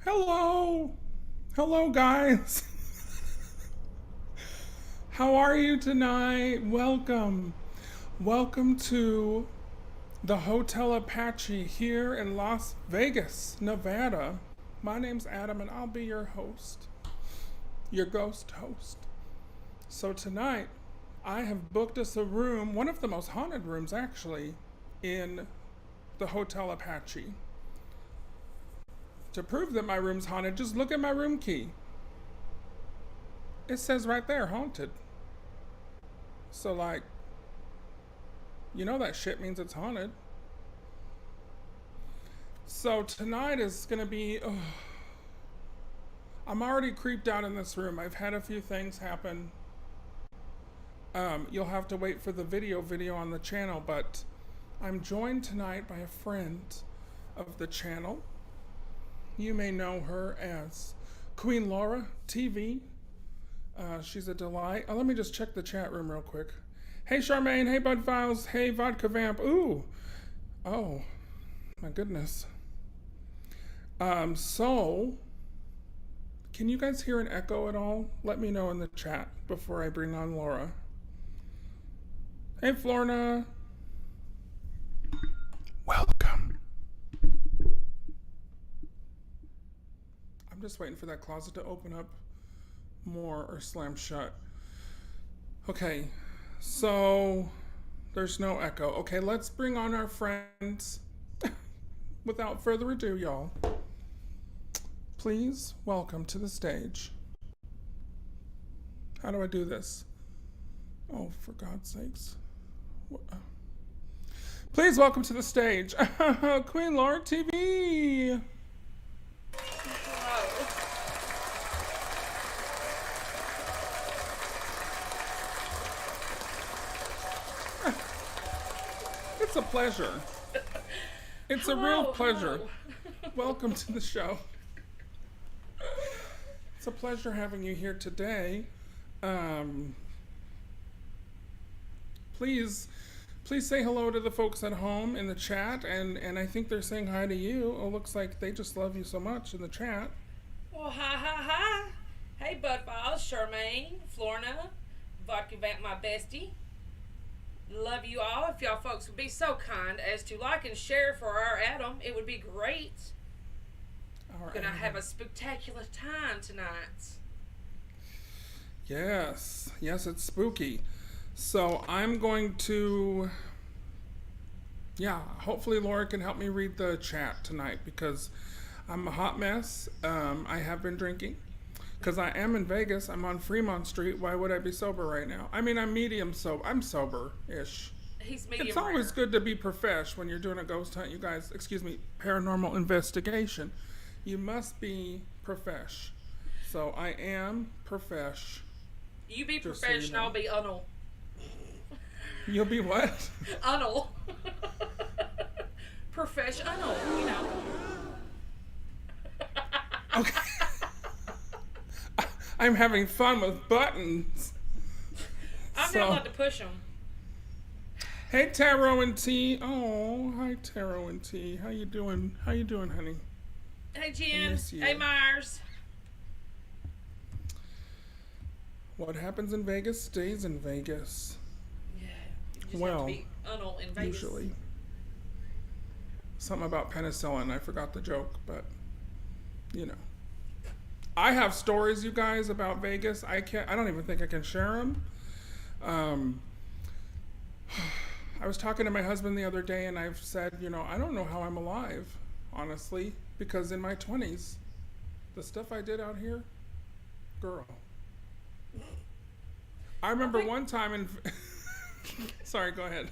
Hello. Hello, guys. How are you tonight? Welcome. Welcome to the Hotel Apache here in Las Vegas, Nevada. My name's Adam, and I'll be your host, your ghost host. So, tonight, I have booked us a room, one of the most haunted rooms actually, in the Hotel Apache. To prove that my room's haunted, just look at my room key. It says right there, haunted. So, like, you know that shit means it's haunted. So, tonight is gonna be. I'm already creeped out in this room. I've had a few things happen. You'll have to wait for the video on the channel, but I'm joined tonight by a friend of the channel. You may know her as Queen Lora TV. She's a delight. Let me just check the chat room real quick. Hey Charmaine, hey Bud Files, hey Vodka Vamp. Ooh. Oh, my goodness. So, can you guys hear an echo at all? Let me know in the chat before I bring on Laura. Hey Florna. Welcome. I'm just waiting for that closet to open up more or slam shut. Okay, so there's no echo. Okay, let's bring on our friends. Without further ado, y'all, please welcome to the stage. How do I do this? Oh, for God's sakes. Please welcome to the stage, Queen Lora TV. It's a pleasure. It's a real pleasure. Welcome to the show. It's a pleasure having you here today. Please say hello to the folks at home in the chat, and I think they're saying hi to you. Oh, looks like they just love you so much in the chat. Well, hi. Hey, Bud Files, Charmaine, Florna, Vodka Vamp, my bestie. Love you all. If y'all folks would be so kind as to like and share for our Adam, it would be great. We're gonna have a spectacular time tonight. Yes, it's spooky. So I'm going to, hopefully Laura can help me read the chat tonight because I'm a hot mess. I have been drinking because I am in Vegas. I'm on Fremont Street. Why would I be sober right now? I mean, I'm medium sober. I'm sober-ish. He's medium It's always good to be profesh when you're doing a ghost hunt, you guys. Excuse me, paranormal investigation. You must be profesh. So I am profesh. You be profesh and I'll be unal. You'll be what? Unal. Professional, you know. Okay. I'm having fun with buttons. I'm not allowed to push them. Hey Taro and T. Oh, hi Taro and T. How you doing? How you doing, honey? Hey Jen. Hey Myers. What happens in Vegas stays in Vegas. Yeah. You just have to be unal in Vegas. Usually. Something about penicillin. I forgot the joke, but you know. I have stories, you guys, about Vegas. I don't even think I can share them. I was talking to my husband the other day, and I've said, I don't know how I'm alive, honestly, because in my 20s, the stuff I did out here, girl. I remember one time in. Sorry, go ahead.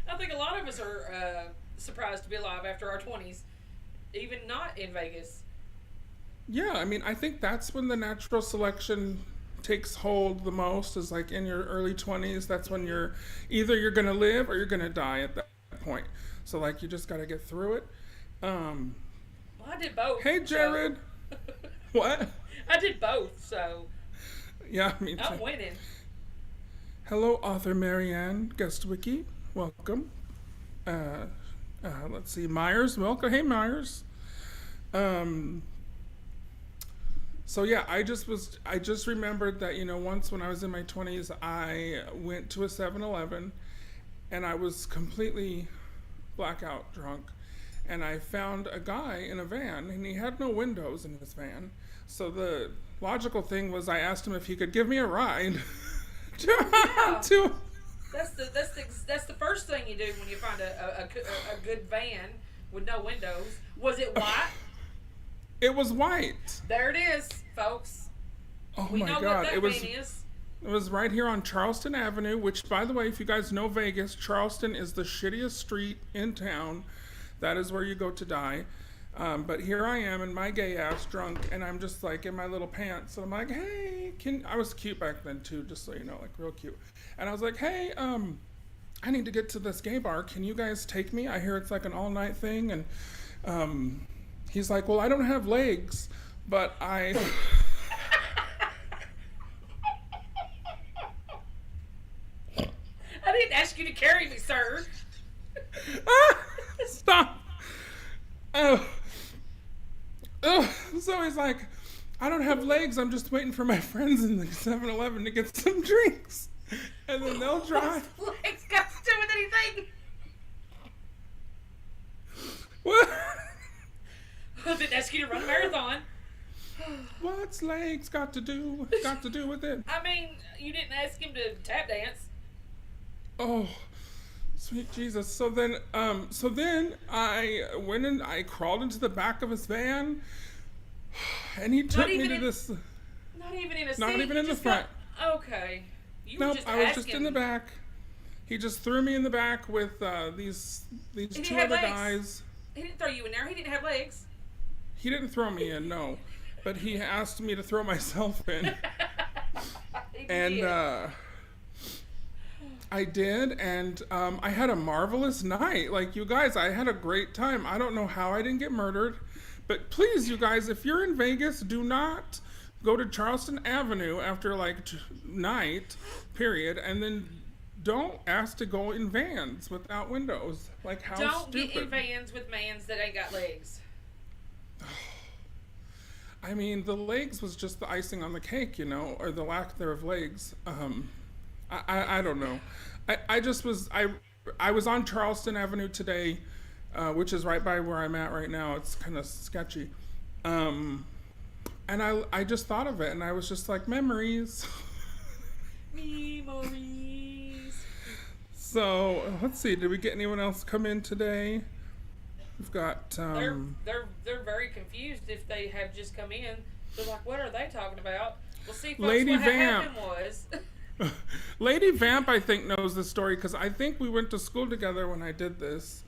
I think a lot of us are surprised to be alive after our 20s, even not in Vegas. Yeah, I mean, I think that's when the natural selection takes hold the most, is like in your early 20s. That's when you're going to live or you're going to die at that point. So, like, you just got to get through it. Well, I did both. Hey, Jared. So. What? I did both, so. Yeah, me too. I'm winning. Hello, author Marianne Guest Wiki. Welcome. Let's see. Myers, welcome. Hey, Myers. So yeah, I just remembered that, once when I was in my 20s, I went to a 7-Eleven and I was completely blackout drunk. And I found a guy in a van and he had no windows in his van. So the logical thing was I asked him if he could give me a ride Yeah. to That's the first thing you do when you find a good van with no windows. Was it white? It was white. There it is, folks. Oh We my know god. what that It was van is. It was right here on Charleston Avenue, which, by the way, if you guys know Vegas, Charleston is the shittiest street in town. That is where you go to die. But here I am in my gay ass drunk, and I'm just like in my little pants. And I'm like, hey, I was cute back then too, just so you know, like real cute. And I was like, hey, I need to get to this gay bar. Can you guys take me? I hear it's like an all night thing. And he's like, well, I don't have legs, but I. I didn't ask you to carry me, sir. Stop. Oh. Oh. So he's like, I don't have legs. I'm just waiting for my friends in the 7-Eleven to get some drinks. And then they'll drive. What's legs got to do with anything? What? I didn't ask you to run a marathon. What's legs got to do with it? I mean, you didn't ask him to tap dance. Oh, sweet Jesus. So then I went and I crawled into the back of his van, and he took me to this. Not even in a seat. Not even in the front. Okay. You were Nope, just I was asking. just in the back. He just threw me in the back with these didn't two have other legs. guys. He didn't throw you in there. He didn't have legs. He didn't throw me in, no, but he asked me to throw myself in, He and did. I did, and I had a marvelous night. Like, you guys, I had a great time. I don't know how I didn't get murdered, but please, you guys, if you're in Vegas, do not go to Charleston Avenue after like night, period, and then don't ask to go in vans without windows. Like, how Don't stupid. get in vans with mans that ain't got legs. I mean, the legs was just the icing on the cake, or the lack thereof legs. I don't know. I just was I was on Charleston Avenue today, which is right by where I'm at right now. It's kind of sketchy, and I just thought of it, and I was just like, memories. Memories. So let's see. Did we get anyone else come in today? We've got. They're very confused if they have just come in. They're like, what are they talking about? Well, see, folks, Lady what Vamp. happened was. Lady Vamp, I think, knows the story because I think we went to school together when I did this.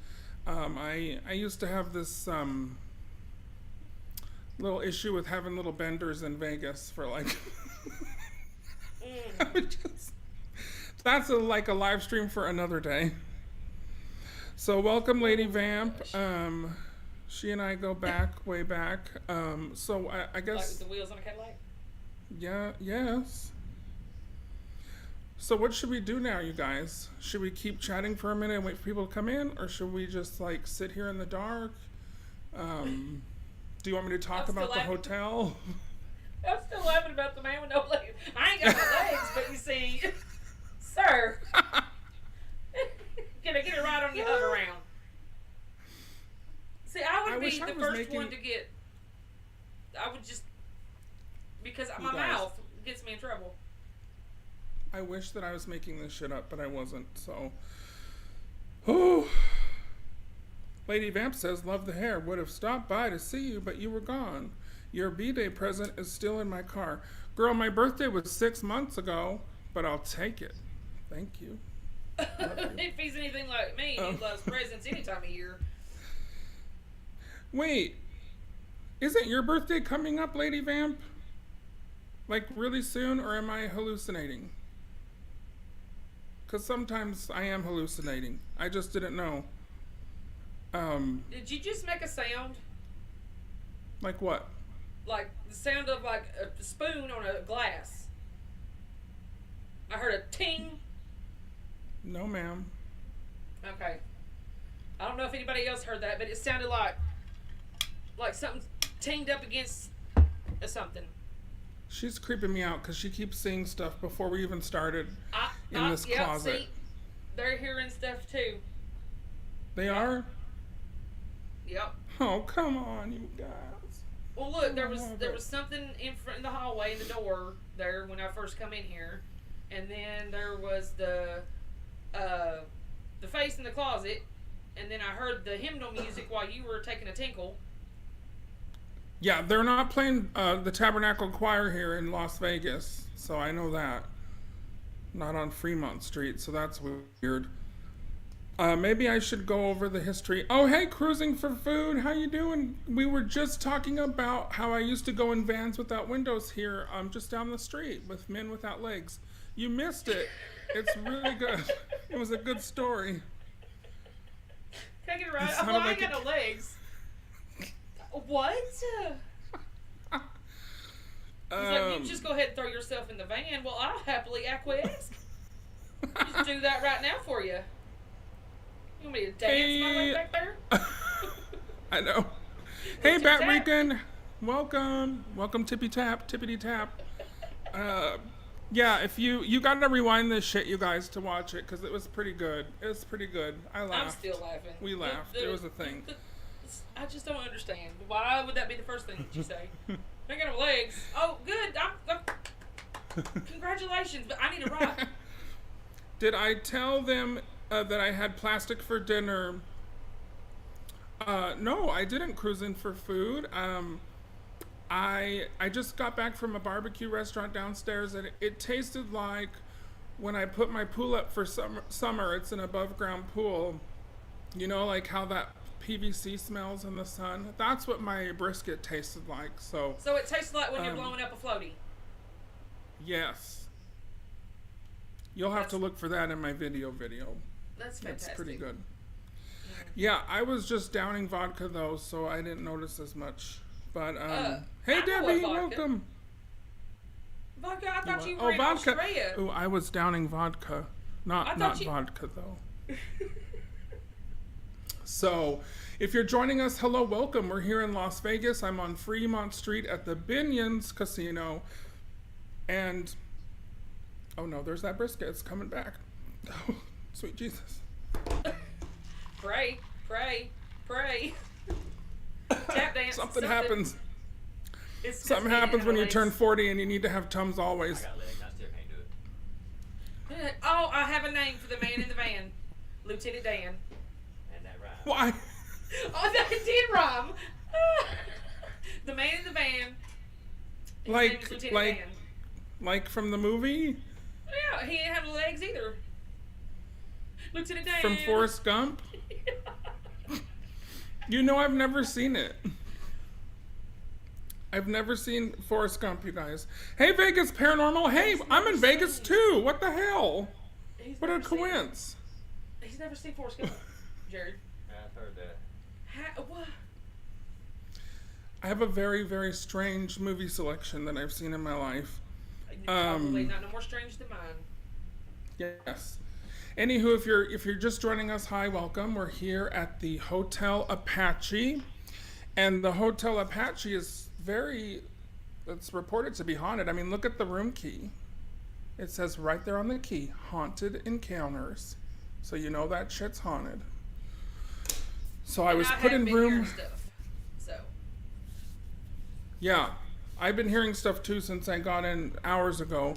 I used to have this little issue with having little benders in Vegas for like. That's like a live stream for another day. So welcome, Lady Vamp. She and I go back, way back. So I guess. Like with the wheels on a Cadillac? Yeah. Yes. So what should we do now, you guys? Should we keep chatting for a minute and wait for people to come in, or should we just like sit here in the dark? Do you want me to talk about the hotel? I'm still laughing about the man with no legs. I ain't got no legs, but you see, sir, can I get it right on your hover round? See, I would be the first one to get. I would just because my mouth gets me in trouble. I wish that I was making this shit up, but I wasn't. So, oh. Lady Vamp says, "Love the hair. Would have stopped by to see you, but you were gone. Your B-Day present is still in my car. Girl, my birthday was 6 months ago, but I'll take it. Thank you." If he's anything like me, he loves presents any time of year. Wait, isn't your birthday coming up, Lady Vamp? Like really soon, or am I hallucinating? Because sometimes I am hallucinating. I just didn't know. Did you just make a sound? Like what? Like the sound of like a spoon on a glass. I heard a ting. No, ma'am. Okay. I don't know if anybody else heard that, but it sounded like something tinged up against something. She's creeping me out because she keeps seeing stuff before we even started in this yep, closet. see, they're hearing stuff too. They are? Yep. Oh, come on, you guys. Well, look, there was something in front of the hallway in the door there when I first come in here, and then there was the face in the closet, and then I heard the hymnal music while you were taking a tinkle. Yeah, they're not playing the Tabernacle Choir here in Las Vegas, so I know that. Not on Fremont Street, so that's weird. Maybe I should go over the history. Oh, hey, Cruising for Food, how you doing? We were just talking about how I used to go in vans without windows here, just down the street with men without legs. You missed it. It's really good. It was a good story. Can I get it right? Well, I ain't got no legs. What? He's like, you just go ahead and throw yourself in the van. Well, I'll happily acquiesce. Just do that right now for you. You want me to dance my way back there? I know. Hey, Bat Rican. Welcome, Tippy Tap, Tippity Tap. Yeah, if you gotta rewind this shit, you guys, to watch it, because it was pretty good. It was pretty good. I laughed. I'm still laughing. We laughed. It was a thing. I just don't understand. Why would that be the first thing that you say? I got no legs. Oh, good. Congratulations, but I need a ride. Did I tell them that I had plastic for dinner? No, I didn't cruise in for food. I just got back from a barbecue restaurant downstairs, and it tasted like when I put my pool up for summer. It's an above ground pool. You know, like how that PVC smells in the sun. That's what my brisket tasted like. So it tastes like when you're blowing up a floaty. Yes. You'll have to look for that in my video. That's fantastic. That's pretty good. Yeah, I was just downing vodka though, so I didn't notice as much. But hey Debbie, welcome. Vodka, I thought you were in Australia. Oh, I was downing vodka, not vodka though. So, if you're joining us, hello, welcome. We're here in Las Vegas. I'm on Fremont Street at the Binions Casino. And, oh no, there's that brisket. It's coming back. Oh, sweet Jesus. Pray. Tap dance. Something happens. Something happens when you turn 40 and you need to have Tums always. I got legs. I still can't do it. Oh, I have a name for the man in the van. Lieutenant Dan. Why? Oh, that did rhyme. The man in the van. Like from the movie? Yeah, he didn't have legs either. Lieutenant Dan. From Forrest Gump? You know, I've never seen it. I've never seen Forrest Gump, you guys. Hey, Vegas Paranormal. Hey, I'm in Vegas too. What the hell? What a coincidence. He's never seen Forrest Gump, Jared. I've heard that. What? I have a very, very strange movie selection that I've seen in my life. Probably not no more strange than mine. Yes. Anywho, if you're just joining us, hi, welcome. We're here at the Hotel Apache, and the Hotel Apache is it's reported to be haunted. I mean, look at the room key. It says right there on the key, haunted encounters. So you know that shit's haunted. So I was put in room. Stuff, so. Yeah, I've been hearing stuff too since I got in hours ago,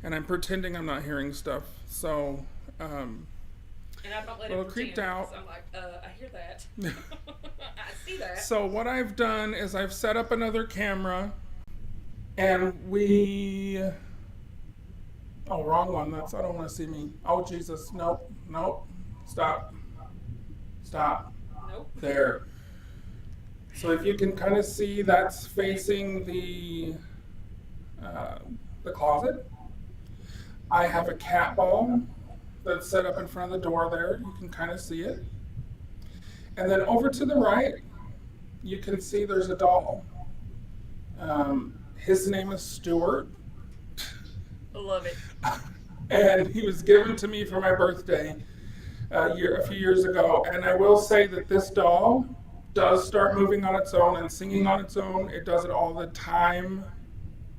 and I'm pretending I'm not hearing stuff. So, and I don't let a little it creeped pretend, out. I'm like, I hear that. I see that. So what I've done is I've set up another camera, and we. Oh, wrong one. I don't want to see me. Oh Jesus, nope. Stop. Nope. There. So if you can kind of see, that's facing the closet. I have a cat ball that's set up in front of the door there. You can kind of see it. And then over to the right, you can see there's a doll. His name is Stuart. I love it. And he was given to me for my birthday a few years ago. And I will say that this doll does start moving on its own and singing on its own. It does it all the time.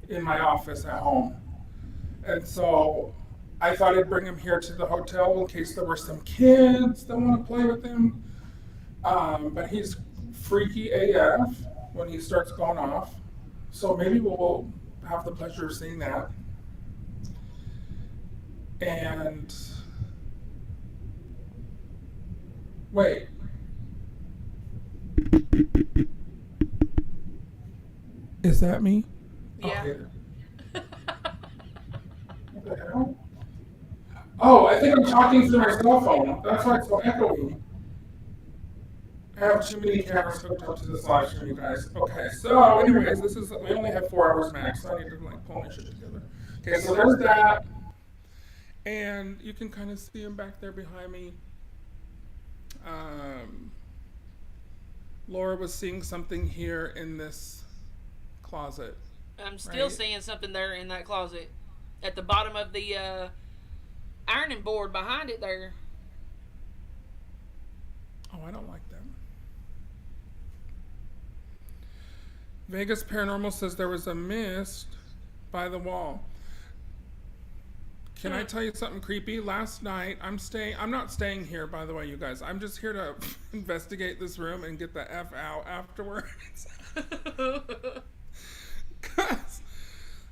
in my office at home. And so I thought I'd bring him here to the hotel in case there were some kids that want to play with him. But he's freaky AF when he starts going off. So maybe we'll have the pleasure of seeing that. And wait. Is that me? Yeah. Okay. What the hell? Oh, I think I'm talking through my cell phone. That's why it's so echoey. I have too many cameras hooked up to this live stream, you guys. Okay, so anyways, we only have 4 hours max, so I need to like pull my shit together. Okay, so there's that. And you can kind of see him back there behind me. Laura was seeing something here in this closet. I'm still Right. seeing something there in that closet. At the bottom of the ironing board behind it there. Oh, I don't like that. Vegas Paranormal says there was a mist by the wall. Can I tell you something creepy? Last night, I'm not staying here, by the way, you guys. I'm just here to investigate this room and get the F out afterwards. 'Cause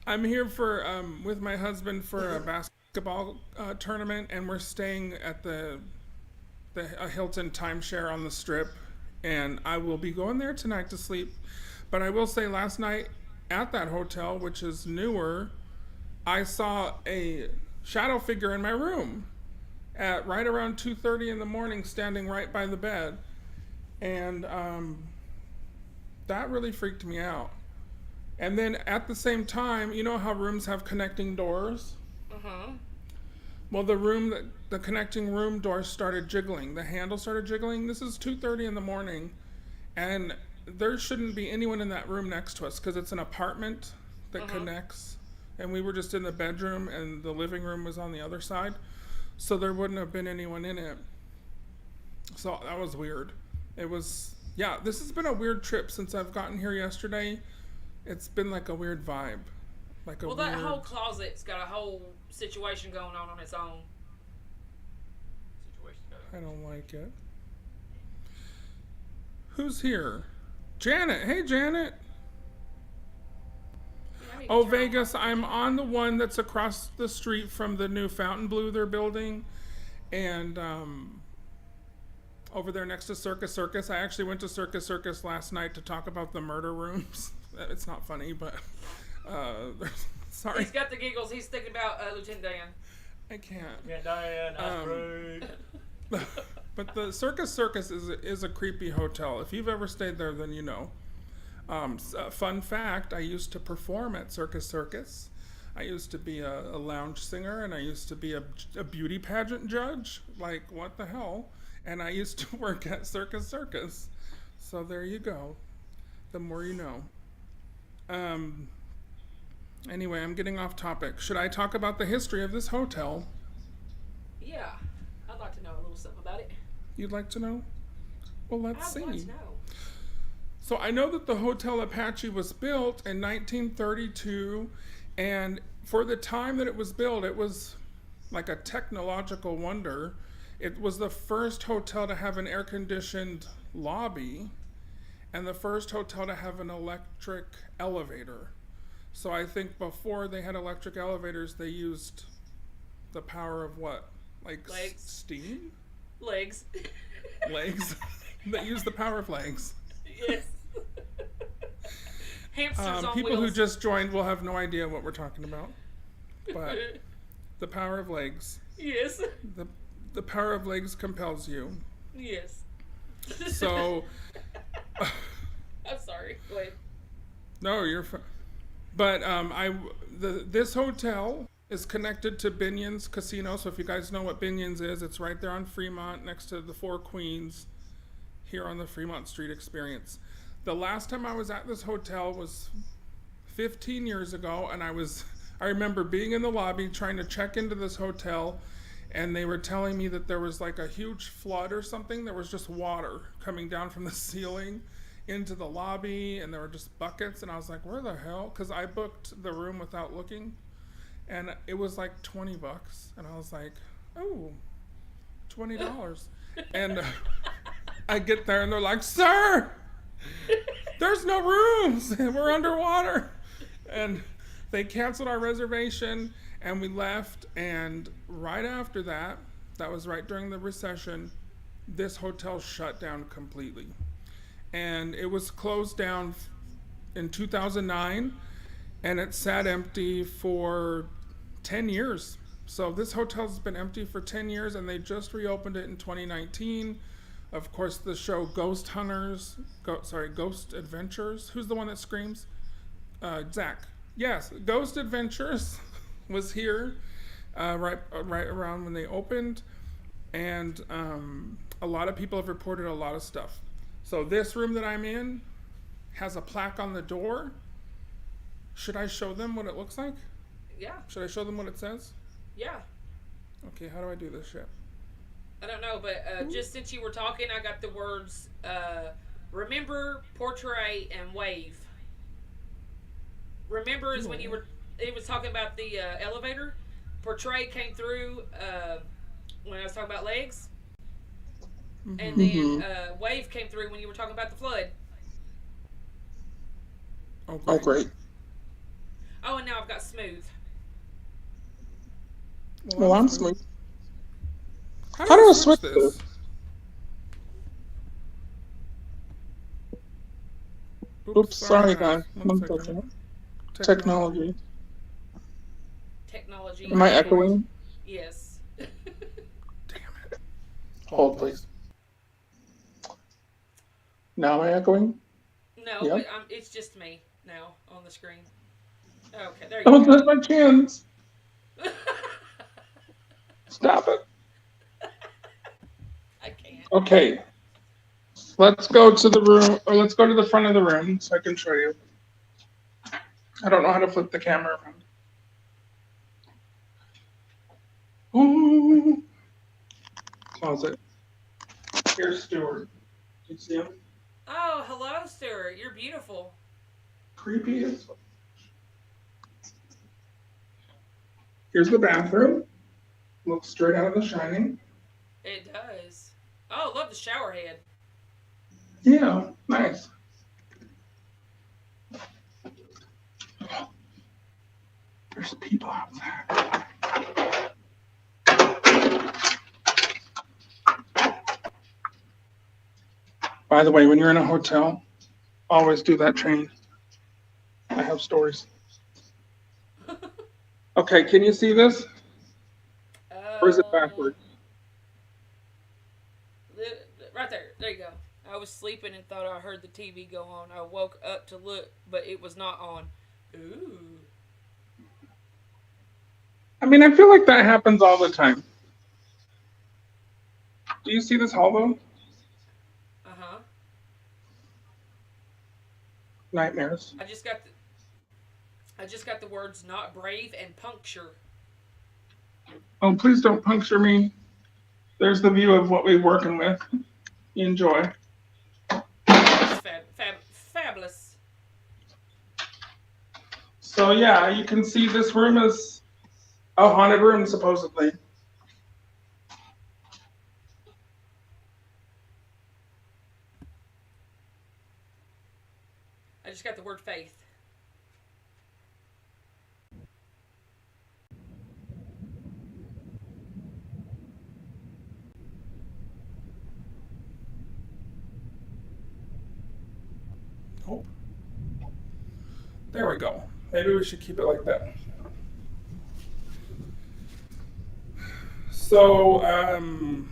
I'm here for, with my husband for a basketball tournament, and we're staying at the Hilton timeshare on the Strip, and I will be going there tonight to sleep. But I will say last night at that hotel, which is newer, I saw a shadow figure in my room at right around 2:30 in the morning, standing right by the bed, and that really freaked me out. And then at the same time, you know how rooms have connecting doors? Well, the connecting room door started jiggling. The handle started jiggling. This is 2:30 in the morning, and there shouldn't be anyone in that room next to us because it's an apartment that connects. And we were just in the bedroom, and the living room was on the other side, so there wouldn't have been anyone in it. So that was weird. It was, yeah, this has been a weird trip since I've gotten here yesterday. It's been like a weird vibe. Like a Well, weird... that whole closet's got a whole situation going on its own. Situation I don't like it. Who's here? Janet. Hey, Janet. I need to Oh, turn Vegas, I'm on the one that's across the street from the new Fontainebleau they're building. And over there next to Circus Circus. I actually went to Circus Circus last night to talk about the murder rooms. It's not funny, but sorry. He's got the giggles. He's thinking about Lieutenant Dan. I can't. Yeah, Diane, iceberg. But the Circus Circus is a creepy hotel. If you've ever stayed there, then you know. Fun fact, I used to perform at Circus Circus. I used to be a lounge singer, and I used to be a beauty pageant judge. Like, what the hell? And I used to work at Circus Circus. So there you go. The more you know. Anyway, I'm getting off topic. Should I talk about the history of this hotel? Yeah, I'd like to know a little something about it. You'd like to know? Well, let's I'd like see. to know. So I know that the Hotel Apache was built in 1932, and for the time that it was built, it was like a technological wonder. It was the first hotel to have an air-conditioned lobby, and the first hotel to have an electric elevator. So I think before they had electric elevators, they used the power of what? Like Legs. steam? Legs. Legs? They used the power of legs. Yes. Hamsters on People wheels. who just joined will have no idea what we're talking about. But the power of legs. Yes. The power of legs compels you. Yes. So, I'm sorry. Go ahead. no, you're fine. But this hotel is connected to Binion's Casino. So if you guys know what Binion's is, it's right there on Fremont next to the Four Queens here on the Fremont Street Experience. The last time I was at this hotel was 15 years ago, and I remember being in the lobby trying to check into this hotel, and they were telling me that there was like a huge flood or something. There was just water coming down from the ceiling, into the lobby, and there were just buckets, and I was like, where the hell? Because I booked the room without looking, and it was like $20, and I was like, oh, $20. And I get there, and they're like, sir, there's no rooms. We're underwater. And they canceled our reservation, and we left. And right after that, that was right during the recession, this hotel shut down completely. And it was closed down in 2009, and it sat empty for 10 years. So this hotel's been empty for 10 years, and they just reopened it in 2019. Of course, the show Ghost Adventures. Who's the one that screams? Zach. Yes, Ghost Adventures was here right around when they opened, and a lot of people have reported a lot of stuff. So this room that I'm in has a plaque on the door. Should I show them what it looks like? Yeah. Should I show them what it says? Yeah. Okay, how do I do this shit? I don't know, but just since you were talking, I got the words remember, portray, and wave. Remember is when it was talking about the elevator. Portray came through when I was talking about legs. Mm-hmm. And then wave came through when you were talking about the flood. Okay. Oh, great. Oh, and now I've got smooth. Well, I'm smooth. How do I switch this? Oops, sorry guys. Technology. Technology. Am I echoing? Yes. Damn it. Hold, please. Now am I echoing? No, Yep. but it's just me now on the screen. Okay, there you go. Don't touch my chins. Stop it. I can't. Okay. Let's go to the room, or let's go to the front of the room so I can show you. I don't know how to flip the camera around. Ooh. Closet. Here's Stuart. Do you see him? Oh, hello, Stuart. You're beautiful. Creepy as fuck. Here's the bathroom. Looks straight out of The Shining. It does. Oh, love the shower head. Yeah, nice. There's people outside. By the way, when you're in a hotel, always do that train. I have stories. Okay, can you see this? Or is it backwards? Right there. There you go. I was sleeping and thought I heard the TV go on. I woke up to look, but it was not on. Ooh. I mean, I feel like that happens all the time. Do you see this hollow? Uh-huh. Nightmares. I just got the words not brave and puncture. Oh, please don't puncture me. There's the view of what we're working with. Enjoy. It's fabulous. So yeah, you can see this room is a haunted room, supposedly. I just got the word faith. Oh. There we go. Maybe we should keep it like that. So, am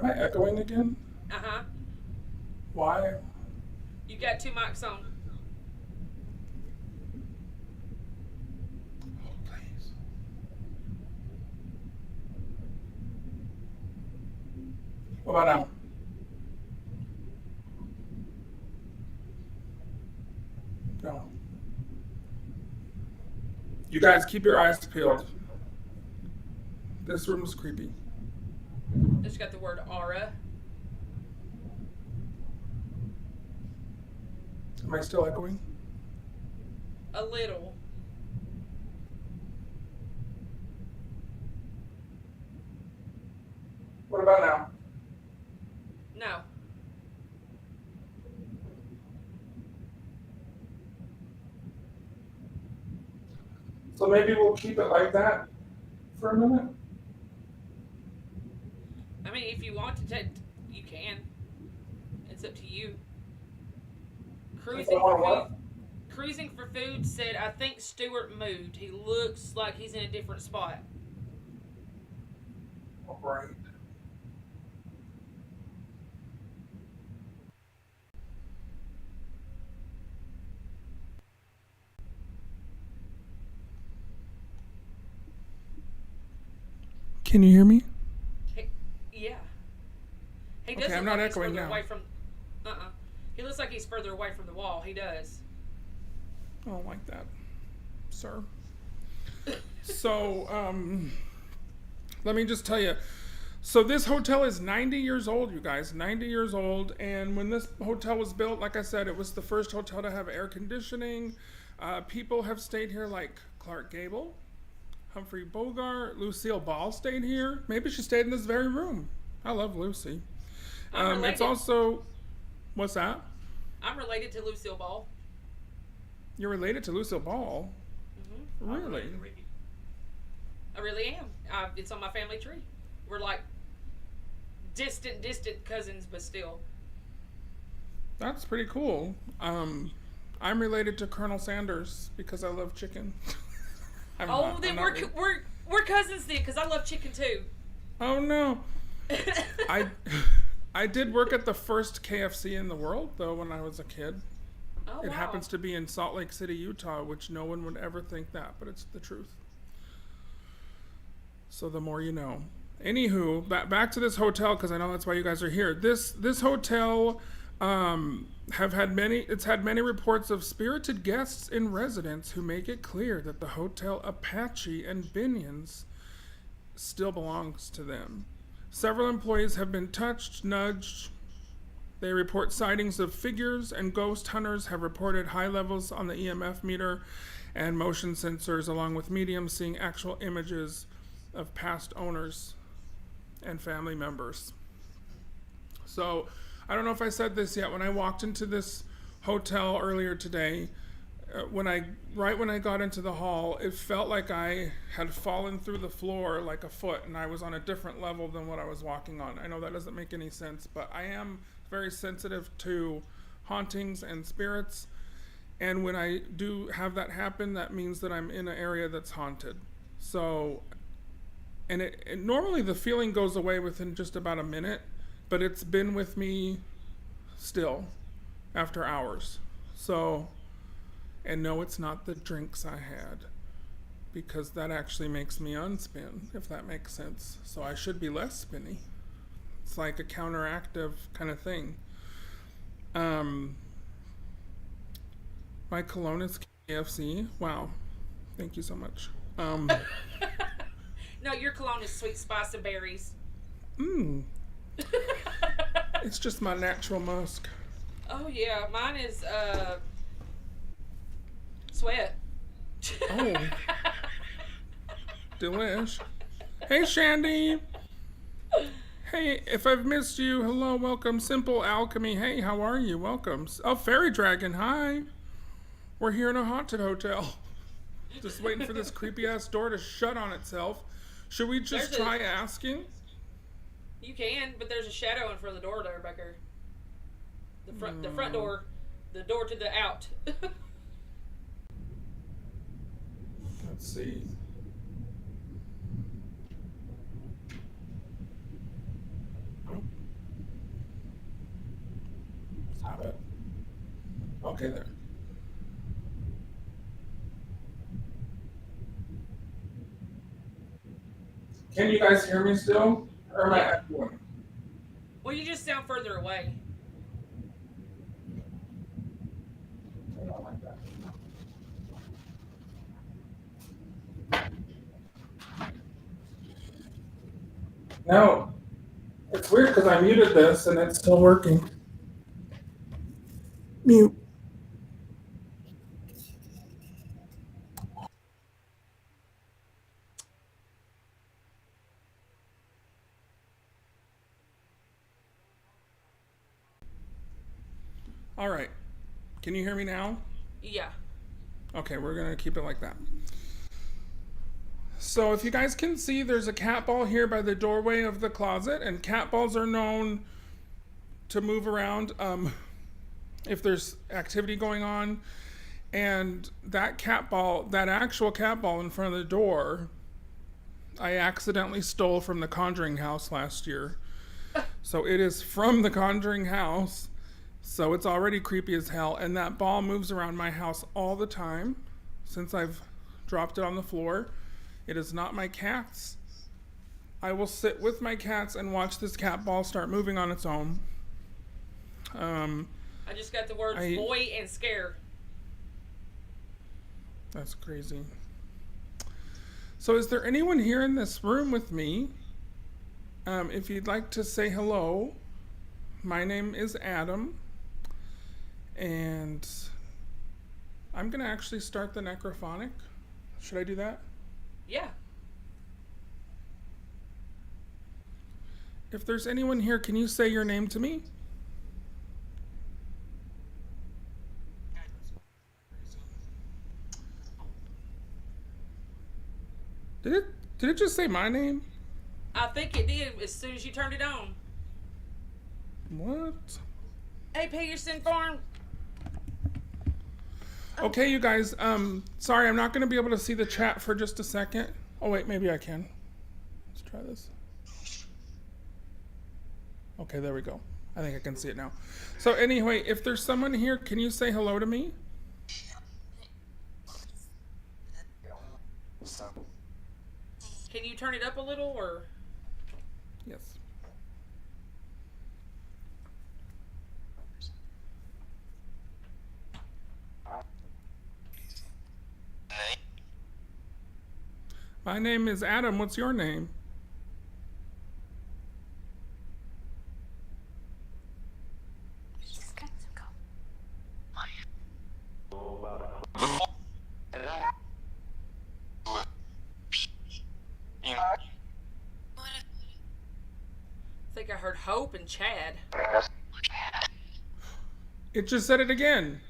I echoing again? Uh-huh. Why? You got two mics on. Oh, please. What about now? No. You guys keep your eyes peeled. This room is creepy. I just got the word aura. Am I still echoing? A little. What about now? No. So maybe we'll keep it like that for a minute. I mean, if you want to take, you can. It's up to you. Cruising for food. Cruising for food said, I think Stuart moved. He looks like he's in a different spot. All right. Can you hear me? Yeah. He does Okay, I'm look not like echoing he's further now. away from. He looks like he's further away from the wall. He does. I don't like that, sir. So, let me just tell you. So this hotel is 90 years old, you guys. 90 years old. And when this hotel was built, like I said, it was the first hotel to have air conditioning. People have stayed here like Clark Gable, Humphrey Bogart, Lucille Ball stayed here. Maybe she stayed in this very room. I love Lucy. It's also, what's that? I'm related to Lucille Ball. You're related to Lucille Ball? Mm-hmm. Really? I really am. It's on my family tree. We're like distant cousins, but still. That's pretty cool. I'm related to Colonel Sanders because I love chicken. Then we're cousins then, because I love chicken too. Oh no. I did work at the first KFC in the world though when I was a kid. Oh, It wow. happens to be in Salt Lake City, Utah, which no one would ever think that, but it's the truth. So the more you know. Anywho, back to this hotel, because I know that's why you guys are here. This hotel it's had many reports of spirited guests in residence who make it clear that the Hotel Apache and Binions still belongs to them. Several employees have been touched, nudged. They report sightings of figures, and ghost hunters have reported high levels on the EMF meter and motion sensors, along with mediums seeing actual images of past owners and family members. So, I don't know if I said this yet. When I walked into this hotel earlier today, when I got into the hall, it felt like I had fallen through the floor like a foot, and I was on a different level than what I was walking on. I know that doesn't make any sense, but I am very sensitive to hauntings and spirits, and when I do have that happen, that means that I'm in an area that's haunted. So, and it normally the feeling goes away within just about a minute, but it's been with me still after hours. So, and no, it's not the drinks I had, because that actually makes me unspin, if that makes sense. So I should be less spinny. It's like a counteractive kind of thing. My cologne is KFC. Wow. Thank you so much. No, your cologne is sweet spice and berries. It's just my natural musk. Oh yeah, mine is sweat. Oh. Delish. Hey, Shandy. Hey, if I've missed you, hello, welcome. Simple Alchemy. Hey, how are you? Welcome. Oh, Fairy Dragon. Hi. We're here in a haunted hotel. Just waiting for this creepy ass door to shut on itself. Should we just try asking? You can, but there's a shadow in front of the door there, Becker. The front door, the door to the out. Let's see. Nope. Stop it. Okay, there. Can you guys hear me still? Or am I echoing? Well, you just sound further away. I don't like that. No. It's weird because I muted this and it's still working. Mute. All right. Can you hear me now? Yeah. Okay, we're going to keep it like that. So if you guys can see, there's a cat ball here by the doorway of the closet, and cat balls are known to move around if there's activity going on. And that cat ball, that actual cat ball in front of the door, I accidentally stole from the Conjuring house last year. So it is from the Conjuring house. So it's already creepy as hell. And that ball moves around my house all the time since I've dropped it on the floor. It is not my cat's. I will sit with my cats and watch this cat ball start moving on its own. I just got the words boy and scare. That's crazy. So is there anyone here in this room with me? If you'd like to say hello, my name is Adam. And I'm going to actually start the necrophonic. Should I do that? Yeah. If there's anyone here, can you say your name to me? Did it just say my name? I think it did as soon as you turned it on. What? Hey, Peterson Farm. Okay, you guys, sorry, I'm not going to be able to see the chat for just a second. Oh, wait, maybe I can. Let's try this. Okay, there we go. I think I can see it now. So anyway, if there's someone here, can you say hello to me? Can you turn it up a little, or? Yes. My name is Adam. What's your name? I think I heard Hope and Chad. It just said it again.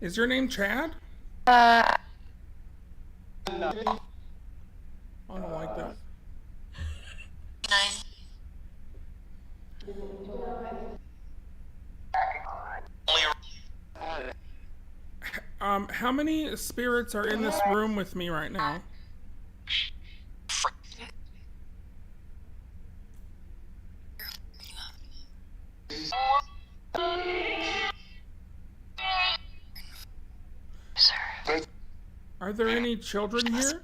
Is your name Chad? I don't like that. How many spirits are in this room with me right now? Are there any children here?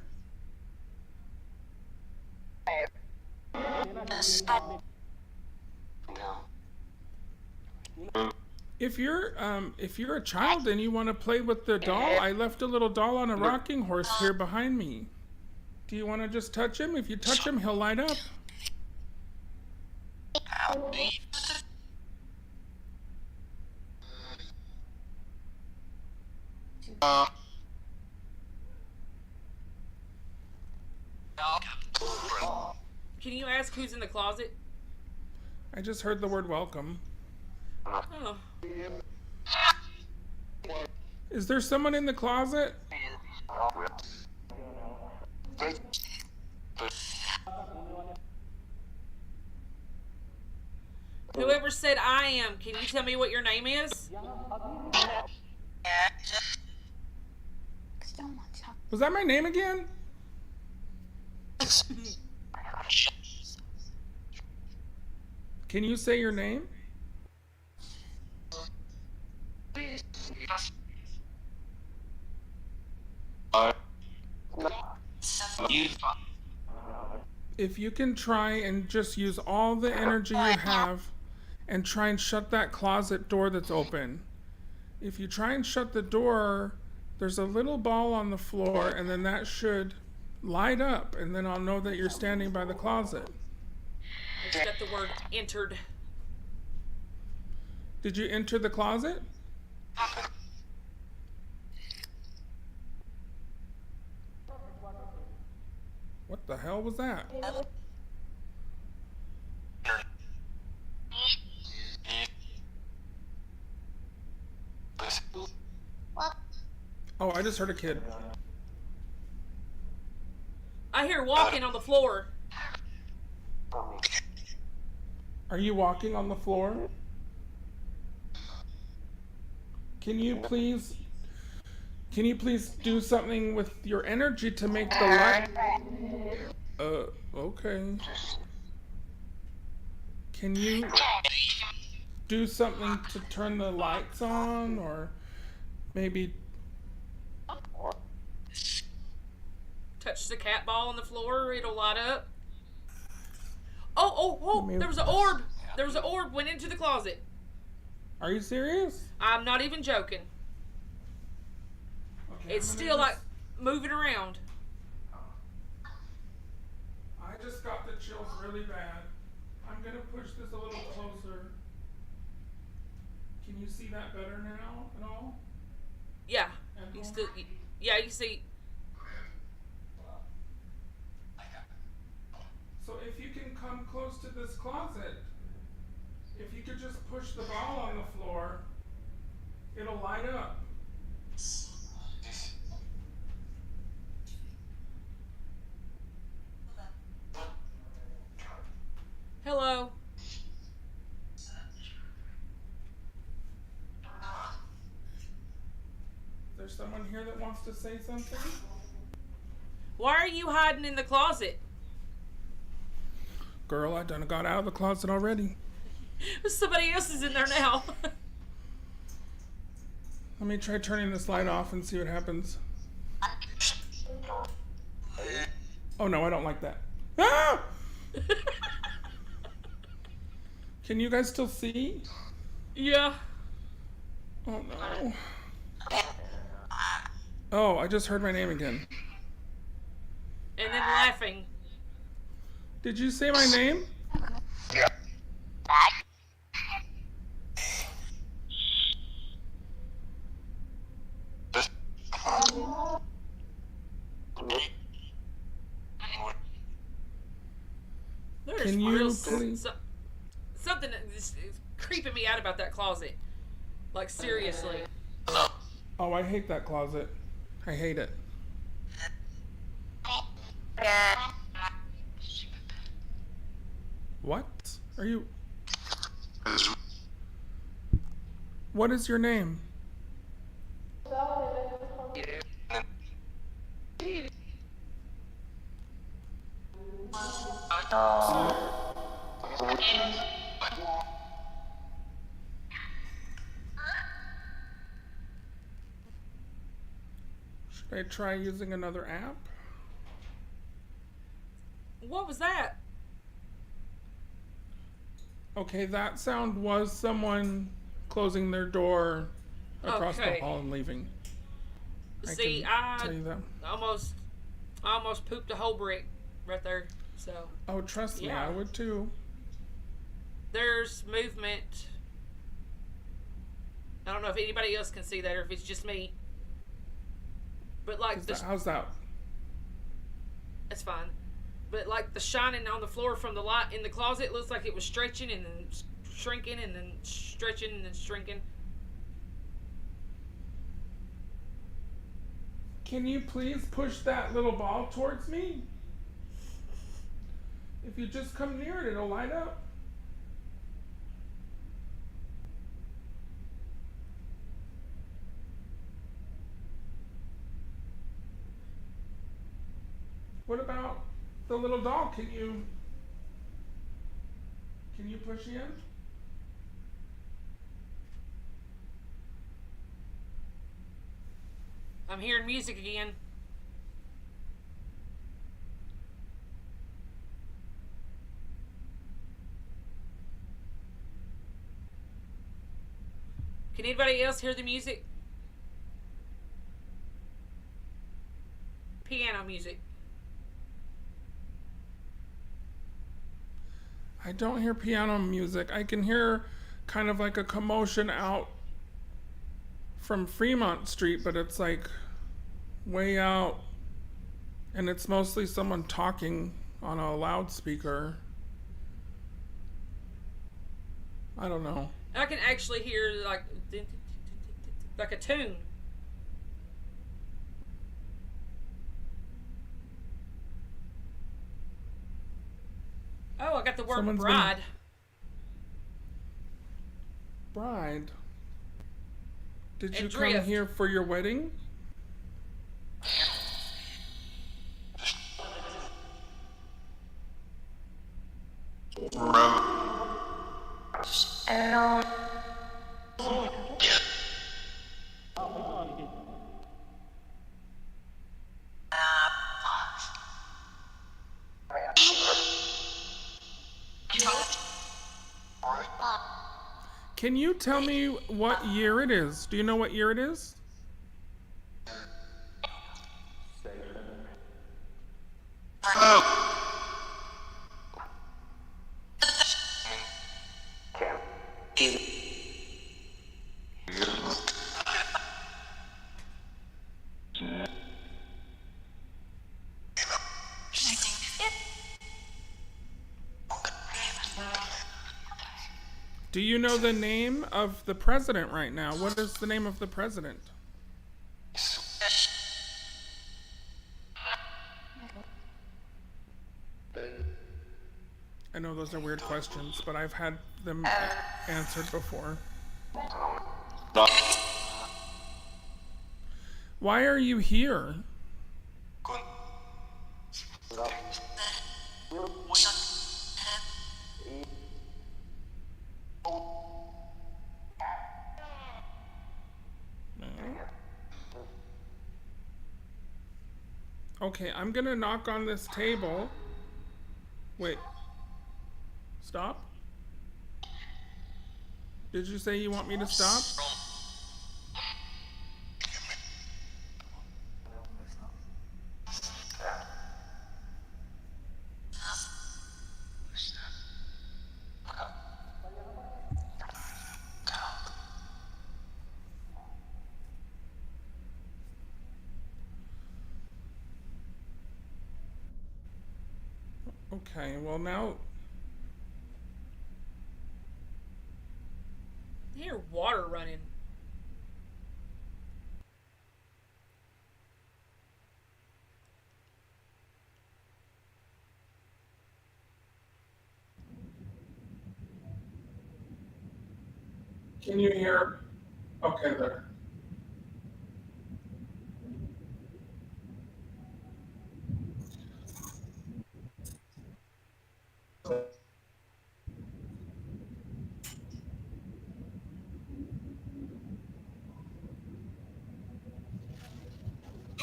If you're a child and you want to play with the doll, I left a little doll on a rocking horse here behind me. Do you want to just touch him? If you touch him, he'll light up. Can you ask who's in the closet? I just heard the word welcome. Oh. Is there someone in the closet? Whoever said I am, can you tell me what your name is? Was that my name again? Can you say your name? If you can try and just use all the energy you have and try and shut that closet door that's open. If you try and shut the door, there's a little ball on the floor, and then that should light up, and then I'll know that you're standing by the closet. I just got the word entered. Did you enter the closet? What the hell was that? Oh, I just heard a kid. I hear walking on the floor. Are you walking on the floor? Can you please do something with your energy to make the light? Okay. Can you do something to turn the lights on, or maybe Touch the cat ball on the floor, it'll light up. Oh, Maybe- there was an orb. There was an orb went into the closet. Are you serious? I'm not even joking. Okay, It's still like moving around. I just got the chills really bad. I'm gonna push this a little closer. Can you see that better now at all? Yeah. At You all? still yeah, you see. So if you can come close to this closet, if you could just push the ball on the floor, it'll light up. Hello. There's someone here that wants to say something? Why are you hiding in the closet? Girl, I done got out of the closet already. Somebody else is in there now. Let me try turning this light off and see what happens. Oh no, I don't like that. Ah! Can you guys still see? Yeah. Oh no. Oh, I just heard my name again. And then laughing. Did you say my name? There's Can you real please- something that is creeping me out about that closet. Like seriously. Oh, I hate that closet. I hate it. What? Are you... What is your name? Should I try using another app? What was that? Okay, that sound was someone closing their door across Okay. the hall and leaving. See, can tell you that. I almost pooped a whole brick right there. So Oh, trust me, Yeah. I would too. there's movement. I don't know if anybody else can see that or if it's just me. But like How's that? that's fine. But like the shining on the floor from the light in the closet looks like it was stretching and then shrinking and then stretching and then shrinking. Can you please push that little ball towards me? If you just come near it, it'll light up. What about the little doll? Can you push in? I'm hearing music again. Can anybody else hear the music? Piano music. I don't hear piano music. I can hear kind of like a commotion out from Fremont Street, but it's like way out, and it's mostly someone talking on a loudspeaker. I don't know. I can actually hear like Like a tune. Oh, I got the word Someone's bride. Bride. Did And you drift. come here for your wedding? Can you tell me what year it is? Do you know what year it is? Do you know the name of the president right now? What is the name of the president? I know those are weird questions, but I've had them answered before. Why are you here? Okay, I'm gonna knock on this table. Wait. Stop? Did you say you want me to stop? Okay, well now... I hear water running. Can you hear? Okay, there.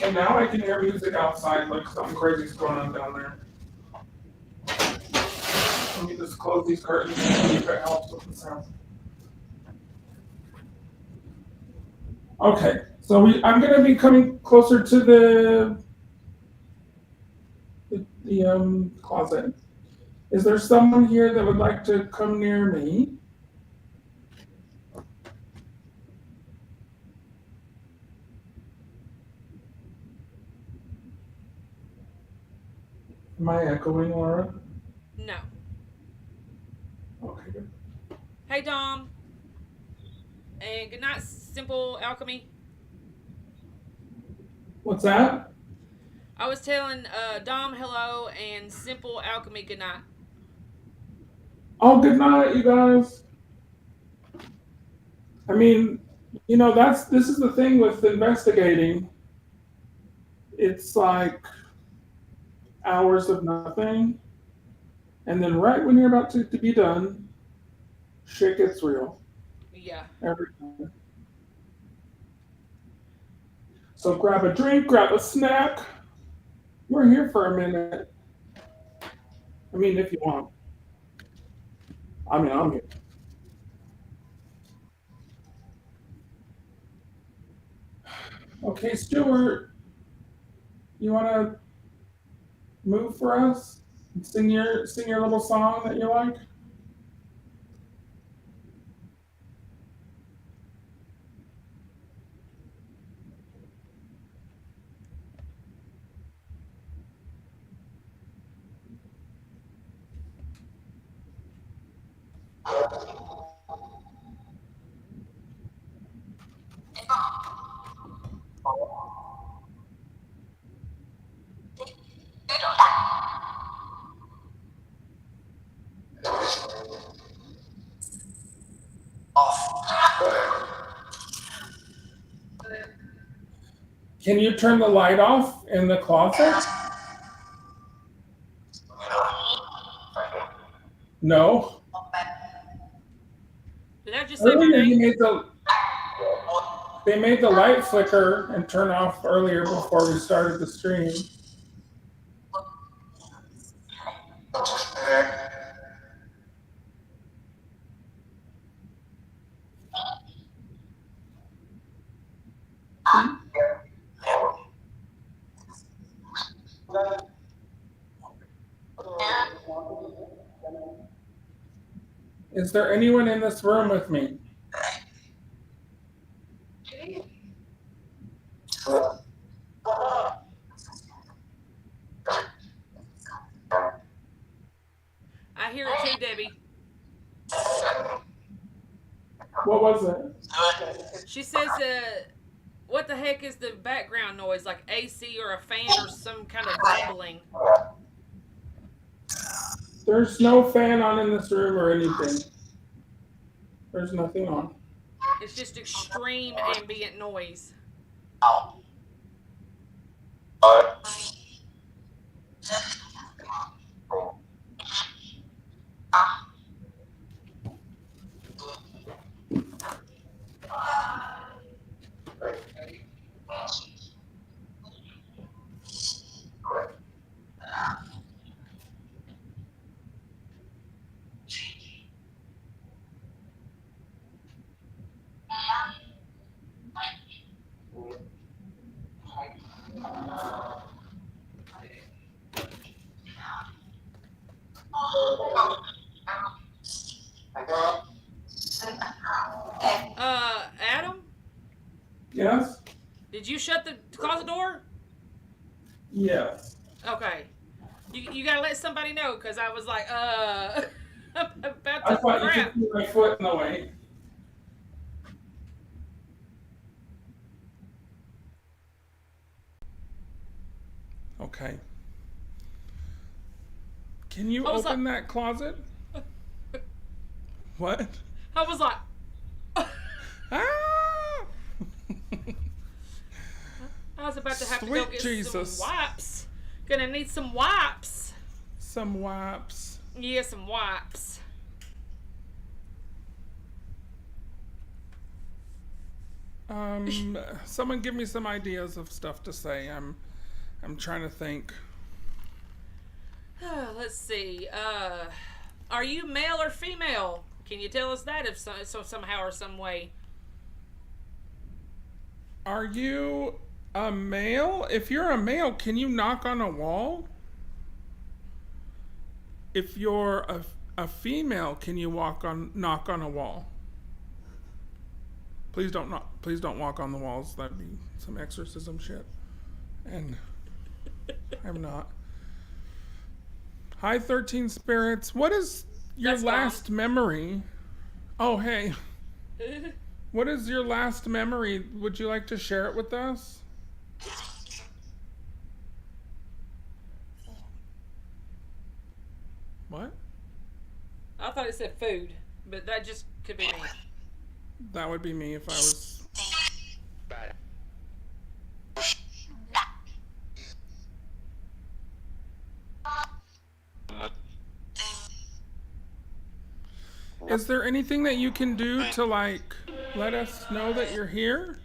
And now I can hear music outside, like something crazy's going on down there. Let me just close these curtains and see if it helps with the sound. Okay, so I'm going to be coming closer to the closet. Is there someone here that would like to come near me? Am I echoing, Laura? No. Okay, good. Hey, Dom. And good night, Simple Alchemy. What's that? I was telling Dom hello and Simple Alchemy good night. Oh, good night, you guys. I mean, you know, this is the thing with investigating. It's like hours of nothing, and then right when you're about to be done, shit gets real. Yeah. Every time. So grab a drink, grab a snack. We're here for a minute. I mean, if you want. I mean, I'm here. Okay, Stuart, you want to move for us? Sing your little song that you like? Can you turn the light off in the closet? No. Did I just say my Earlier name? they made the light flicker and turn off earlier before we started the stream. Is there anyone in this room with me? I hear it too, Debbie. What was it? She says, what the heck is the background noise? Like AC or a fan or some kind of rumbling? There's no fan on in this room or anything. There's nothing on. It's just extreme ambient noise. Adam? Yes? Did you shut the closet door? Yes. Okay. You gotta let somebody know, because I was like, about I to thought you crap. could put my foot in the way. Okay. Can you open that closet? What? I was like, Ah! I was about to have to Sweet go get Jesus. some wipes. Gonna need some wipes. Some wipes. Yeah, some wipes. Someone give me some ideas of stuff to say. I'm trying to think. Let's see. Are you male or female? Can you tell us that if so somehow or some way? Are you a male? If you're a male, can you knock on a wall? If you're a female, can you knock on a wall? Please don't walk on the walls. That'd be some exorcism shit. And I'm not. Hi, 13 spirits. What is your That's last memory? Oh, hey. What is your last memory? Would you like to share it with us? What? I thought it said food, but that just could be me. That would be me if I was. Is there anything that you can do to, like, let us know that you're here?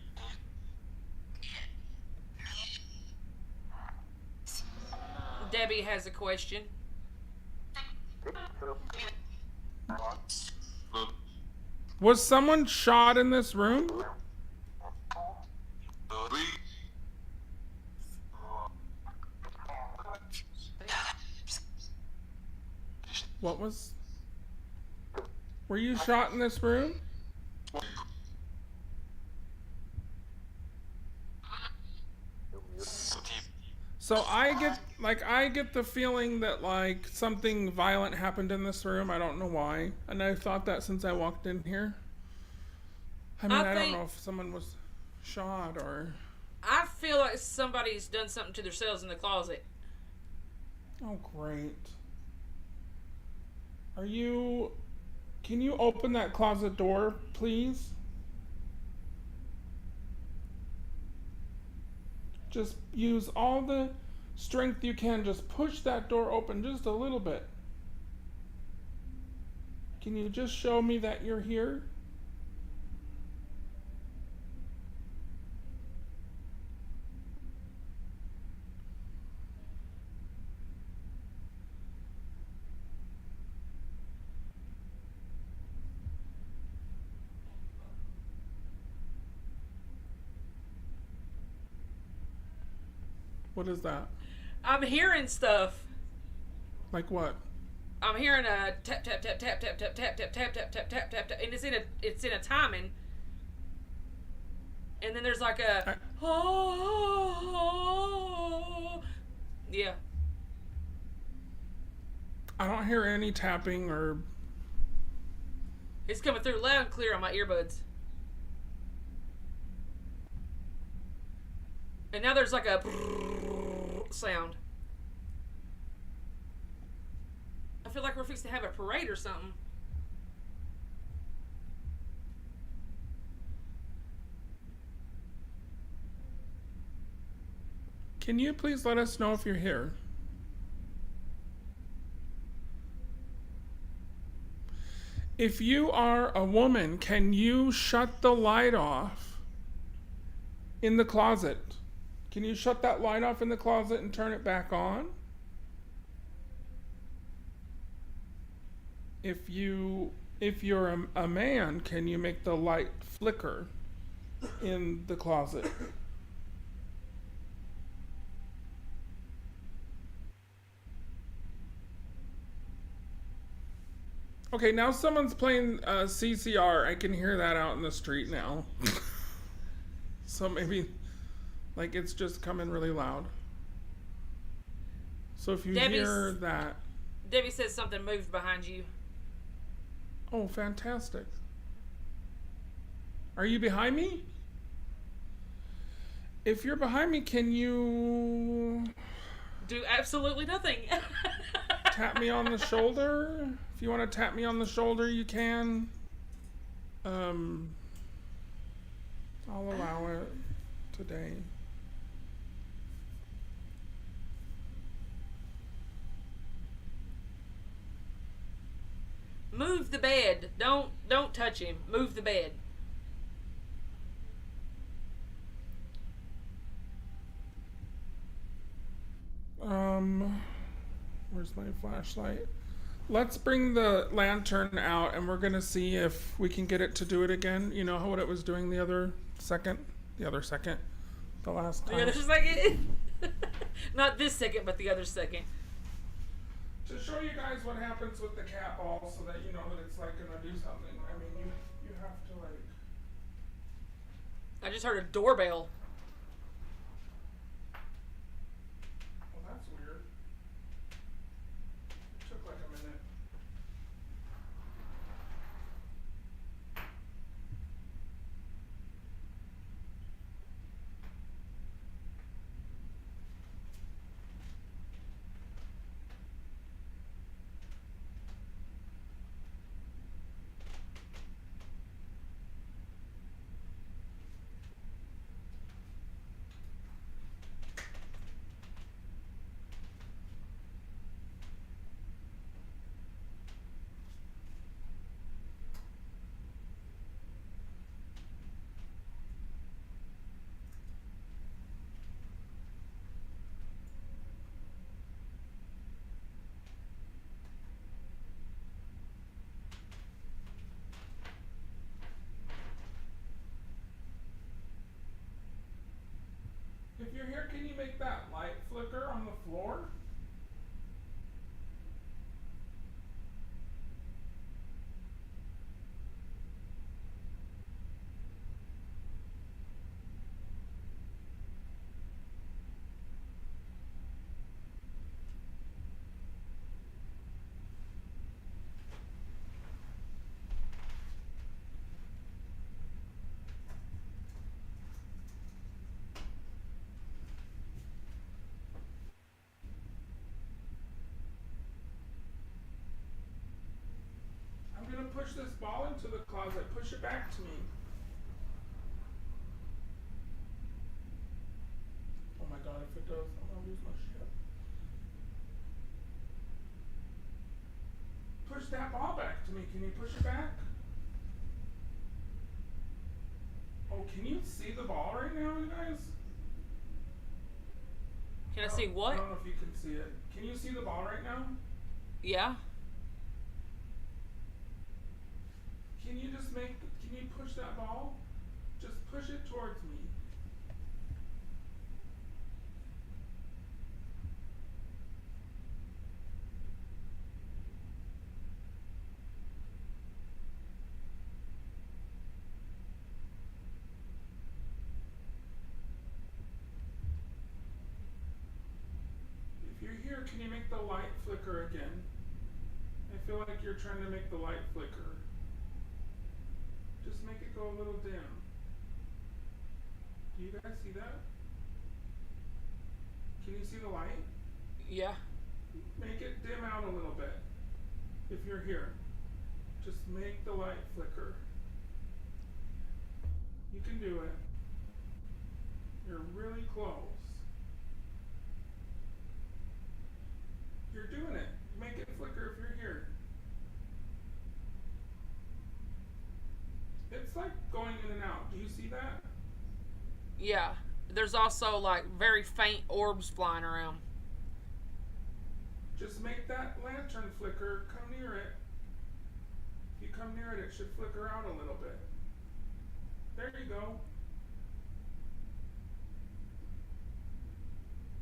Debbie has a question. Was someone shot in this room? What was... Were you shot in this room? So I get the feeling that, like, something violent happened in this room. I don't know why. And I've thought that since I walked in here. I mean, I don't know if someone was shot or... I feel like somebody's done something to themselves in the closet. Oh, great. Can you open that closet door, please? Just use all the strength you can. Just push that door open just a little bit. Can you just show me that you're here? What is that? I'm hearing stuff. Like what? I'm hearing a tap tap tap tap tap tap tap tap tap tap tap tap tap tap, and it's in a timing. And then there's like a yeah. I don't hear any tapping or. It's coming through loud and clear on my earbuds. And now there's like a sound. I feel like we're fixing to have a parade or something. Can you please let us know if you're here? If you are a woman, can you shut the light off in the closet? Can you shut that light off in the closet and turn it back on? If you're a man, can you make the light flicker in the closet? Okay, now someone's playing CCR. I can hear that out in the street now. So maybe, like, it's just coming really loud. So if you hear that... Debbie says something moved behind you. Oh, fantastic. Are you behind me? If you're behind me, can you... Do absolutely nothing. Tap me on the shoulder? If you want to tap me on the shoulder, you can. I'll allow it today. Move the bed. Don't touch him. Move the bed. Where's my flashlight? Let's bring the lantern out and we're gonna see if we can get it to do it again. You know what it was doing the other second? The last time. The other second? Not this second, but the other second. To show you guys what happens with the cat ball so that you know that it's like gonna do something. I mean, you have to like... I just heard a doorbell. Well, that's weird. It took like a minute. If you're here, can you make that light flicker on the floor? I'm gonna push this ball into the closet. Push it back to me. Oh, lose my shit. Push that ball back to me. Can you push it back? Oh, can you see the ball right now, you guys? Can I see I what? don't know if you can see it. Can you see the ball right now? Yeah. Can you push that ball? Just push it towards me. If you're here, can you make the light flicker again? I feel like you're trying to make the light flicker. Just make it go a little dim. Do you guys see that? Can you see the light? Yeah. Make it dim out a little bit. If you're here, just make the light flicker. You can do it. You're really close. You're doing it. Make it flicker if you're here. It's like going in and out. Do you see that? Yeah. There's also like very faint orbs flying around. Just make that lantern flicker, come near it. If you come near it, it should flicker out a little bit. There you go.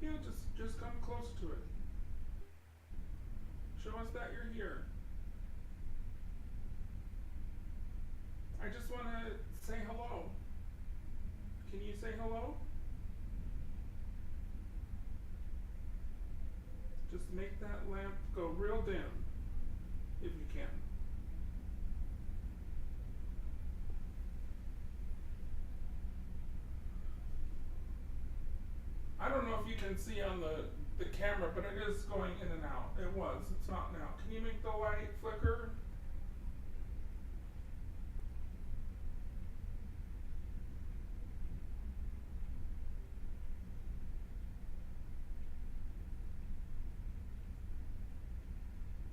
Yeah, just come close to it. Show us that you're here. I just want to say hello. Can you say hello? Just make that lamp go real dim, if you can. I don't know if you can see on the camera, but it is going in and out. It was. It's not now. Can you make the light flicker?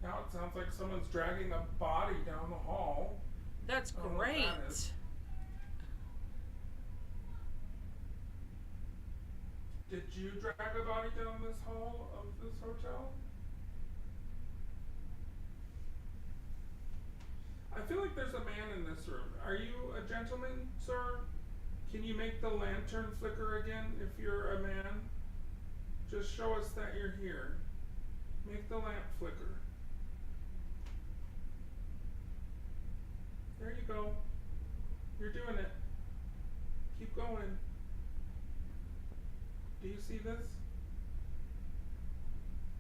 Now it sounds like someone's dragging a body down the hall. That's I don't know what great. that is. Did you drag a body down this hall of this hotel? I feel like there's a man in this room. Are you a gentleman, sir? Can you make the lantern flicker again if you're a man? Just show us that you're here. Make the lamp flicker. There you go. You're doing it. Keep going. Do you see this?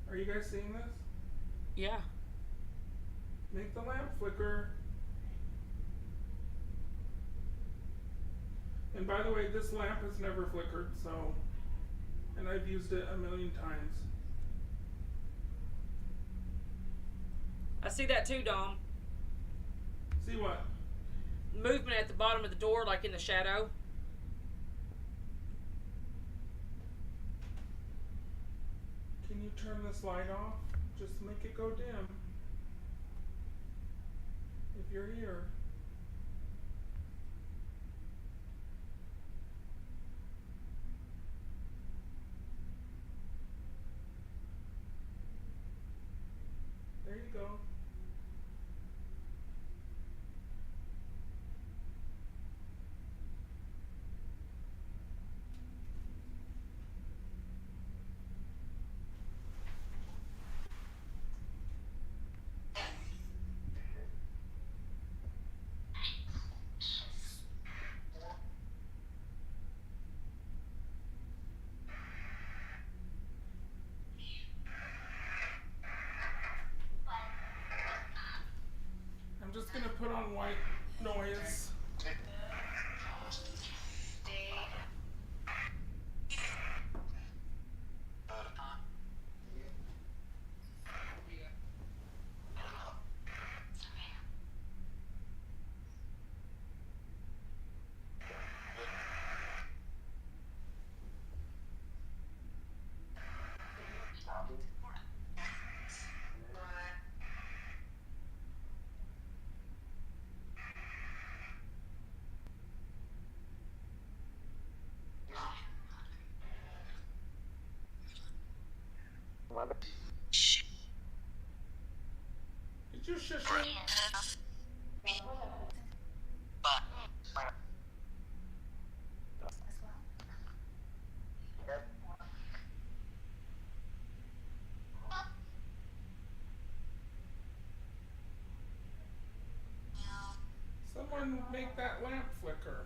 Are you guys seeing this? Yeah. Make the lamp flicker. And by the way, this lamp has never flickered, so, and I've used it a million times. I see that too, Dom. See what? Movement at the bottom of the door, like in the shadow. Can you turn this light off? Just make it go dim. If you're here. There you go. Did you shush me? Someone make that lamp flicker.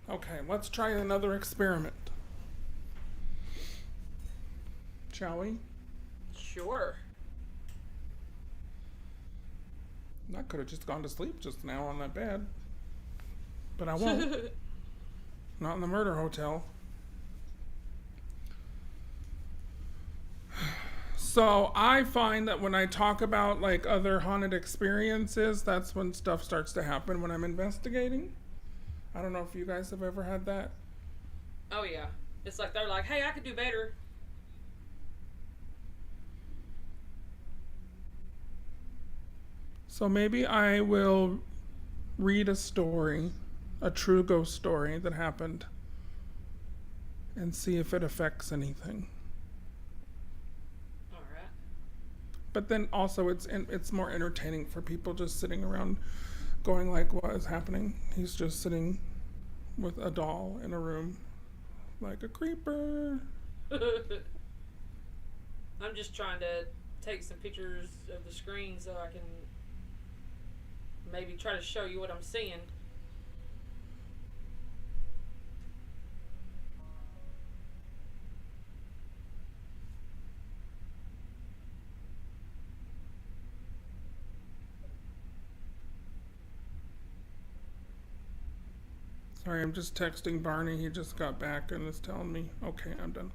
Okay, let's try another experiment. Shall we? Sure. I could have just gone to sleep just now on that bed. But I won't. Not in the murder hotel. So I find that when I talk about like other haunted experiences, that's when stuff starts to happen when I'm investigating. I don't know if you guys have ever had that. Oh yeah. It's like they're like, hey, I could do better. So maybe I will read a story, a true ghost story that happened, and see if it affects anything. All right. But then also it's more entertaining for people just sitting around going like, what is happening? He's just sitting with a doll in a room like a creeper. I'm just trying to take some pictures of the screen so I can maybe try to show you what I'm seeing. Sorry, I'm just texting Barney. He just got back and is telling me, okay, I'm done.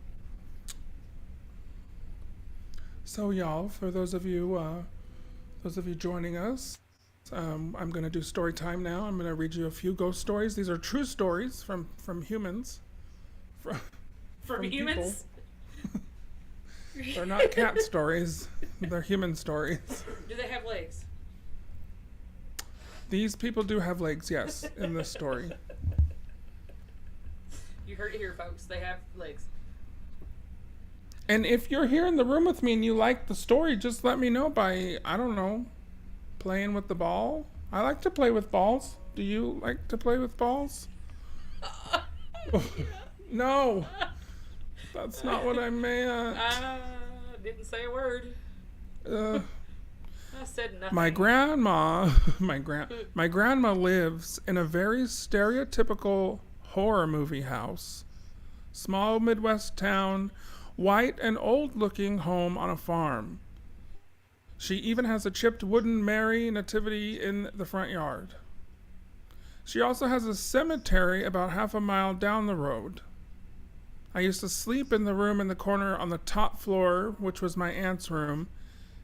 So y'all, for those of you joining us, I'm going to do story time now. I'm going to read you a few ghost stories. These are true stories from humans. From humans? They're not cat stories. They're human stories. Do they have legs? These people do have legs, yes, in this story. You heard it here, folks. They have legs. And if you're here in the room with me and you like the story, just let me know by, I don't know, playing with the ball. I like to play with balls. Do you like to play with balls? No. That's not what I meant. I didn't say a word. I said nothing. My grandma lives in a very stereotypical horror movie house. Small Midwest town, white and old-looking home on a farm. She even has a chipped wooden Mary nativity in the front yard. She also has a cemetery about half a mile down the road. I used to sleep in the room in the corner on the top floor, which was my aunt's room,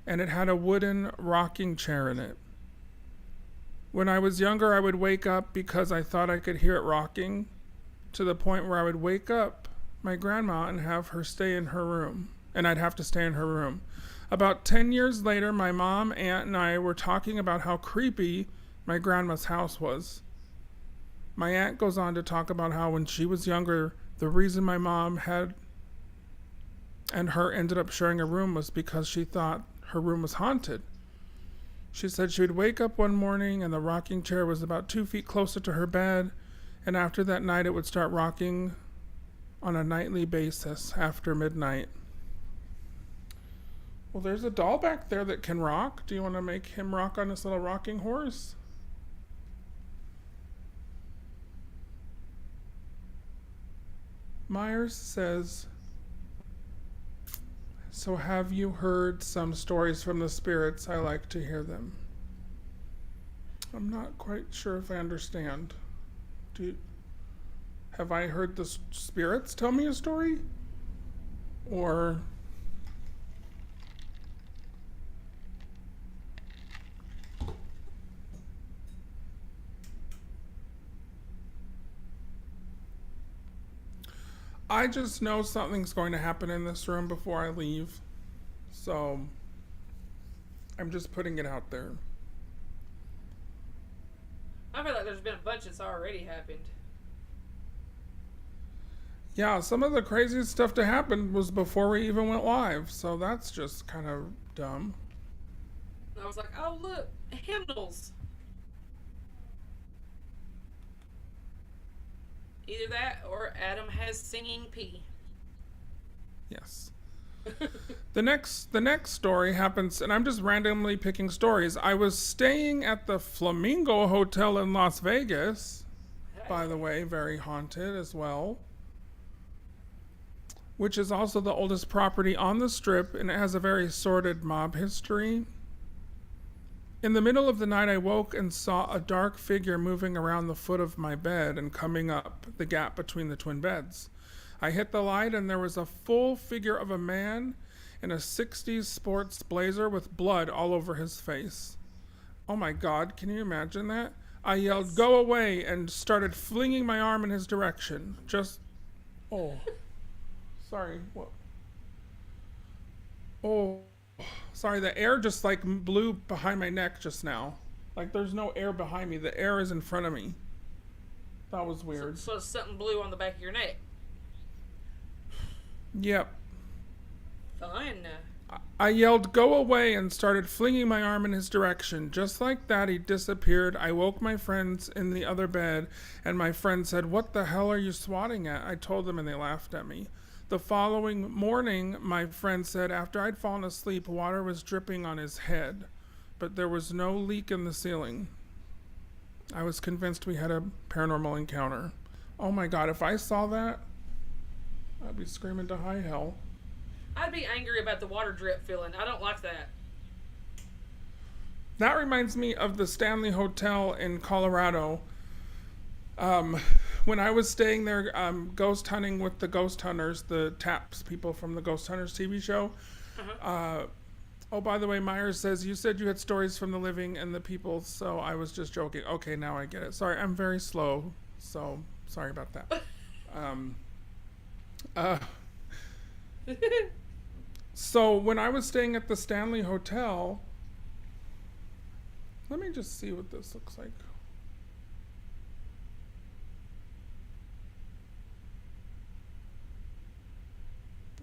and it had a wooden rocking chair in it. When I was younger, I would wake up because I thought I could hear it rocking, to the point where I would wake up my grandma and have her stay in her room, and I'd have to stay in her room. About 10 years later, my mom, aunt, and I were talking about how creepy my grandma's house was. My aunt goes on to talk about how when she was younger, the reason my mom had and her ended up sharing a room was because she thought her room was haunted. She said she would wake up one morning and the rocking chair was about 2 feet closer to her bed, and after that night it would start rocking on a nightly basis after midnight. Well, there's a doll back there that can rock. Do you want to make him rock on this little rocking horse? Myers says, so have you heard some stories from the spirits? I like to hear them. I'm not quite sure if I understand. Have I heard the spirits tell me a story? Or I just know something's going to happen in this room before I leave. So I'm just putting it out there. I feel like there's been a bunch that's already happened. Yeah, some of the craziest stuff to happen was before we even went live. So that's just kind of dumb. I was like, oh, look, hymnals. Either that or Adam has singing pee. Yes. The next story happens, and I'm just randomly picking stories. I was staying at the Flamingo Hotel in Las Vegas, by the way, very haunted as well, which is also the oldest property on the Strip, and it has a very sordid mob history. In the middle of the night, I woke and saw a dark figure moving around the foot of my bed and coming up the gap between the twin beds. I hit the light, and there was a full figure of a man in a 60s sports blazer with blood all over his face. Oh my God, can you imagine that? I yelled, "Go away," and started flinging my arm in his direction. Oh. Sorry, what? Oh. Sorry, the air just like blew behind my neck just now. Like there's no air behind me. The air is in front of me. That was weird. So something blew on the back of your neck. Yep. Fun. I yelled, "Go away," and started flinging my arm in his direction. Just like that, he disappeared. I woke my friends in the other bed, and my friend said, "What the hell are you swatting at?" I told them, and they laughed at me. The following morning, my friend said after I'd fallen asleep, water was dripping on his head, but there was no leak in the ceiling. I was convinced we had a paranormal encounter. Oh my God, if I saw that, I'd be screaming to high hell. I'd be angry about the water drip feeling. I don't like that. That reminds me of the Stanley Hotel in Colorado. When I was staying there, ghost hunting with the ghost hunters, the TAPS people from the Ghost Hunters TV show. Oh, by the way, Myers says, you said you had stories from the living and the people, so I was just joking. Okay, now I get it. Sorry, I'm very slow, so sorry about that. So when I was staying at the Stanley Hotel, let me just see what this looks like.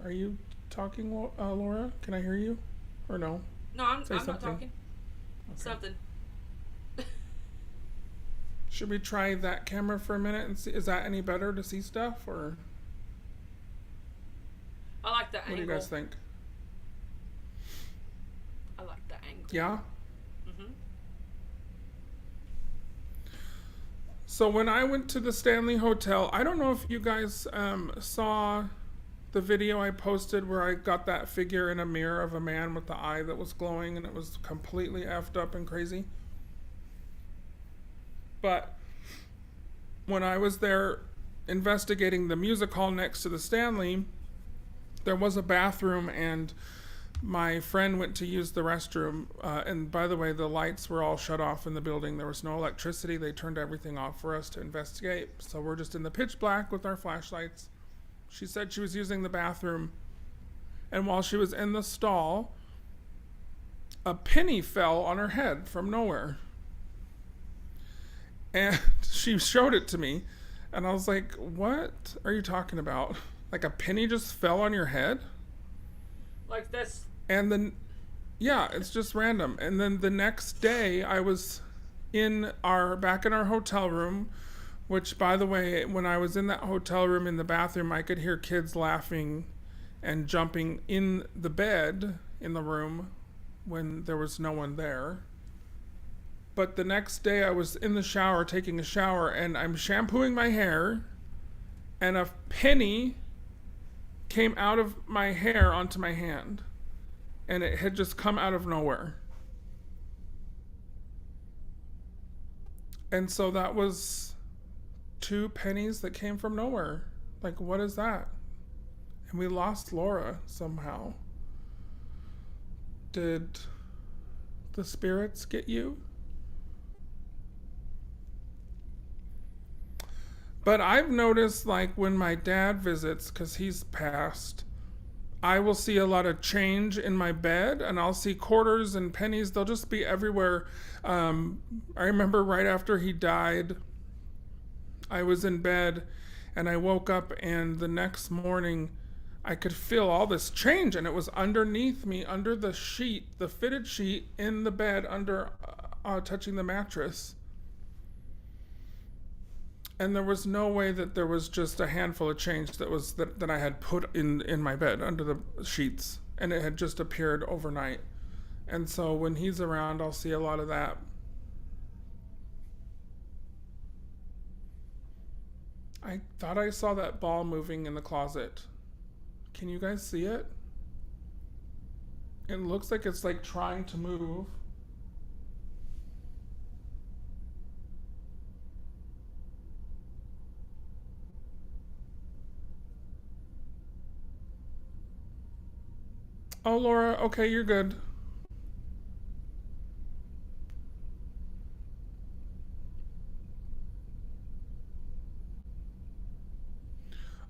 Are you talking, Laura? Can I hear you? Or no? No, I'm Say not something. talking. Okay. Something. Should we try that camera for a minute and see? Is that any better to see stuff, or I like the what angle. do you guys think? I like the angle. Yeah? Mm-hmm. So when I went to the Stanley Hotel, I don't know if you guys saw the video I posted where I got that figure in a mirror of a man with the eye that was glowing and it was completely effed up and crazy. But when I was there investigating the music hall next to the Stanley, there was a bathroom and my friend went to use the restroom. And by the way, the lights were all shut off in the building. There was no electricity. They turned everything off for us to investigate. So we're just in the pitch black with our flashlights. She said she was using the bathroom, and while she was in the stall, a penny fell on her head from nowhere. And she showed it to me, and I was like, what are you talking about? Like a penny just fell on your head? Like this. And then, yeah, it's just random. And then the next day, I was back in our hotel room, which, by the way, when I was in that hotel room in the bathroom, I could hear kids laughing and jumping in the bed in the room when there was no one there. But the next day I was in the shower, taking a shower, and I'm shampooing my hair, and a penny came out of my hair onto my hand. And it had just come out of nowhere. And so that was 2 pennies that came from nowhere. Like, what is that? And we lost Laura somehow. Did the spirits get you? But I've noticed, like, when my dad visits, because he's passed, I will see a lot of change in my bed, and I'll see quarters and pennies. They'll just be everywhere. I remember right after he died, I was in bed, and I woke up, and the next morning, I could feel all this change, and it was underneath me, under the sheet, the fitted sheet in the bed, under touching the mattress. And there was no way that there was just a handful of change that I had put in my bed under the sheets, and it had just appeared overnight. And so when he's around, I'll see a lot of that. I thought I saw that ball moving in the closet. Can you guys see it? It looks like it's like trying to move. Oh, Laura, okay, you're good.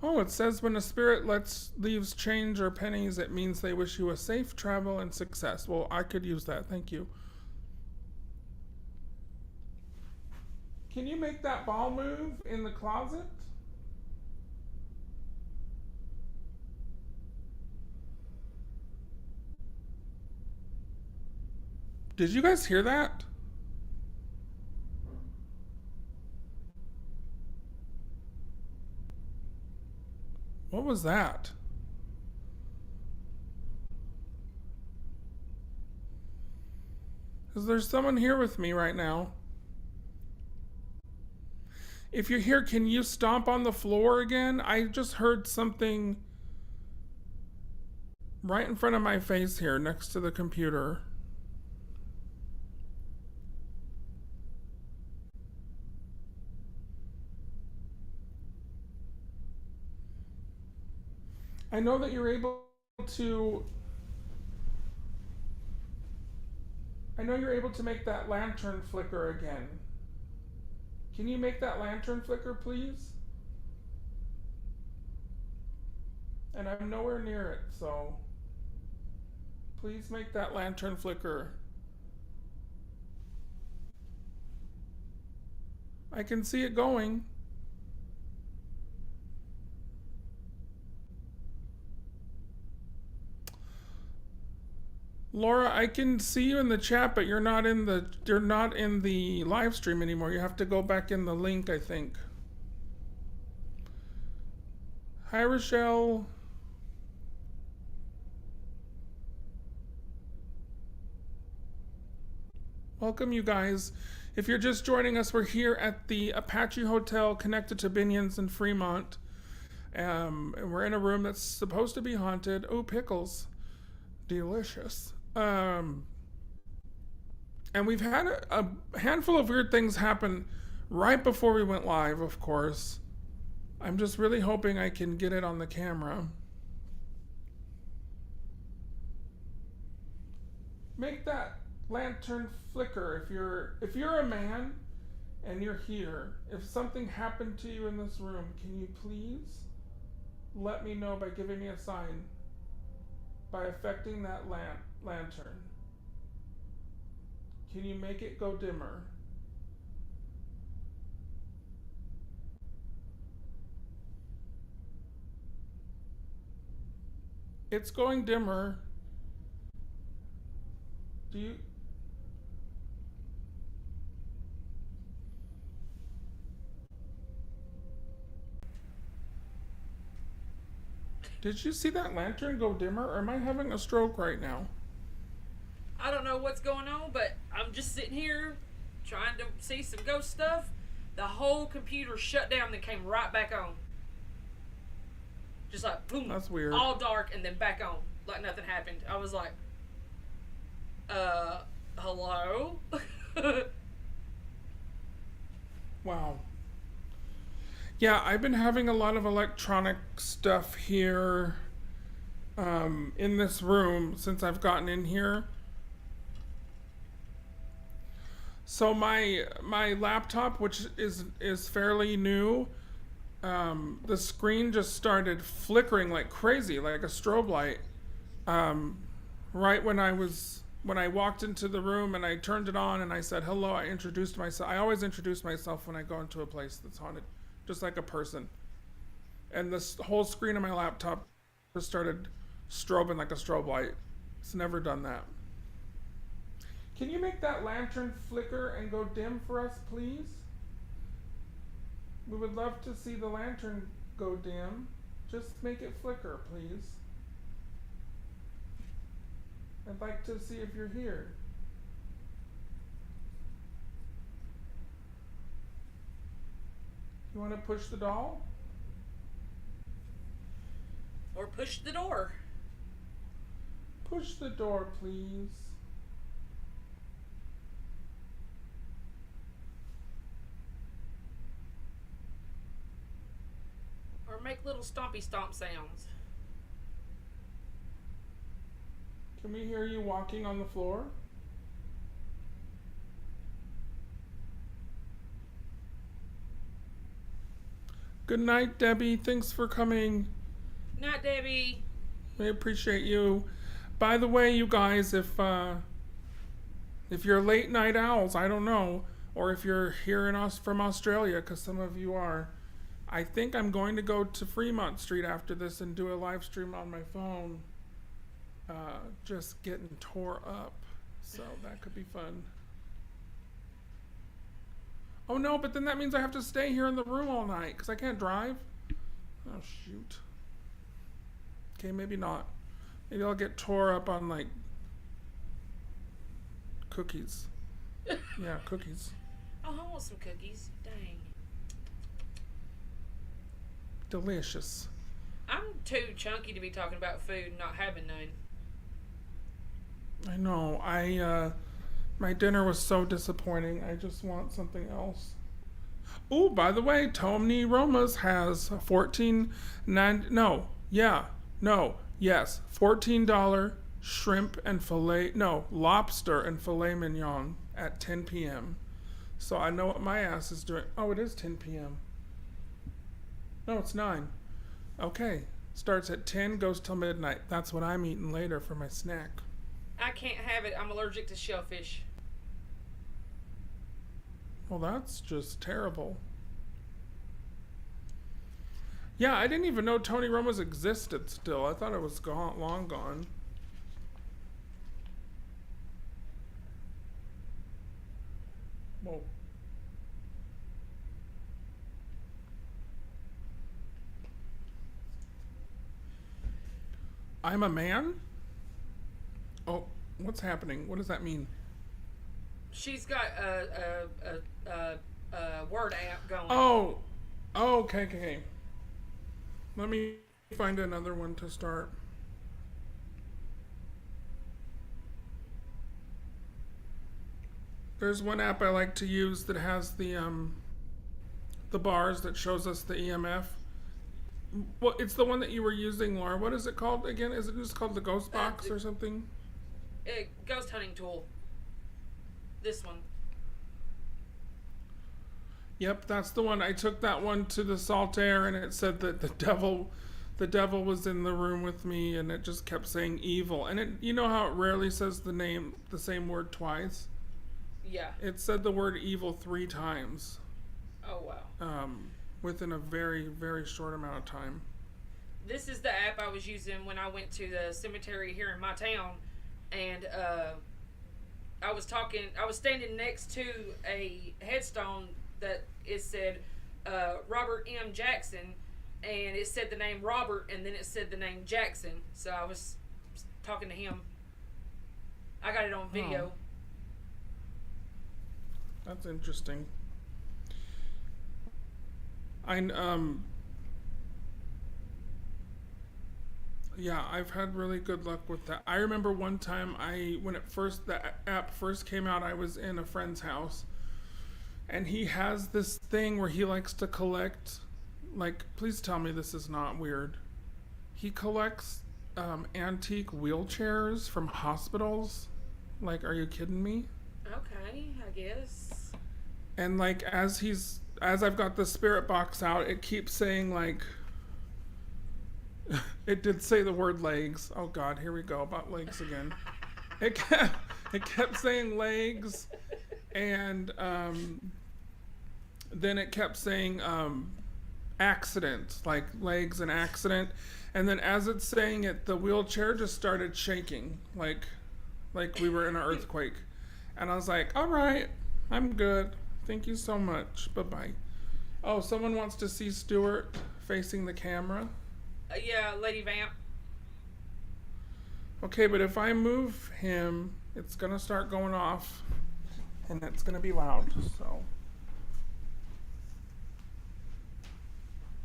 Oh, it says when a spirit leaves change or pennies, it means they wish you a safe travel and success. Well, I could use that. Thank you. Can you make that ball move in the closet? Did you guys hear that? What was that? Is there someone here with me right now? If you're here, can you stomp on the floor again? I just heard something right in front of my face here next to the computer. I know that you're able to make that lantern flicker again. Can you make that lantern flicker, please? And I'm nowhere near it, so please make that lantern flicker. I can see it going. Laura, I can see you in the chat, but you're not in the live stream anymore. You have to go back in the link, I think. Hi, Rochelle. Welcome, you guys. If you're just joining us, we're here at the Apache Hotel connected to Binion's in Fremont. And we're in a room that's supposed to be haunted. Oh, pickles. Delicious. And we've had a handful of weird things happen right before we went live, of course. I'm just really hoping I can get it on the camera. Make that lantern flicker if you're a man and you're here. If something happened to you in this room, can you please let me know by giving me a sign, by affecting that lantern? Can you make it go dimmer? It's going dimmer. Do you? Did you see that lantern go dimmer, or am I having a stroke right now? I don't know what's going on, but I'm just sitting here trying to see some ghost stuff. The whole computer shut down, then came right back on. Just like boom. That's weird. All dark and then back on, like nothing happened. I was like, hello? Wow. Yeah, I've been having a lot of electronic stuff here in this room since I've gotten in here. So my laptop, which is fairly new, the screen just started flickering like crazy, like a strobe light. Right when I walked into the room and I turned it on and I said hello, I introduced myself. I always introduce myself when I go into a place that's haunted, just like a person. And this whole screen of my laptop just started strobing like a strobe light. It's never done that. Can you make that lantern flicker and go dim for us, please? We would love to see the lantern go dim. Just make it flicker, please. I'd like to see if you're here. You want to push the doll? Or push the door. Push the door, please. Or make little stompy stomp sounds. Can we hear you walking on the floor? Good night, Debbie. Thanks for coming. Night, Debbie. We appreciate you. By the way, you guys, if you're late night owls, I don't know, or if you're hearing us from Australia, because some of you are, I think I'm going to go to Fremont Street after this and do a live stream on my phone. Just getting tore up, so that could be fun. Oh no, but then that means I have to stay here in the room all night because I can't drive. Oh shoot. Okay, maybe not. Maybe I'll get tore up on like cookies. Yeah, cookies. Oh, I want some cookies. Dang. Delicious. I'm too chunky to be talking about food and not having none. I know. My dinner was so disappointing. I just want something else. Oh, by the way, Tony Roma's has $14 shrimp and lobster and filet mignon at 10 p.m. So I know what my ass is doing. Oh, it is 10 p.m. No, it's 9. Okay. Starts at 10, goes till midnight. That's what I'm eating later for my snack. I can't have it. I'm allergic to shellfish. Well, that's just terrible. Yeah, I didn't even know Tony Roma's existed still. I thought it was gone, long gone. Whoa. I'm a man? Oh, what's happening? What does that mean? She's got a word app going. Oh, okay. Let me find another one to start. There's one app I like to use that has the bars that shows us the EMF. Well, it's the one that you were using, Laura. What is it called again? Is it just called the Ghost Box or something? Ghost hunting tool. This one. Yep, that's the one. I took that one to the salt air, and it said that the devil was in the room with me, and it just kept saying evil. And it, you know how it rarely says the same word twice? Yeah. It said the word evil 3 times. Oh wow. Within a very, very short amount of time. This is the app I was using when I went to the cemetery here in my town, and I was standing next to a headstone that it said Robert M. Jackson, and it said the name Robert, and then it said the name Jackson. So I was talking to him. I got it on video. Oh. That's interesting. Yeah, I've had really good luck with that. I remember one time when the app first came out, I was in a friend's house, and he has this thing where he likes to collect, like, please tell me this is not weird. He collects antique wheelchairs from hospitals. Like, are you kidding me? Okay, I guess. And like as he's as I've got the spirit box out, it keeps saying like, it did say the word legs. Oh God, here we go about legs again. It kept saying legs, and then it kept saying accident, like legs and accident, and then as it's saying it, the wheelchair just started shaking, like we were in an earthquake, and I was like, all right, I'm good. Thank you so much. Bye bye. Oh, someone wants to see Stuart facing the camera. Yeah, Lady Vamp. Okay, but if I move him, it's gonna start going off, and it's gonna be loud. So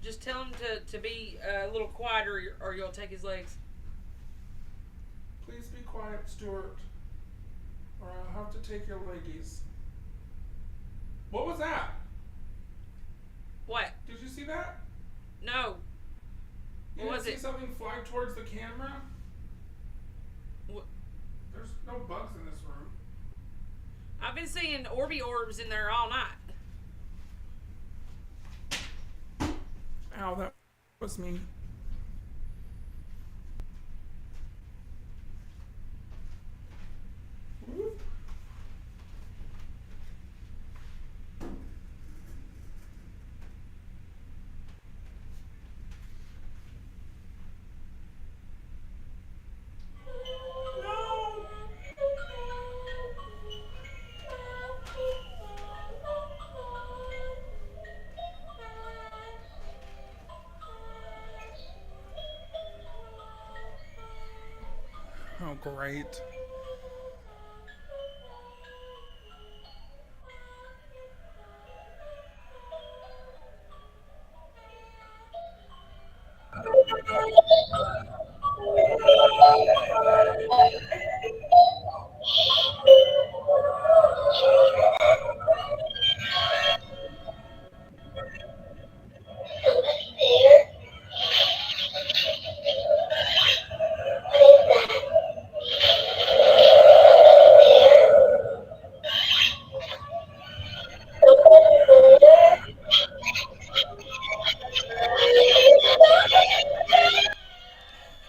Just tell him to be a little quieter, or you'll take his legs. please be quiet, Stuart, or I'll have to take your leggies. What was that? What? Did you see that? No. You What didn't was see it? something fly towards the camera? What? There's no bugs in this room. I've been seeing Orby orbs in there all night. Ow, that was me. Whoop. No! Oh, great.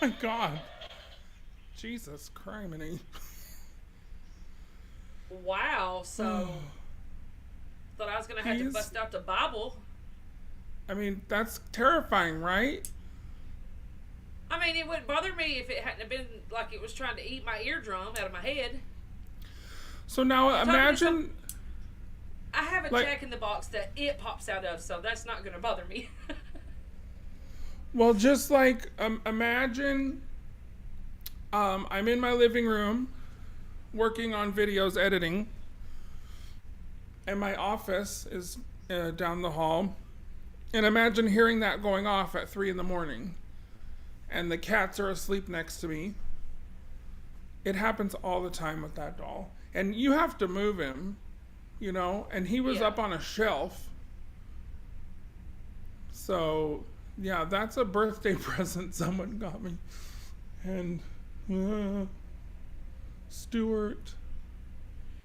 My God. Jesus criminy. Wow. So thought I was gonna have to He's- bust out the Bible. I mean, that's terrifying, right? I mean, it wouldn't bother me if it hadn't have been like it was trying to eat my eardrum out of my head. So now talking to imagine, I have a Like- check in the box that it pops out of, so that's not gonna bother me. well, just like imagine I'm in my living room working on videos editing, and my office is down the hall. And imagine hearing that going off at 3 a.m, and the cats are asleep next to me. It happens all the time with that doll. And you have to move him, you know, and he was Yeah. up on a shelf. So, yeah, that's a birthday present someone got me. And, Stuart.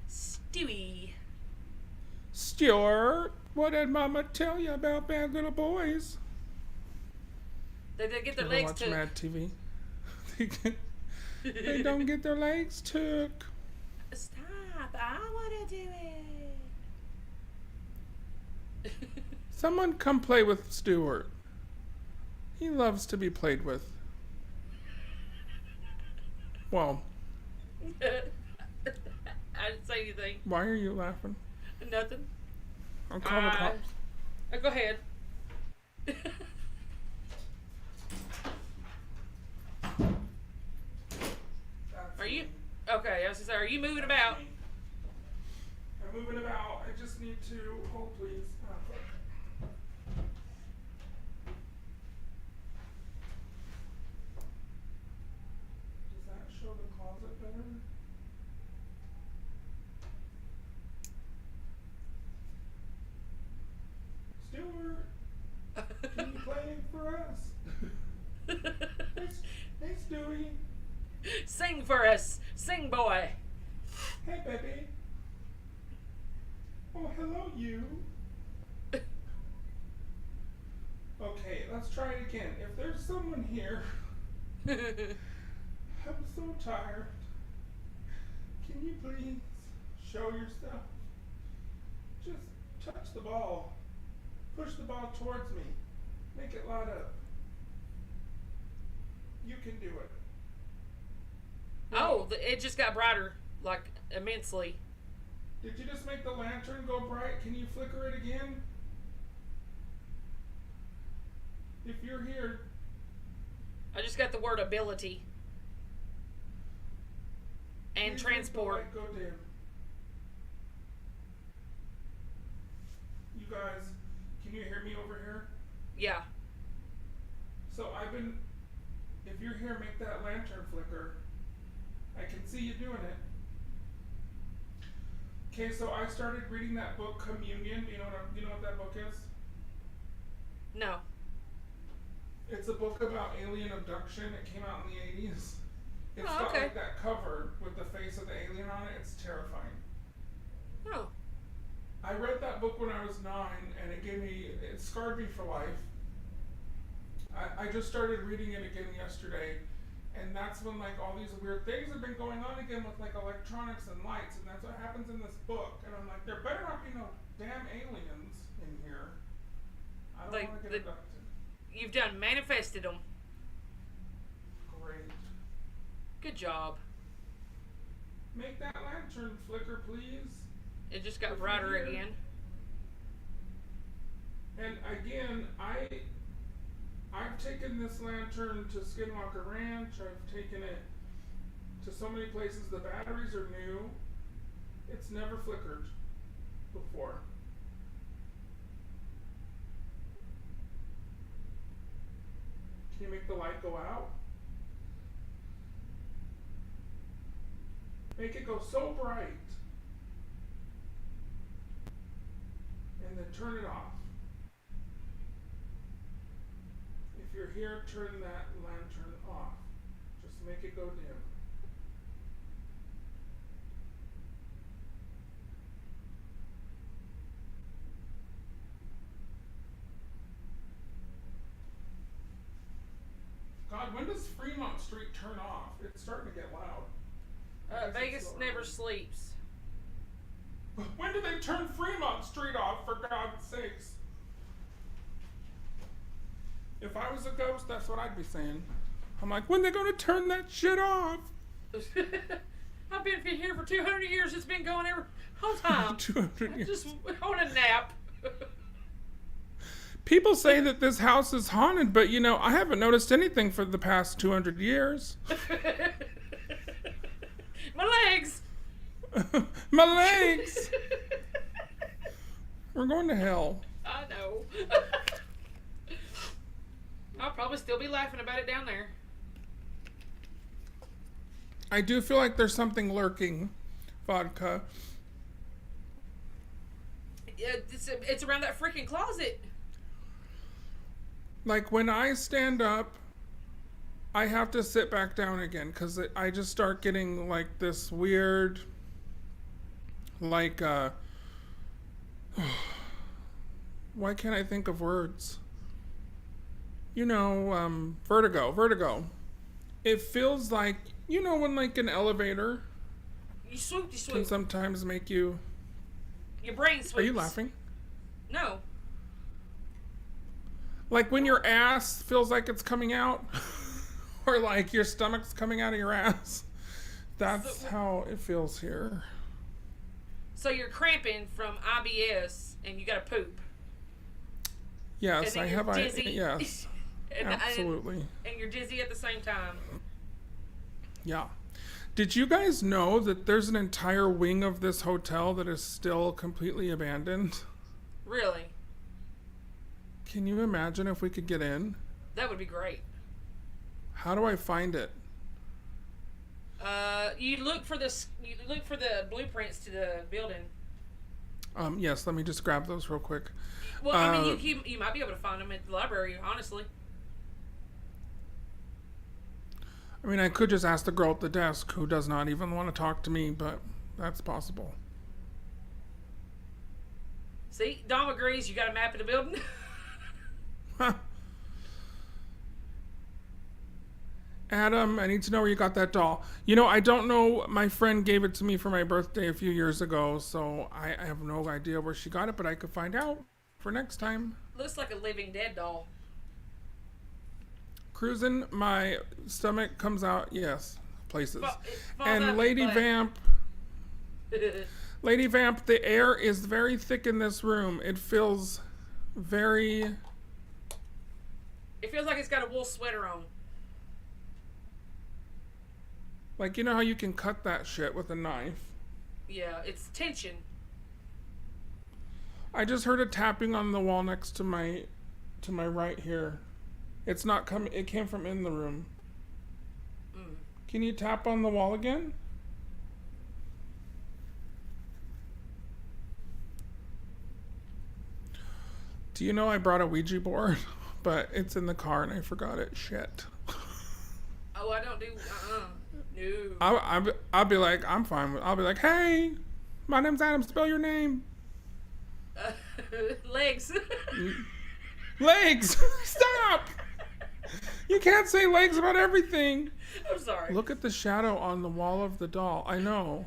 Stewie. Stuart, what did Mama tell you about bad little boys? They get their Ever legs watch took. Mad TV? They don't get their legs took. Stop! I want to do it. Someone come play with Stuart. He loves to be played with. Well, I didn't say anything. why are you laughing? Nothing. I'll call the cops. Go ahead. Are you okay? I was gonna say, are you moving about? I'm moving about. I just need to hold, please. Does that show the closet better? Stuart, can you play for us? Hey, Stewie. Sing for us, sing boy. Hey, baby. Oh, hello, you. Let's try it again. If there's someone here, I'm so tired. Can you please show your stuff? Just touch the ball. Push the ball towards me. Make it light up. You can do it. Oh, it just got brighter, like immensely. Did you just make the lantern go bright? Can you flicker it again? If you're here, I just got the word ability. And please transport. make the light go dim. You guys, can you hear me over here? Yeah. So if you're here, make that lantern flicker. I can see you doing it. Okay, so I started reading that book, Communion. Do you know what that book is? No. It's a book about alien abduction. It came out in the 80s. It's Oh, got okay. like that cover with the face of the alien on it. It's terrifying. Oh. I read that book when I was 9, and it scarred me for life. I just started reading it again yesterday, and that's when like all these weird things have been going on again with like electronics and lights, and that's what happens in this book. And I'm like, there better not be no damn aliens in here. I don't Like want to get abducted. You've done manifested them. Great. Good job. Make that lantern flicker, please. It just got brighter Here. again. And again, I've taken this lantern to Skinwalker Ranch. I've taken it to so many places. The batteries are new. It's never flickered before. Can you make the light go out? Make it go so bright. And then turn it off. If you're here, turn that lantern off. Just make it go dim. God, when does Fremont Street turn off? It's starting to get loud. I guess Vegas it's so never early. sleeps. When do they turn Fremont Street off, for God's sakes? If I was a ghost, that's what I'd be saying. I'm like, when they gonna turn that shit off? I've been here for 200 years. It's been going every whole time. 200 I years. just want a nap. People say that this house is haunted, but I haven't noticed anything for the past 200 years. My legs. My legs! We're going to hell. I know. I'll probably still be laughing about it down there. I do feel like there's something lurking, Vodka. It's around that freaking closet. Like when I stand up, I have to sit back down again because I just start getting like this weird, like, why can't I think of words? Vertigo. It feels like, when like an elevator You swoop. can sometimes make you... Your brain swoops. Are you laughing? No. Like when your ass feels like it's coming out, or like your stomach's coming out of your ass. That's how it feels here. So you're cramping from IBS and you gotta poop. Yes, And I then have. you're dizzy. Yes, absolutely. And you're dizzy at the same time. Yeah. Did you guys know that there's an entire wing of this hotel that is still completely abandoned? Really? Can you imagine if we could get in? That would be great. How do I find it? You look for this. You look for the blueprints to the building. Yes, let me just grab those real quick. Well, I mean, you might be able to find them at the library, honestly. I mean, I could just ask the girl at the desk who does not even want to talk to me, but that's possible. See, Dom agrees. You got a map of the building. Adam, I need to know where you got that doll. You know, I don't know. My friend gave it to me for my birthday a few years ago, so I have no idea where she got it, but I could find out for next time. Looks like a Living Dead doll. Cruising, my stomach comes out, yes, places. It falls out And of Lady your butt. Vamp, Lady Vamp, the air is very thick in this room. It feels very... It feels like it's got a wool sweater on. Like, you know how you can cut that shit with a knife? Yeah, it's tension. I just heard a tapping on the wall next to my right here. It's not coming. It came from in the room. Can you tap on the wall again? Do you know I brought a Ouija board, but it's in the car and I forgot it. Shit. Oh, I don't do. No. I'll be like, I'm fine with. I'll be like, hey, my name's Adam. Spell your name. Legs. Legs. Stop. You can't say legs about everything. I'm sorry. Look at the shadow on the wall of the doll. I know.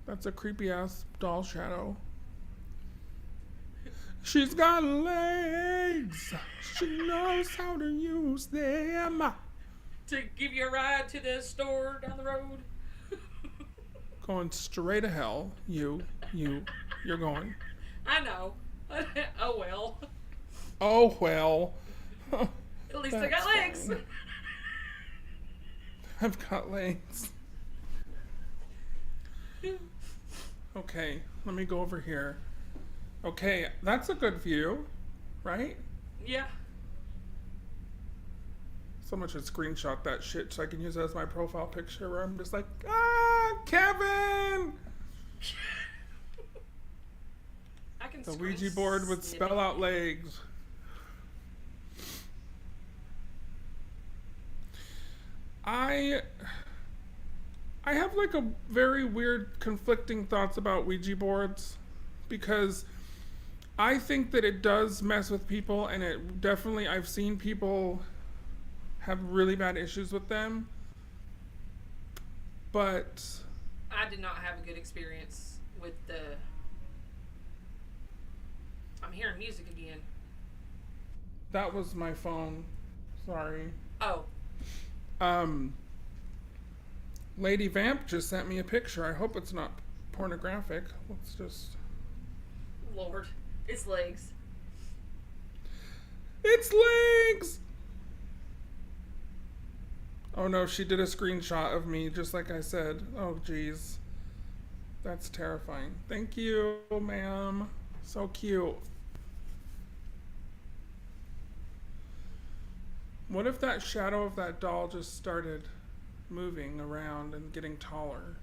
That's a creepy ass doll shadow. She's got legs. She knows how to use them. To give you a ride to the store down the road. Going straight to hell. You're going. I know. Oh well. Oh well. At least I got legs. Fine. I've got legs. Okay, let me go over here. Okay, that's a good view, right? Yeah. Someone should screenshot that shit so I can use it as my profile picture where I'm just like, Kevin! I can The screen Ouija board would snip spell it. out legs. I have like a very weird conflicting thoughts about Ouija boards because I think that it does mess with people, and it definitely, I've seen people have really bad issues with them, but I did not have a good experience with the. I'm hearing music again. that was my phone. Sorry. Oh. Lady Vamp just sent me a picture. I hope it's not pornographic. Let's just... Lord. It's legs. It's legs! Oh no, she did a screenshot of me, just like I said. Oh jeez. That's terrifying. Thank you, ma'am. So cute. What if that shadow of that doll just started moving around and getting taller,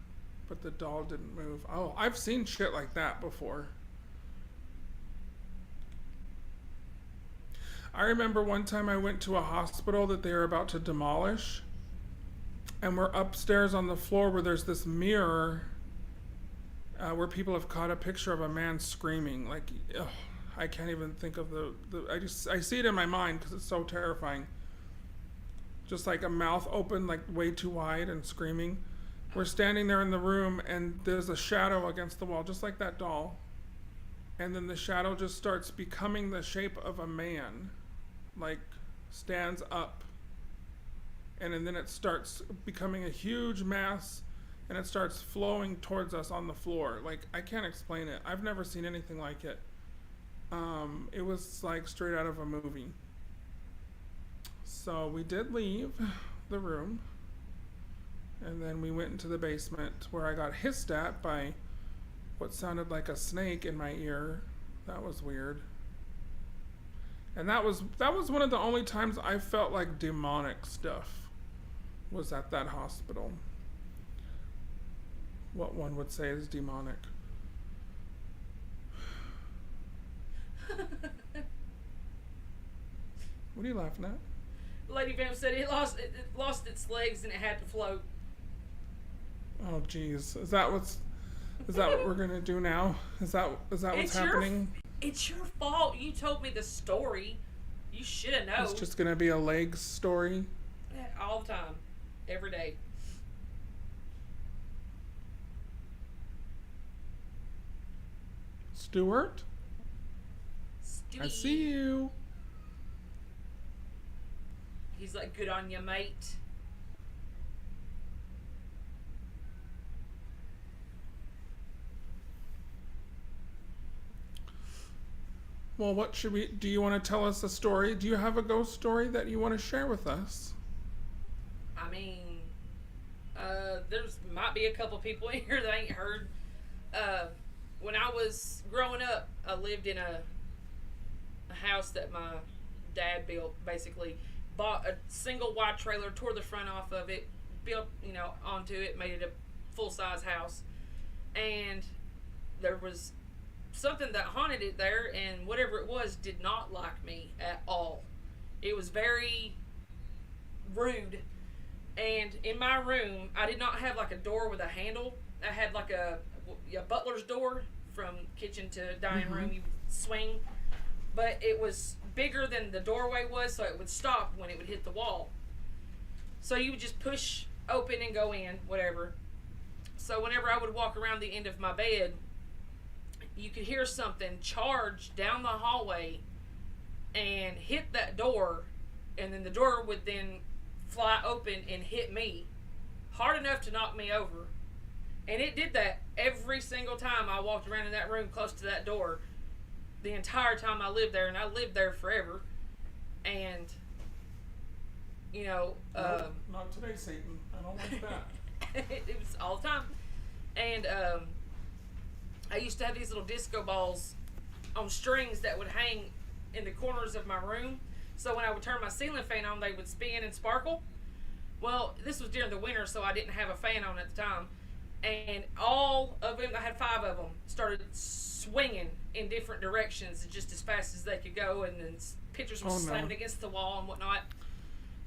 but the doll didn't move? Oh, I've seen shit like that before. I remember one time I went to a hospital that they were about to demolish, and we're upstairs on the floor where there's this mirror where people have caught a picture of a man screaming. Like, ugh, I can't even think of I see it in my mind because it's so terrifying. Just like a mouth open, like way too wide and screaming. We're standing there in the room and there's a shadow against the wall, just like that doll. And then the shadow just starts becoming the shape of a man, like stands up. And then it starts becoming a huge mass and it starts flowing towards us on the floor. Like, I can't explain it. I've never seen anything like it. It was like straight out of a movie. So we did leave the room, and then we went into the basement where I got hissed at by what sounded like a snake in my ear. That was weird. And that was one of the only times I felt like demonic stuff was at that hospital. What one would say is demonic. What are you laughing at? Lady Vamp said it lost its legs and it had to float. Oh jeez. Is that what we're gonna do now? Is that what's happening? It's your fault. You told me the story. You should have known. It's just gonna be a legs story. all the time, every day. Stuart, I see you. He's like, good on you, mate. Well, what should we? Do you want to tell us a story? Do you have a ghost story that you want to share with us? I mean, there's might be a couple people in here that ain't heard. When I was growing up, I lived in a house that my dad built. Basically, bought a single wide trailer, tore the front off of it, built onto it, made it a full size house, and there was something that haunted it there, and whatever it was did not like me at all. It was very rude. And in my room, I did not have like a door with a handle. I had like a butler's door from kitchen to dining room. You swing, but it was bigger than the doorway was, so it would stop when it would hit the wall. So you would just push open and go in, whatever. So whenever I would walk around the end of my bed, you could hear something charge down the hallway and hit that door, and then the door would then fly open and hit me hard enough to knock me over. And it did that every single time I walked around in that room close to that door, the entire time I lived there, and I lived there forever. And Not today, Satan. I don't like that. it was all the time. And I used to have these little disco balls on strings that would hang in the corners of my room. So when I would turn my ceiling fan on, they would spin and sparkle. Well, this was during the winter, so I didn't have a fan on at the time. And all of them, I had 5 of them, started swinging in different directions just as fast as they could go. And then pictures were slammed against the wall and whatnot.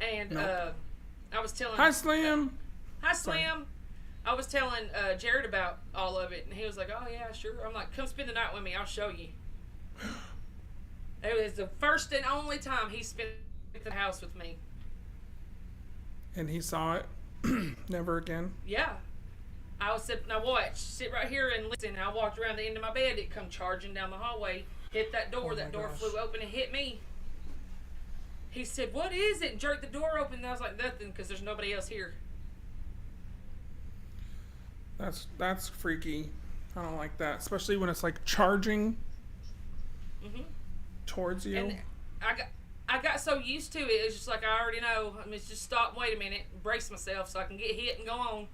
And I was telling... Hi, Slim. Hi, Slim. I was telling Jared about all of it, and he was like, oh, yeah, sure. I'm like, come spend the night with me. I'll show you. It was the first and only time he spent the house with me. And he saw it? Never again? Yeah. I was sitting, now watch, sit right here and listen. I walked around the end of my bed. It come charging down the hallway, hit that door. That door flew open and hit me. He said, what is it? And jerked the door open. And I was like, nothing, because there's nobody else here. That's freaky. I don't like that, especially when it's like charging towards you. And I got so used to it. It's just like I already know. I mean, just stop, wait a minute, brace myself so I can get hit and go on.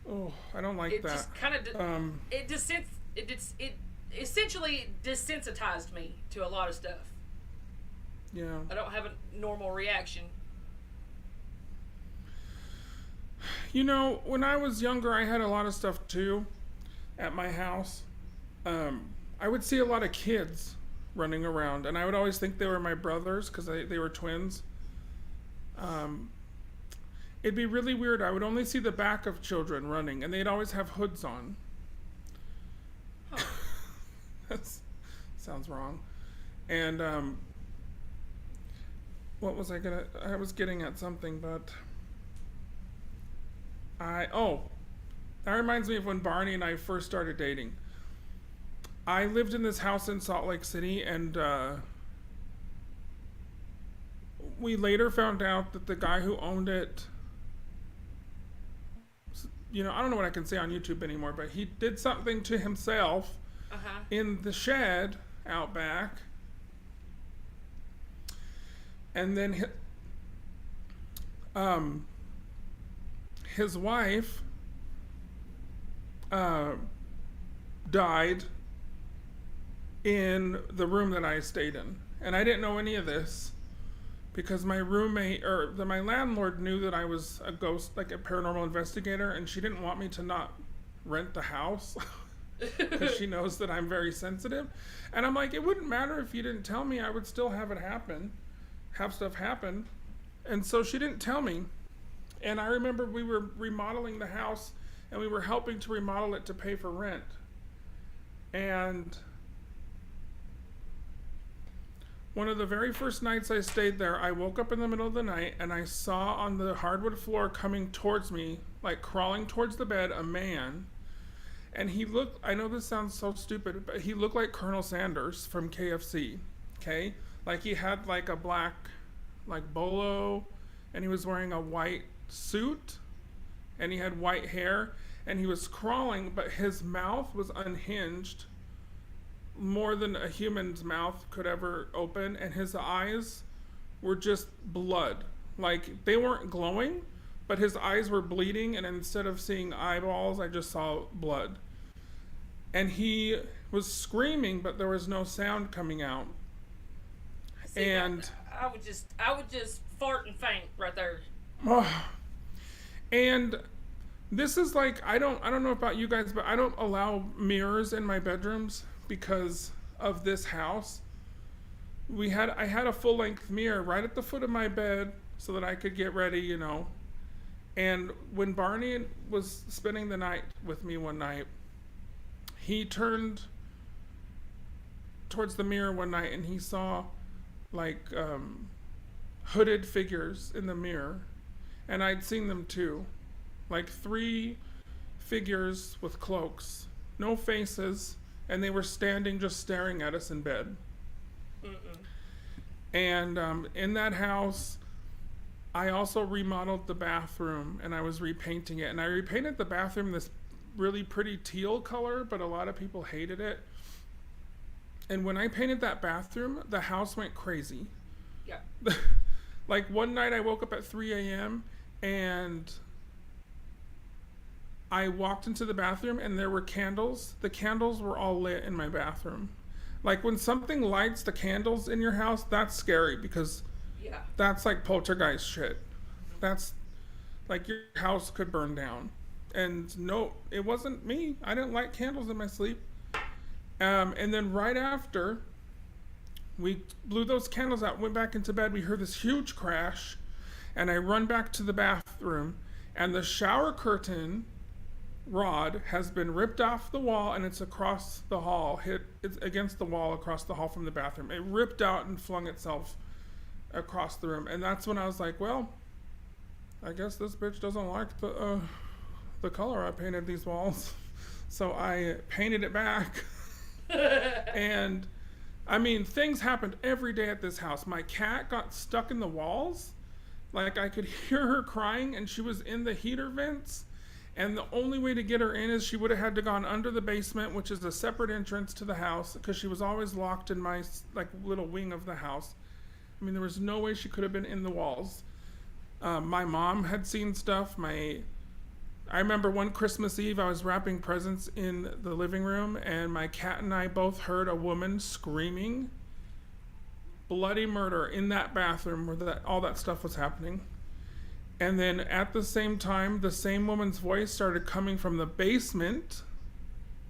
Oh, I don't like that. Just kind of it essentially desensitized me to a lot of stuff. Yeah. I don't have a normal reaction. When I was younger, I had a lot of stuff too at my house. I would see a lot of kids running around, and I would always think they were my brothers because they were twins. It'd be really weird. I would only see the back of children running, and they'd always have hoods on. Huh. That sounds wrong. And what was I was getting at something, but that reminds me of when Barney and I first started dating. I lived in this house in Salt Lake City, and we later found out that the guy who owned it, I don't know what I can say on YouTube anymore, but he did something to himself in the shed out back. And then his wife died in the room that I stayed in. And I didn't know any of this because my my landlord knew that I was a ghost, like a paranormal investigator, and she didn't want me to not rent the house because she knows that I'm very sensitive. And I'm like, it wouldn't matter if you didn't tell me, I would still have stuff happen. And so she didn't tell me. And I remember we were remodeling the house, and we were helping to remodel it to pay for rent. And one of the very first nights I stayed there, I woke up in the middle of the night and I saw on the hardwood floor coming towards me, like crawling towards the bed, a man. And he looked, I know this sounds so stupid, but he looked like Colonel Sanders from KFC, okay? Like he had like a black, like bolo, and he was wearing a white suit, and he had white hair, and he was crawling, but his mouth was unhinged more than a human's mouth could ever open, and his eyes were just blood. Like they weren't glowing, but his eyes were bleeding, and instead of seeing eyeballs, I just saw blood. And he was screaming, but there was no sound coming out. See, and I would just fart and faint right there. And this is like, I don't know about you guys, but I don't allow mirrors in my bedrooms because of this house. I had a full-length mirror right at the foot of my bed so that I could get ready, you know. And when Barney was spending the night with me one night, he turned towards the mirror one night and he saw like hooded figures in the mirror, and I'd seen them too, like 3 figures with cloaks, no faces, and they were standing just staring at us in bed. And in that house, I also remodeled the bathroom, and I was repainting it, and I repainted the bathroom this really pretty teal color, but a lot of people hated it. And when I painted that bathroom, the house went crazy. Yeah. Like one night I woke up at 3 a.m. and I walked into the bathroom and there were candles. The candles were all lit in my bathroom. Like when something lights the candles in your house, that's scary because that's like poltergeist shit. That's like your house could burn down. And no, it wasn't me. I didn't light candles in my sleep. And then right after we blew those candles out, went back into bed, we heard this huge crash, and I run back to the bathroom, and the shower curtain rod has been ripped off the wall, and it's across the hall, it's against the wall across the hall from the bathroom. It ripped out and flung itself across the room, and that's when I was like, well, I guess this bitch doesn't like the color I painted these walls. So I painted it back. And I mean, things happened every day at this house. My cat got stuck in the walls. Like I could hear her crying, and she was in the heater vents. And the only way to get her in is she would have had to gone under the basement, which is a separate entrance to the house, because she was always locked in my like little wing of the house. I mean, there was no way she could have been in the walls. My mom had seen stuff. I remember one Christmas Eve, I was wrapping presents in the living room, and my cat and I both heard a woman screaming bloody murder in that bathroom where all that stuff was happening. And then at the same time, the same woman's voice started coming from the basement,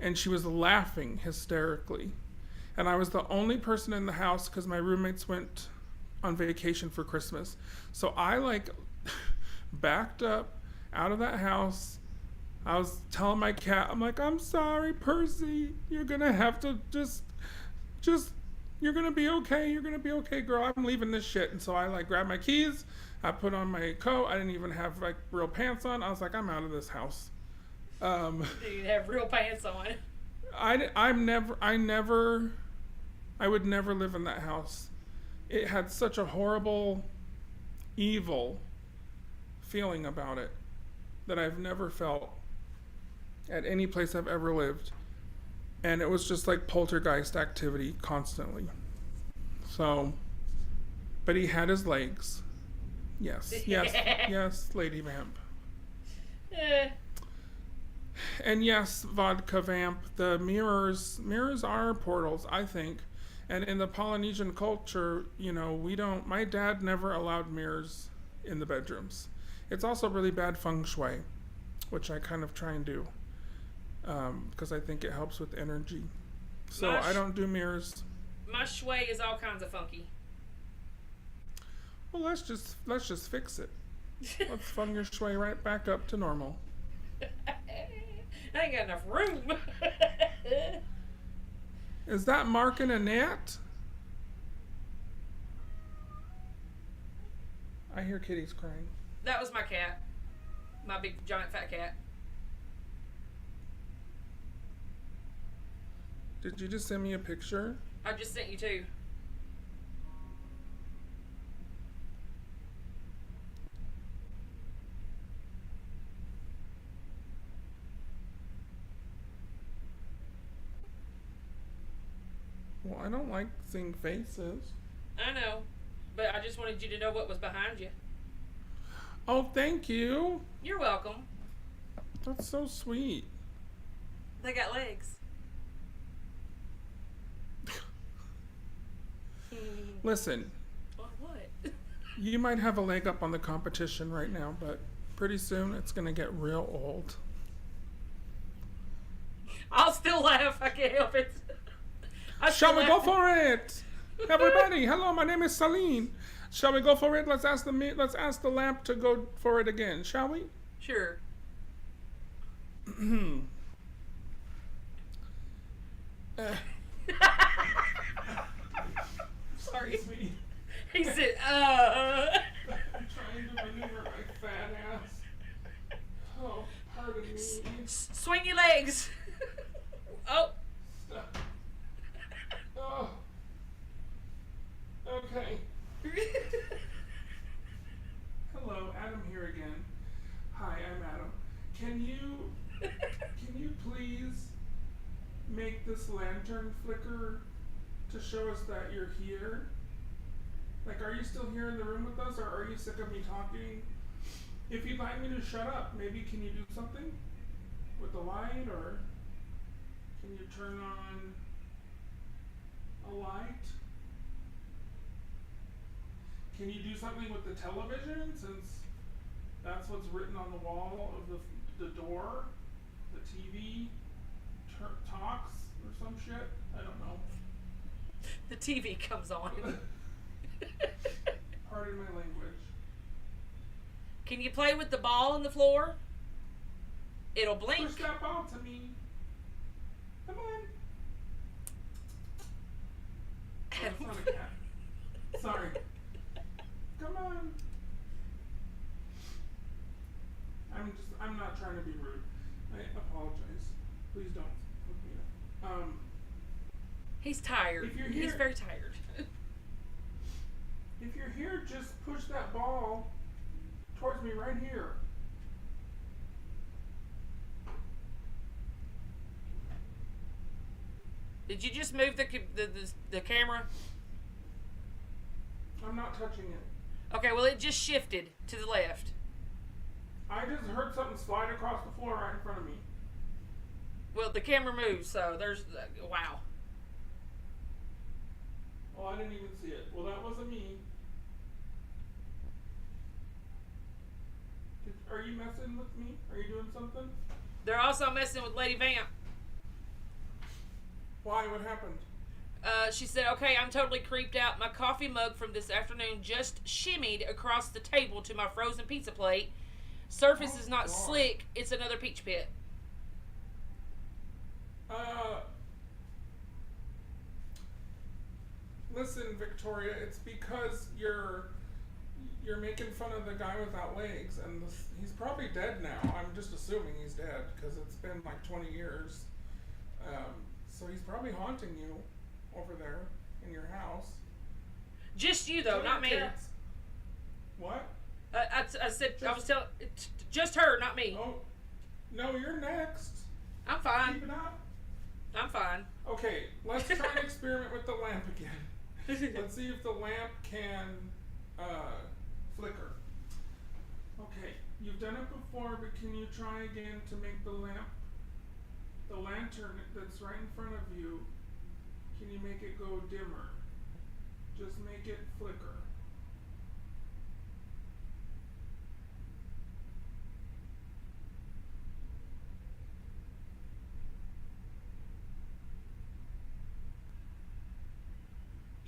and she was laughing hysterically. And I was the only person in the house because my roommates went on vacation for Christmas. So I like backed up out of that house. I was telling my cat, I'm like, I'm sorry, Percy. You're gonna have to just, you're gonna be okay. You're gonna be okay, girl. I'm leaving this shit. And so I like grabbed my keys. I put on my coat. I didn't even have like real pants on. I was like, I'm out of this house. Dude, have real pants on. I would never live in that house. It had such a horrible, evil feeling about it that I've never felt at any place I've ever lived. And it was just like poltergeist activity constantly. So, but he had his legs. Yes, yes, Lady Vamp. And yes, Vodka Vamp, the mirrors are portals, I think. And in the Polynesian culture, you know, my dad never allowed mirrors in the bedrooms. It's also really bad feng shui, which I kind of try and do, because I think it helps with energy. So I don't do mirrors. My shui is all kinds of funky. Well, let's just fix it. Let's fung your shui right back up to normal. I ain't got enough room. Is that Mark and Annette? I hear kitties crying. That was my cat. My big, giant, fat cat. Did you just send me a picture? I just sent you two. Well, I don't like seeing faces. I know, but I just wanted you to know what was behind you. Oh, thank you. You're welcome. That's so sweet. They got legs. Listen, What? you might have a leg up on the competition right now, but pretty soon it's going to get real old. I'll still laugh. I can't help it. Shall we go for it? Everybody, hello, my name is Celine. Shall we go for it? Let's ask the lamp to go for it again, shall we? Sure. Sorry. He said, I'm trying to maneuver my fat ass. Oh, pardon me. Swing your legs. Oh. Stop. Oh. Okay. Hello, Adam here again. Hi, I'm Adam. Can you please make this lantern flicker to show us that you're here? Like, are you still here in the room with us, or are you sick of me talking? If you'd like me to shut up, maybe can you do something with the light, or can you turn on a light? Can you do something with the television, since that's what's written on the wall of the door? The TV talks or some shit? I don't know. The TV comes on. Pardon my language. Can you play with the ball on the floor? It'll blink. Push that ball to me. Come on. That's not a cat. Sorry. Come on. I'm not trying to be rude. I apologize. Please don't look me up. He's tired. If you're He's here- very tired. If you're here, just push that ball towards me right here. Did you just move the camera? I'm not touching it. Okay, well it just shifted to the left. I just heard something slide across the floor right in front of me. Well, the camera moves, so there's wow. Oh, I didn't even see it. Well, that wasn't me. Are you messing with me? Are you doing something? They're also messing with Lady Vamp. Why? What happened? She said, okay, I'm totally creeped out. My coffee mug from this afternoon just shimmied across the table to my frozen pizza plate. Surface is not slick. It's another peach pit. Listen, Victoria, it's because you're making fun of the guy without legs, and he's probably dead now. I'm just assuming he's dead because it's been like 20 years. So he's probably haunting you over there in your house. Just you, though, not me. Cats. What? I said, I was telling, just her, not me. Oh, no, you're next. I'm fine. Keep it up. I'm fine. Okay, let's try and experiment with the lamp again. Let's see if the lamp can flicker. Okay, you've done it before, but can you try again to make the lantern that's right in front of you, can you make it go dimmer? Just make it flicker.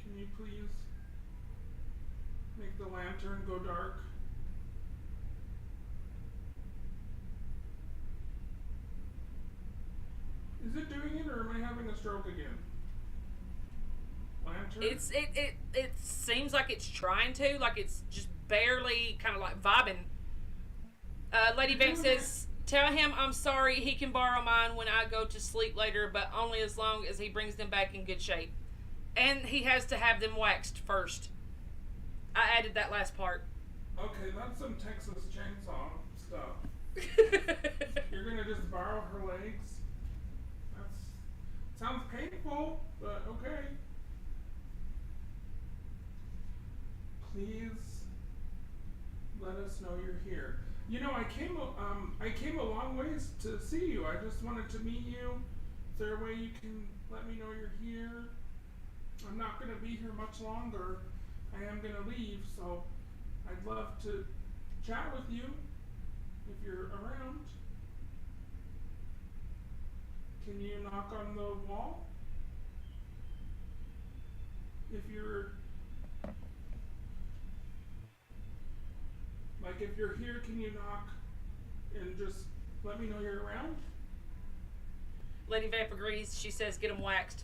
Can you please make the lantern go dark? Is it doing it, or am I having a stroke again? Lantern? It seems like it's trying to, like it's just barely kind of like vibing. Lady Vance says, tell him I'm sorry, he can borrow mine when I go to sleep later, but only as long as he brings them back in good shape. And he has to have them waxed first. I added that last part. Okay, that's some Texas Chainsaw stuff. You're gonna just borrow her legs? That sounds painful, but okay. Please let us know you're here. You know, I came a long ways to see you. I just wanted to meet you. Is there a way you can let me know you're here? I'm not gonna be here much longer. I am gonna leave, so I'd love to chat with you if you're around. Can you knock on the wall? If you're here, can you knock and just let me know you're around? Lady Vamp agrees. She says, get them waxed.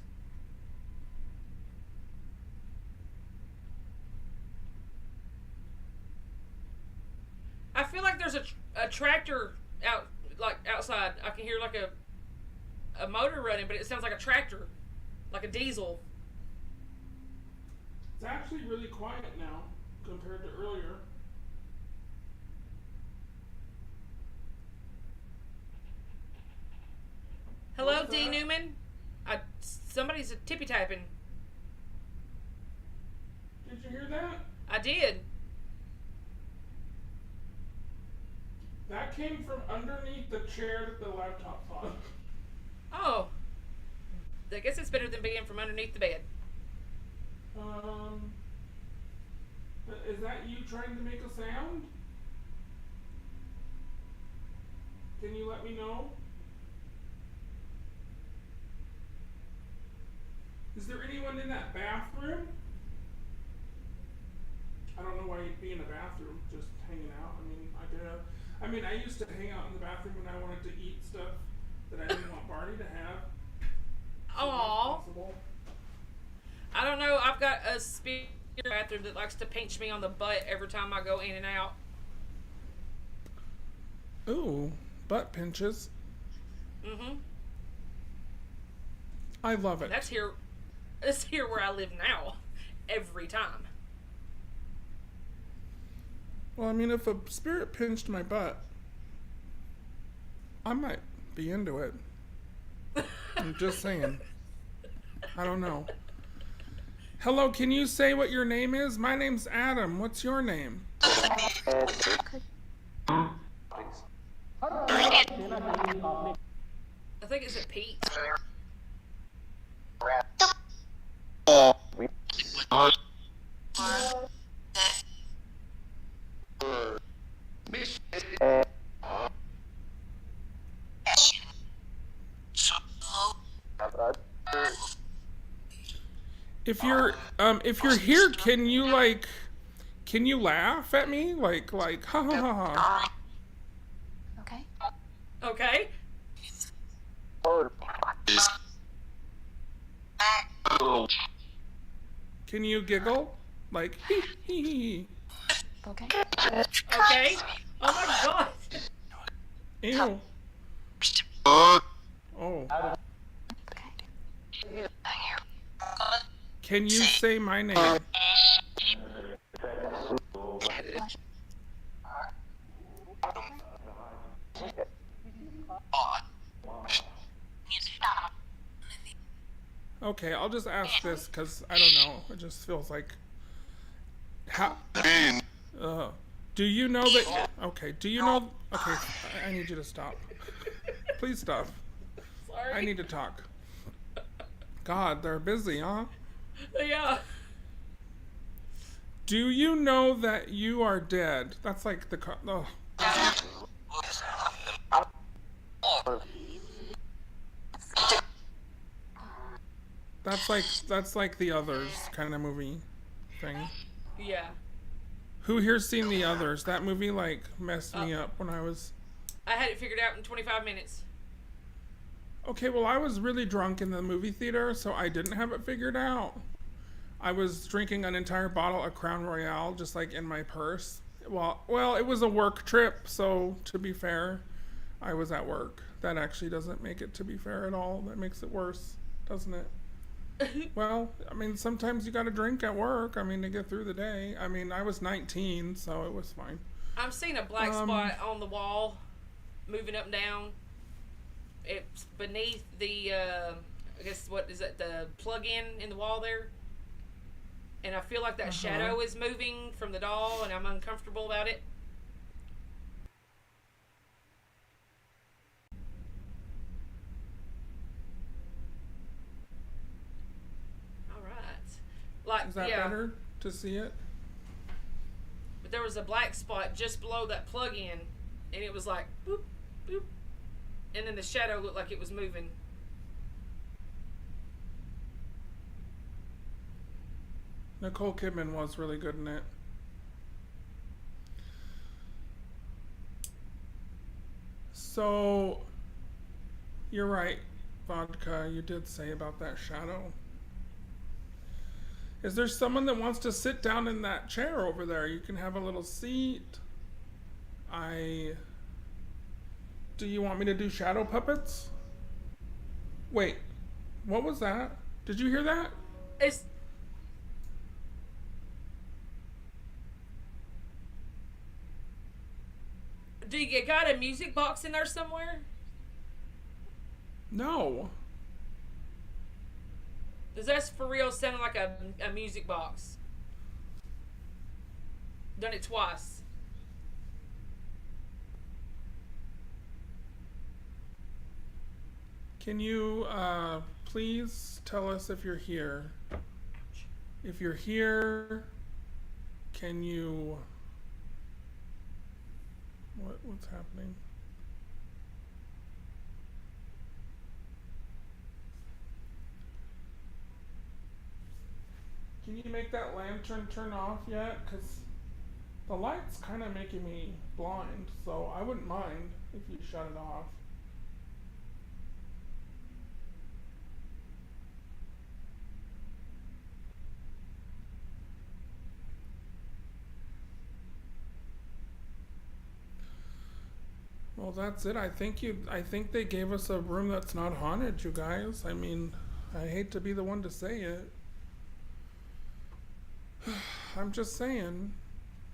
I feel like there's a tractor outside. I can hear like a motor running, but it sounds like a tractor, like a diesel. It's actually really quiet now compared to earlier. Hello, What's D. that? Newman. Somebody's tippy tapping. Did you hear that? I did. That came from underneath the chair that the laptop's on. Oh. I guess it's better than being from underneath the bed. Is that you trying to make a sound? Can you let me know? Is there anyone in that bathroom? I don't know why you'd be in a bathroom, just hanging out. I used to hang out in the bathroom when I wanted to eat stuff that I didn't want Barney to have. Aww. I don't know. I've got a spirit bathroom that likes to pinch me on the butt every time I go in and out. Ooh, butt pinches. Mm-hmm. I love it. That's here where I live now. Every time. Well, I mean, if a spirit pinched my butt, I might be into it. I'm just saying. I don't know. Hello, can you say what your name is? My name's Adam. What's your name? I think it's a Pete. If you're here, can you laugh at me? Like ha ha ha ha. Okay. Okay. Can you giggle? Like hee hee hee. Okay. Okay. Oh my god. Ew. Oh. Okay. Can you say my name? Blush. Okay, I'll just ask this because I don't know. It just feels like. How? Do you know that? Okay. Do you know? Okay, I need you to stop. Please stop. Sorry. I need to talk. God, they're busy, huh? Yeah. Do you know that you are dead? That's like the. Oh. That's like the Others kind of movie thing. Yeah. Who here's seen the Others? That movie like messed me up when I was. I had it figured out in 25 minutes. Okay, well I was really drunk in the movie theater, so I didn't have it figured out. I was drinking an entire bottle of Crown Royale just like in my purse. Well, it was a work trip, so to be fair, I was at work. That actually doesn't make it to be fair at all. That makes it worse, doesn't it? Well, I mean, sometimes you got to drink at work. I mean, to get through the day. I mean, I was 19, so it was fine. I'm seeing a black spot on the wall, moving up and down. It's beneath the, I guess, what is that, the plug-in in the wall there? And I feel like that shadow is moving from the doll, and I'm uncomfortable about it. All right. Like, Is that better to see it? But there was a black spot just below that plug-in, and it was like, boop, boop. And then the shadow looked like it was moving. Nicole Kidman was really good in it. So, you're right, Vodka. You did say about that shadow. Is there someone that wants to sit down in that chair over there? You can have a little seat. Do you want me to do shadow puppets? Wait, what was that? Did you hear that? Do you got a music box in there somewhere? No. Does that for real sound like a music box? Done it twice. Can you please tell us if you're here? If you're here, can you... What's happening? Can you make that lantern turn off yet? Because the light's kind of making me blind, so I wouldn't mind if you shut it off. Well, that's it. I think they gave us a room that's not haunted, you guys. I mean, I hate to be the one to say it. I'm just saying,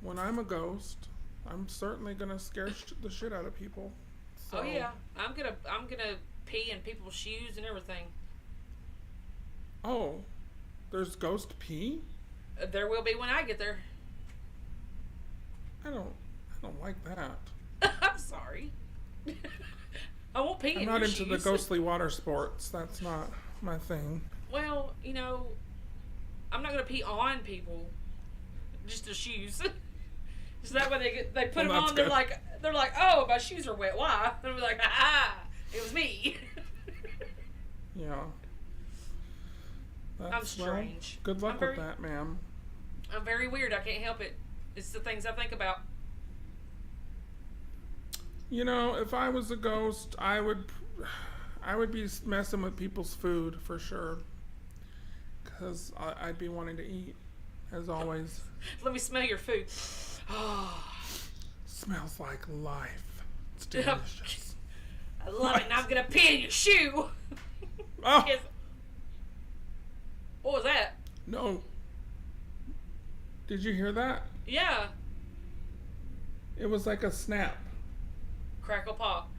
when I'm a ghost, I'm certainly gonna scare the shit out of people. So. Oh yeah, I'm gonna pee in people's shoes and everything. Oh, there's ghost pee? There will be when I get there. I don't like that. I'm sorry. I won't pee in your I'm not into shoes. the ghostly water sports. That's not my thing. Well, you know, I'm not gonna pee on people. Just their shoes. So that way they put them on. Good. They're like, oh, my shoes are wet. Why? And I'm like, ah, it was me. Yeah. I'm strange. Good luck with that, ma'am. I'm very weird. I can't help it. It's the things I think about. You know, if I was a ghost, I would be messing with people's food for sure. Because I'd be wanting to eat, as always. Let me smell your food. Oh. Smells like life. It's delicious. I love it, and I'm gonna pee in your shoe. Oh. What was that? No. Did you hear that? Yeah. It was like a snap. Crackle pop.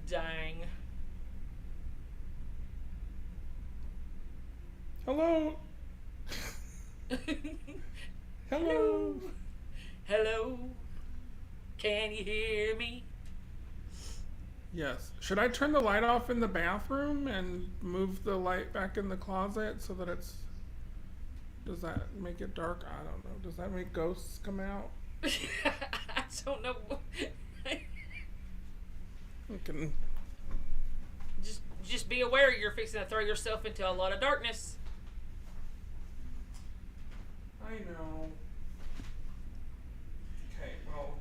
Dang. Hello. Hello. Hello. Can you hear me? Yes. Should I turn the light off in the bathroom and move the light back in the closet so that it's... Does that make it dark? I don't know. Does that make ghosts come out? I don't know. You can... Just be aware you're fixing to throw yourself into a lot of darkness. I know. Okay, well,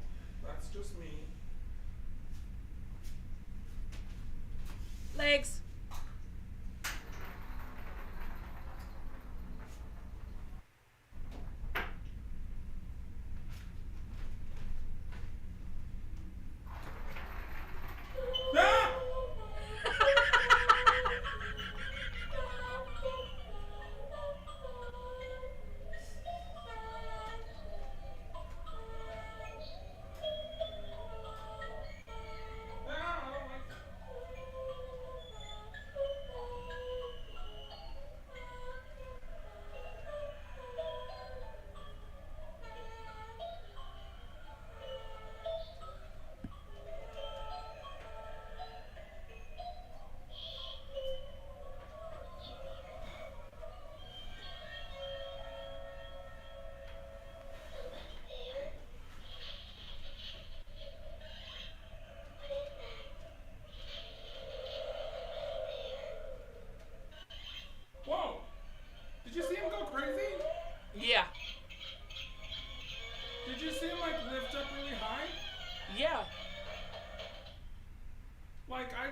that's just me. Legs.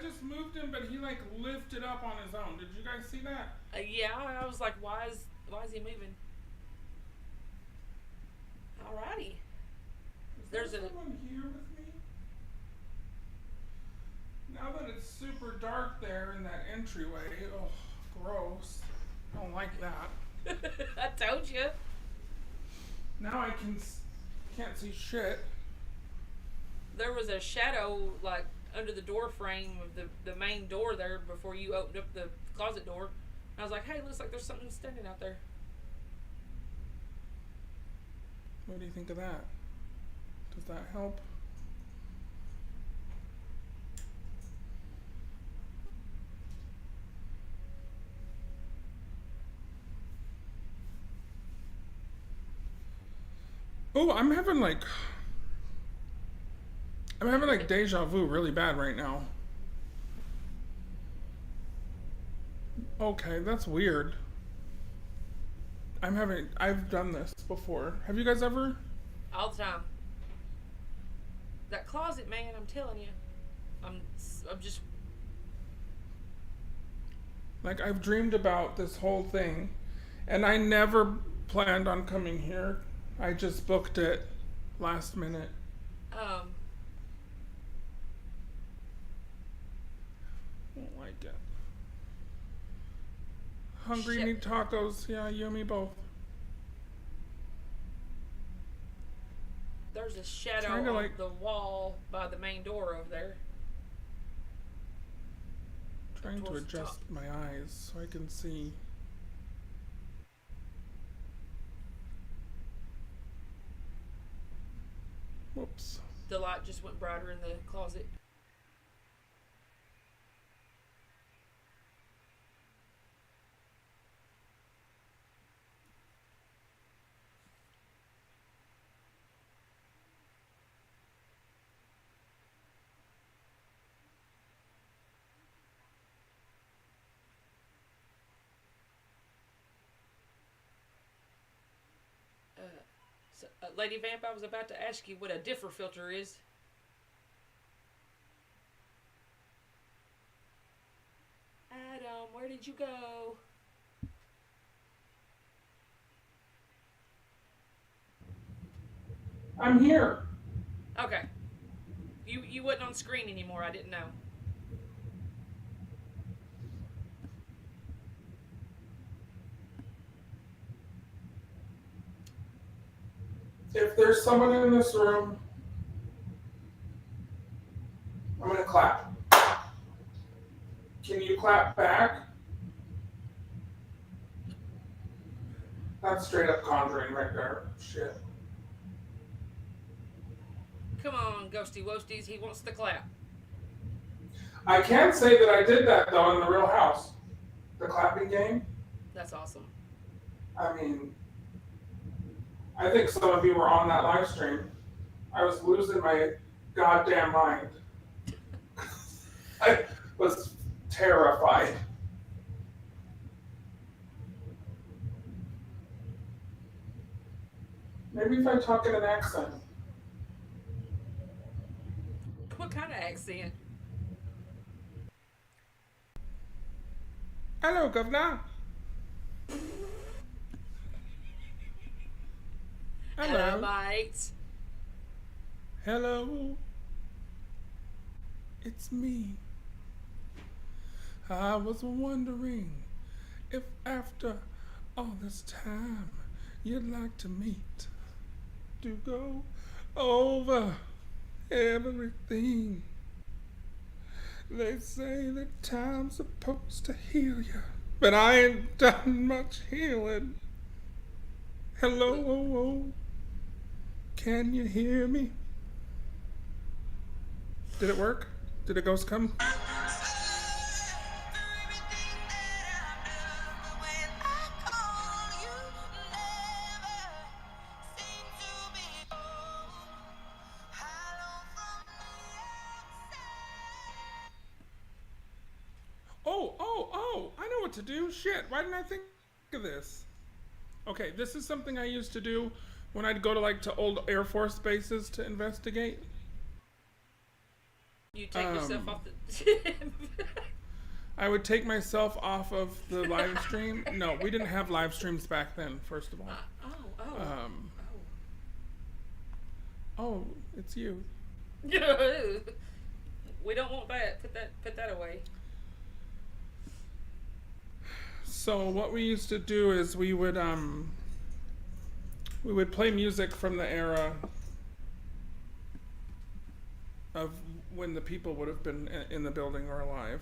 just moved him, but he like lifted up on his own. Did you guys see that? Yeah, I was like, why is he moving? Alrighty. There's Is there someone here with me? Now that it's super dark there in that entryway, oh, gross. I don't like that. I told you. Now I can't see shit. There was a shadow like under the door frame of the main door there before you opened up the closet door. And I was like, hey, looks like there's something standing out there. What do you think of that? Does that help? Oh, I'm having like deja vu really bad right now. Okay, that's weird. I've done this before. Have you guys ever? All the time. That closet, man, I'm telling you. I'm just... Like, I've dreamed about this whole thing, and I never planned on coming here. I just booked it last minute. Don't like it. Hungry, Shit. need tacos. Yeah, you and me both. There's a shadow Trying to, on like- the wall by the main door over there. Trying to Towards the adjust top. my eyes so I can see. Whoops. The light just went brighter in the closet. So, Lady Vamp, I was about to ask you what a differ filter is. Adam, where did you go? I'm here. Okay. You wasn't on screen anymore. I didn't know. If there's someone in this room, I'm gonna clap. Can you clap back? That's straight up conjuring right there. Shit. Come on, Ghosty Woasties. He wants to clap. I can say that I did that though in the real house. The clapping game. That's awesome. I mean, I think some of you were on that live stream. I was losing my goddamn mind. I was terrified. Maybe if I talk in an accent. What kind of accent? Hello, governor. Hello. Mate. Hello. It's me. I was wondering if after all this time you'd like to meet to go over everything. They say that time's supposed to heal you, but I ain't done much healing. Hello, can you hear me? Did it work? Did a ghost come? Oh, I know what to do. Shit, why didn't I think of this? Okay, this is something I used to do when I'd go to old Air Force bases to investigate. You take yourself off the. I would take myself off of the live stream. No, we didn't have live streams back then, first of all. Oh, it's you. We don't want that. Put that away. So what we used to do is we would play music from the era of when the people would have been in the building or alive.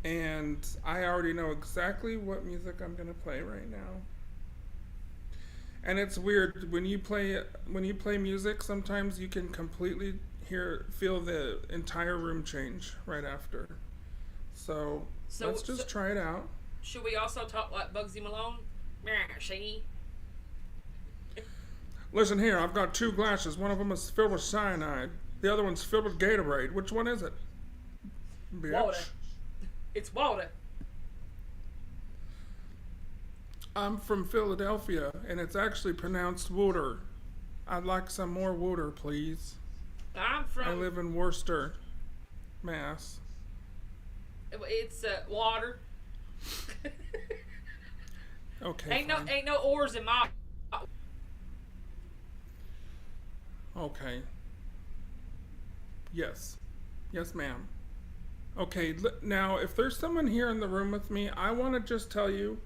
And I already know exactly what music I'm gonna play right now. And it's weird when you play music. Sometimes you can completely feel the entire room change right after. So let's just try it out. Should we also talk like Bugsy Malone? See? Listen here, I've got 2 glasses. One of them is filled with cyanide. The other one's filled with Gatorade. Which one is it? Bitch. Water. It's water. I'm from Philadelphia, and it's actually pronounced water. I'd like some more water, please. I live in Worcester, Mass. It's water. Okay. Ain't no oars in my. Okay. Yes, ma'am. Okay, now if there's someone here in the room with me, I want to just tell you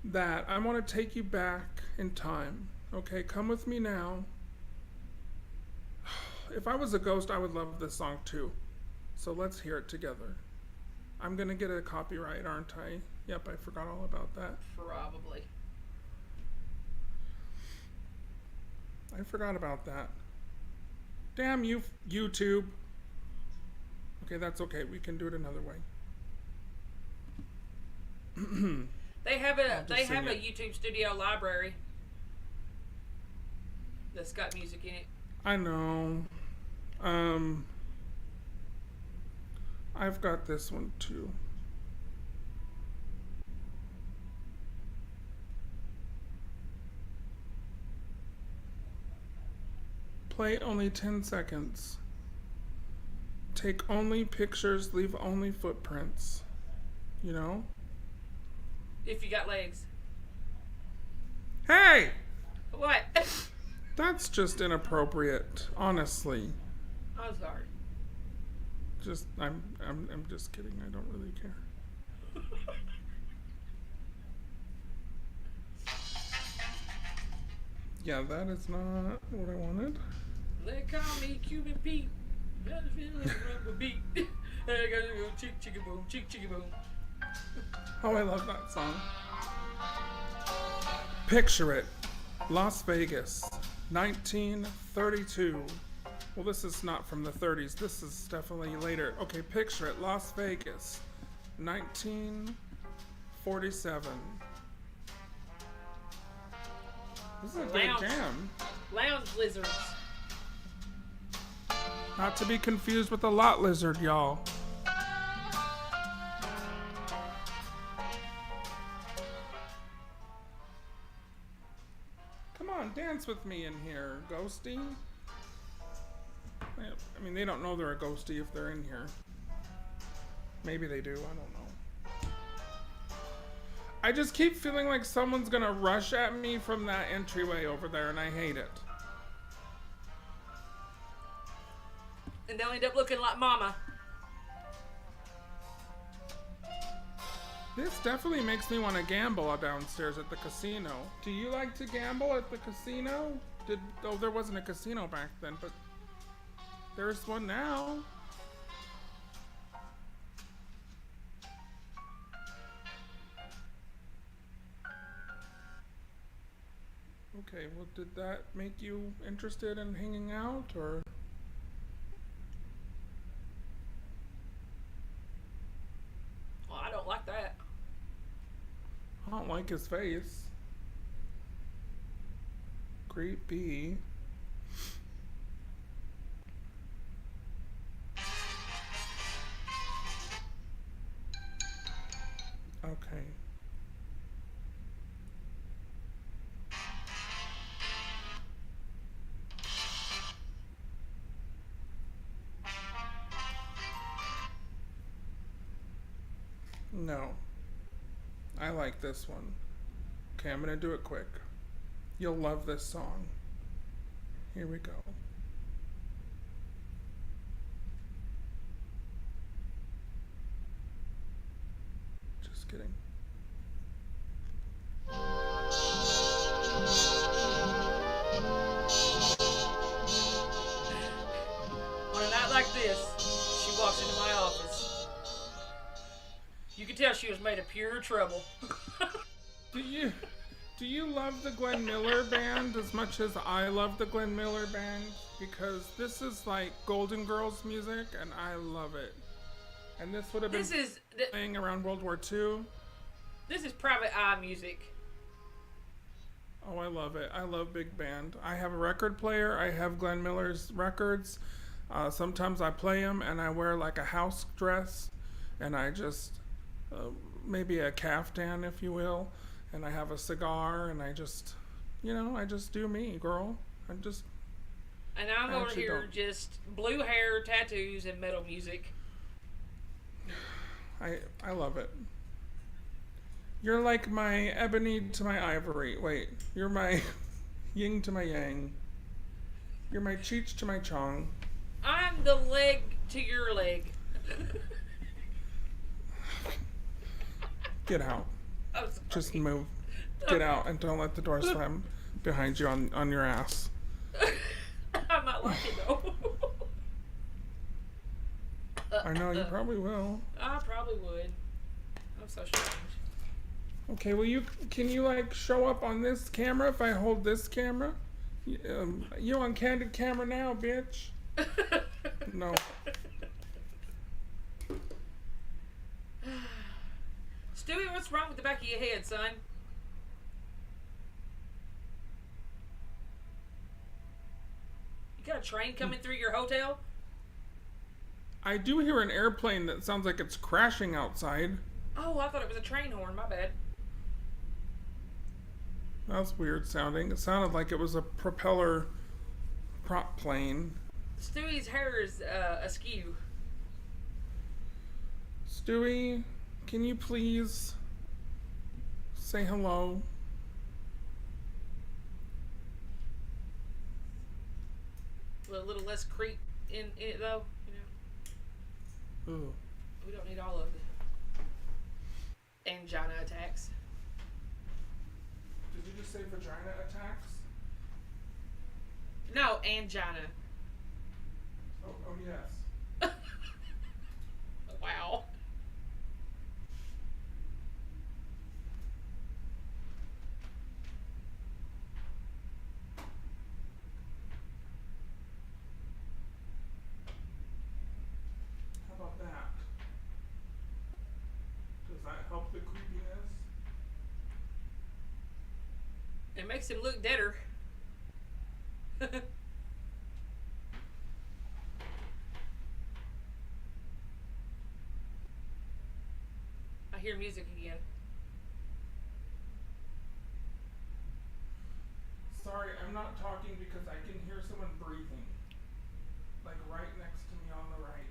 that I want to take you back in time. Okay, come with me now. If I was a ghost, I would love this song too. So let's hear it together. I'm gonna get a copyright, aren't I? Yep, I forgot all about that. Probably. I forgot about that. Damn you, YouTube. Okay, that's okay. We can do it another way. They have a YouTube Studio library that's got music in it. I know. I've got this one too. Play only 10 seconds. Take only pictures, leave only footprints. You know? If you got legs. Hey! What? That's just inappropriate, honestly. I'm sorry. I'm just kidding. I don't really care. Yeah, that is not what I wanted. They call me Cuban Pete. Got a feeling like a rubber beat. I gotta go chick chicka boom, chick chicka boom. Oh, I love that song. Picture it. Las Vegas, 1932. Well, this is not from the 30s. This is definitely later. Okay, picture it. Las Vegas, 1947. This is a great jam. Lounge lizards. Not to be confused with the lot lizard, y'all. Come on, dance with me in here, ghosty. I mean, they don't know they're a ghosty if they're in here. Maybe they do, I don't know. I just keep feeling like someone's gonna rush at me from that entryway over there, and I hate it. And they'll end up looking like Mama. This definitely makes me want to gamble downstairs at the casino. Do you like to gamble at the casino? Oh, there wasn't a casino back then, but there's one now. Okay, well, did that make you interested in hanging out, or? Well, I don't like that. I don't like his face. Creepy. Okay. No. I like this one. Okay, I'm gonna do it quick. You'll love this song. Here we go. Just kidding. On a night like this, she walks into my office. You can tell she was made of pure trouble. Do you love the Glenn Miller Band as much as I love the Glenn Miller Band? Because this is like Golden Girls music, and I love it. And this would have been playing around World War II. This is Private Eye music. Oh, I love it. I love big band. I have a record player. I have Glenn Miller's records. Sometimes I play them and I wear like a house dress and I just, maybe a caftan, if you will. And I have a cigar and I just, I just do me, girl. And I'm over here just blue hair, tattoos, and metal music. I love it. You're like my ebony to my ivory. Wait, you're my yin to my yang. You're my cheech to my chong. I'm the leg to your leg. Get out. Oh, sorry. Just move. Get out and don't let the door slam behind you on your ass. I might like it though. I know, you probably will. I probably would. I'm so strange. Okay, can you like show up on this camera if I hold this camera? You on candid camera now, bitch. No. Stewie, what's wrong with the back of your head, son? You got a train coming through your hotel? I do hear an airplane that sounds like it's crashing outside. Oh, I thought it was a train horn. My bad. That's weird sounding. It sounded like it was a propeller prop plane. Stewie's hair is askew. Stewie, can you please say hello? A little less creep in it, though. Ooh. We don't need all of the angina attacks. Did you just say vagina attacks? No, angina. Oh yes. Wow. How about that? Does that help the creepiness? It makes him look deader. I hear music again. Sorry, I'm not talking because I can hear someone breathing. Like right next to me on the right.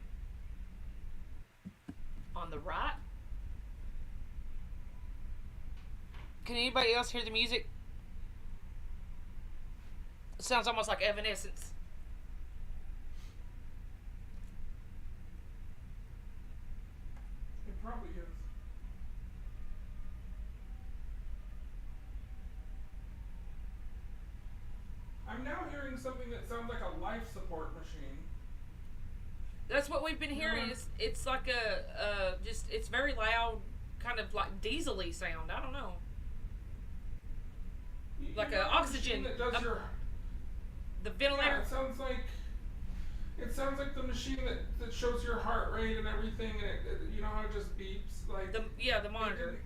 On the right? Can anybody else hear the music? It sounds almost like Evanescence. It probably is. I'm now hearing something that sounds like a life support machine. That's what we've been hearing. It's like it's very loud, kind of like diesel-y sound. I don't know. Like a oxygen. That does The ventilator. Yeah, it sounds like the machine that shows your heart rate and everything, and it you know how it just beeps like The monitor.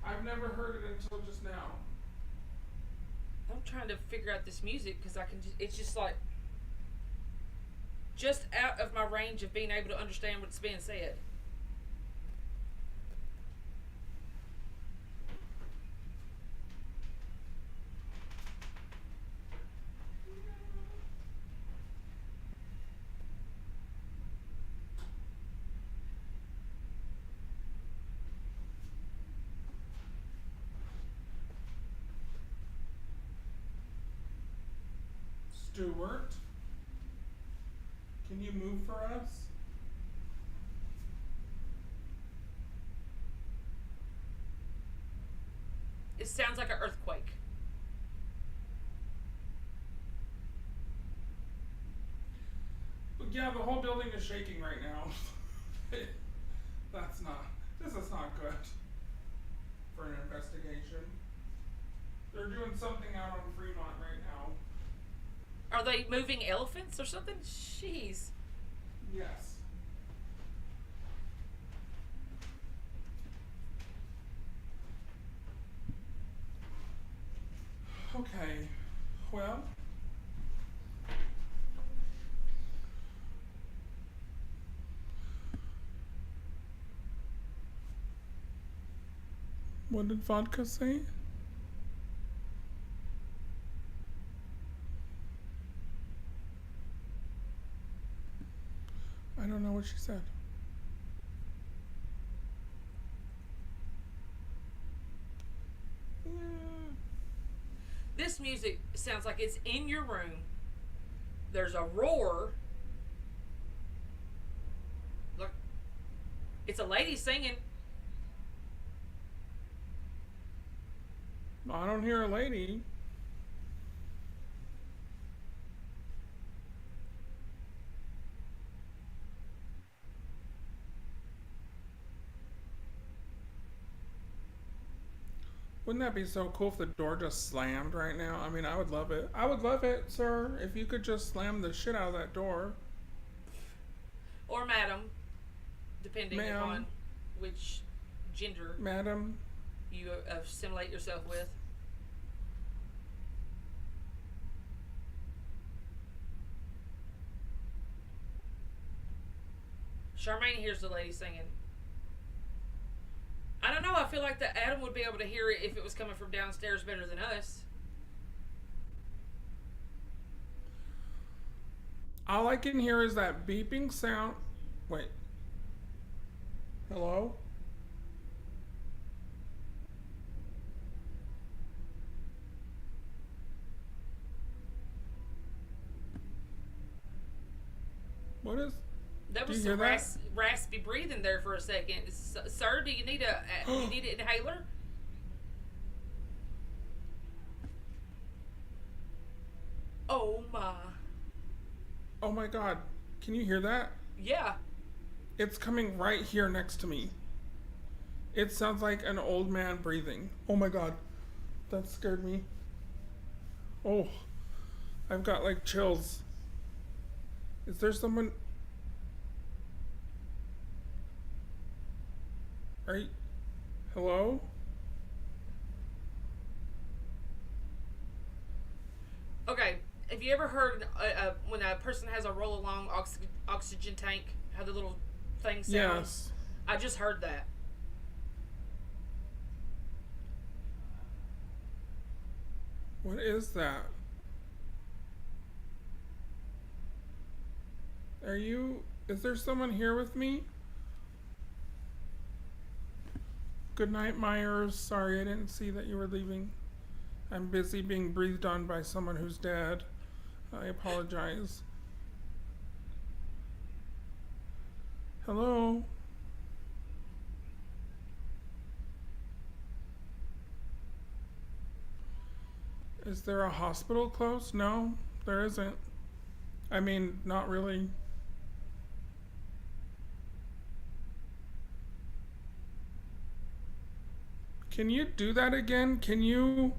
I've never heard it until just now. I'm trying to figure out this music because it's just like just out of my range of being able to understand what's being said. Stuart, can you move for us? It sounds like an earthquake. Yeah, the whole building is shaking right now. This is not good for an investigation. They're doing something out on Fremont right now. Are they moving elephants or something? Jeez. Yes. Okay, well. What did Vodka say? I don't know what she said. This music sounds like it's in your room. There's a roar. Look, it's a lady singing. I don't hear a lady. Wouldn't that be so cool if the door just slammed right now? I mean, I would love it. I would love it, sir, if you could just slam the shit out of that door. Or madam, depending Ma'am. upon which gender Madam, you assimilate yourself with. Charmaine hears the lady singing. I don't know. I feel like that Adam would be able to hear it if it was coming from downstairs better than us. all I can hear is that beeping sound. Wait. Hello? What is? That Do was you some hear that? raspy breathing there for a second. Sir, do you need you need an inhaler? Oh my. Oh my god. Can you hear that? Yeah. It's coming right here next to me. It sounds like an old man breathing. Oh my god. That scared me. Oh. I've got like chills. Is there someone? Are you? Hello? Okay. Have you ever heard when a person has a roll along oxygen tank, how the little thing sounds? Yes. I just heard that. What is that? Are you? Is there someone here with me? Good night, Myers. Sorry, I didn't see that you were leaving. I'm busy being breathed on by someone who's dead. I apologize. Hello? Is there a hospital close? No, there isn't. I mean, not really. Can you do that again? Can you?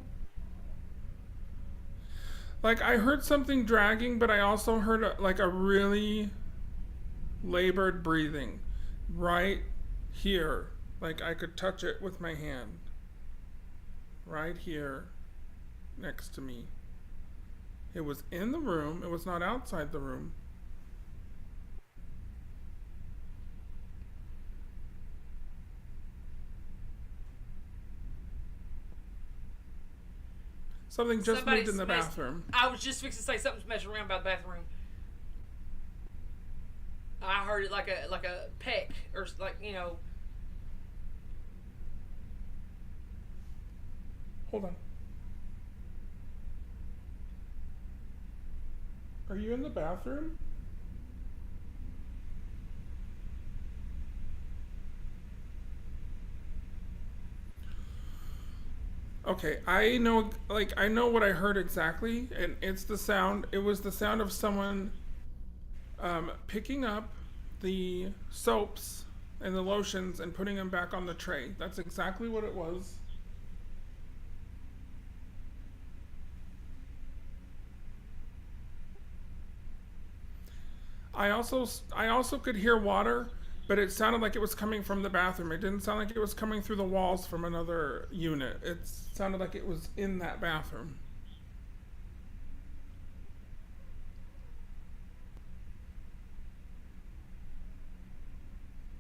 Like, I heard something dragging, but I also heard a really labored breathing right here. Like, I could touch it with my hand. Right here, next to me. It was in the room. It was not outside the room. Something just moved in the bathroom. I was just fixing to say something's messing around by the bathroom. I heard it like a peck or like, you know. Hold on. Are you in the bathroom? Okay, I know, like, I know what I heard exactly, and it's the sound. It was the sound of someone picking up the soaps and the lotions and putting them back on the tray. That's exactly what it was. I also could hear water, but it sounded like it was coming from the bathroom. It didn't sound like it was coming through the walls from another unit. It sounded like it was in that bathroom.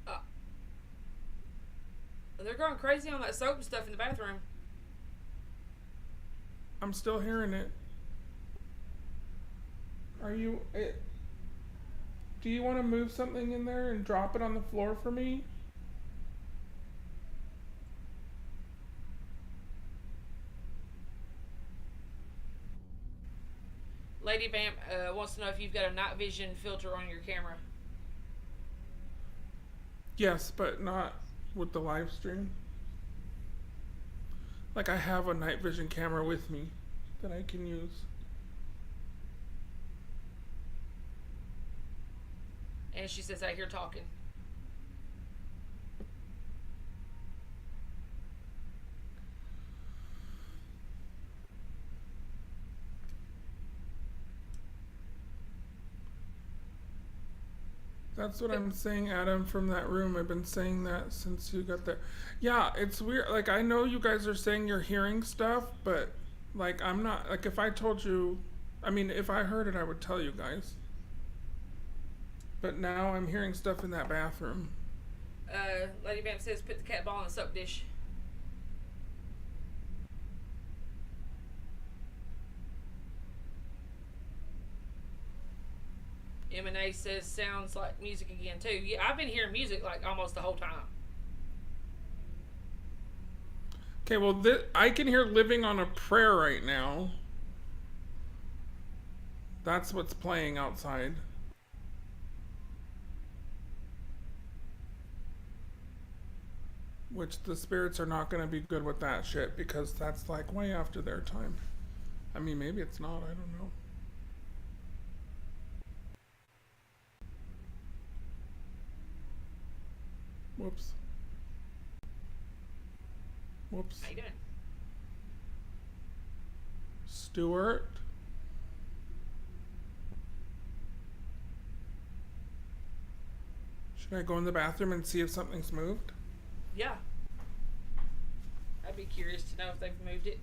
Uh, they're going crazy on that soap and stuff in the bathroom. I'm still hearing it. Are you? Do you want to move something in there and drop it on the floor for me? Lady Vamp wants to know if you've got a night vision filter on your camera. Yes, but not with the live stream. Like, I have a night vision camera with me that I can use. And she says, I hear talking. That's what I'm saying, Adam, from that room. I've been saying that since you got there. Yeah, it's weird. Like, I know you guys are saying you're hearing stuff, but, like, I'm not. Like, if I told you, I mean, if I heard it, I would tell you guys. But now I'm hearing stuff in that bathroom. Lady Vamp says, put the cat ball in the soap dish. M&A says, sounds like music again, too. Yeah, I've been hearing music, like, almost the whole time. Okay, well, I can hear Living on a Prayer right now. That's what's playing outside. Which the spirits are not going to be good with that shit because that's like way after their time. I mean, maybe it's not. I don't know. Whoops. Whoops. How you doing? Stuart. Should I go in the bathroom and see if something's moved? Yeah. I'd be curious to know if they've moved it.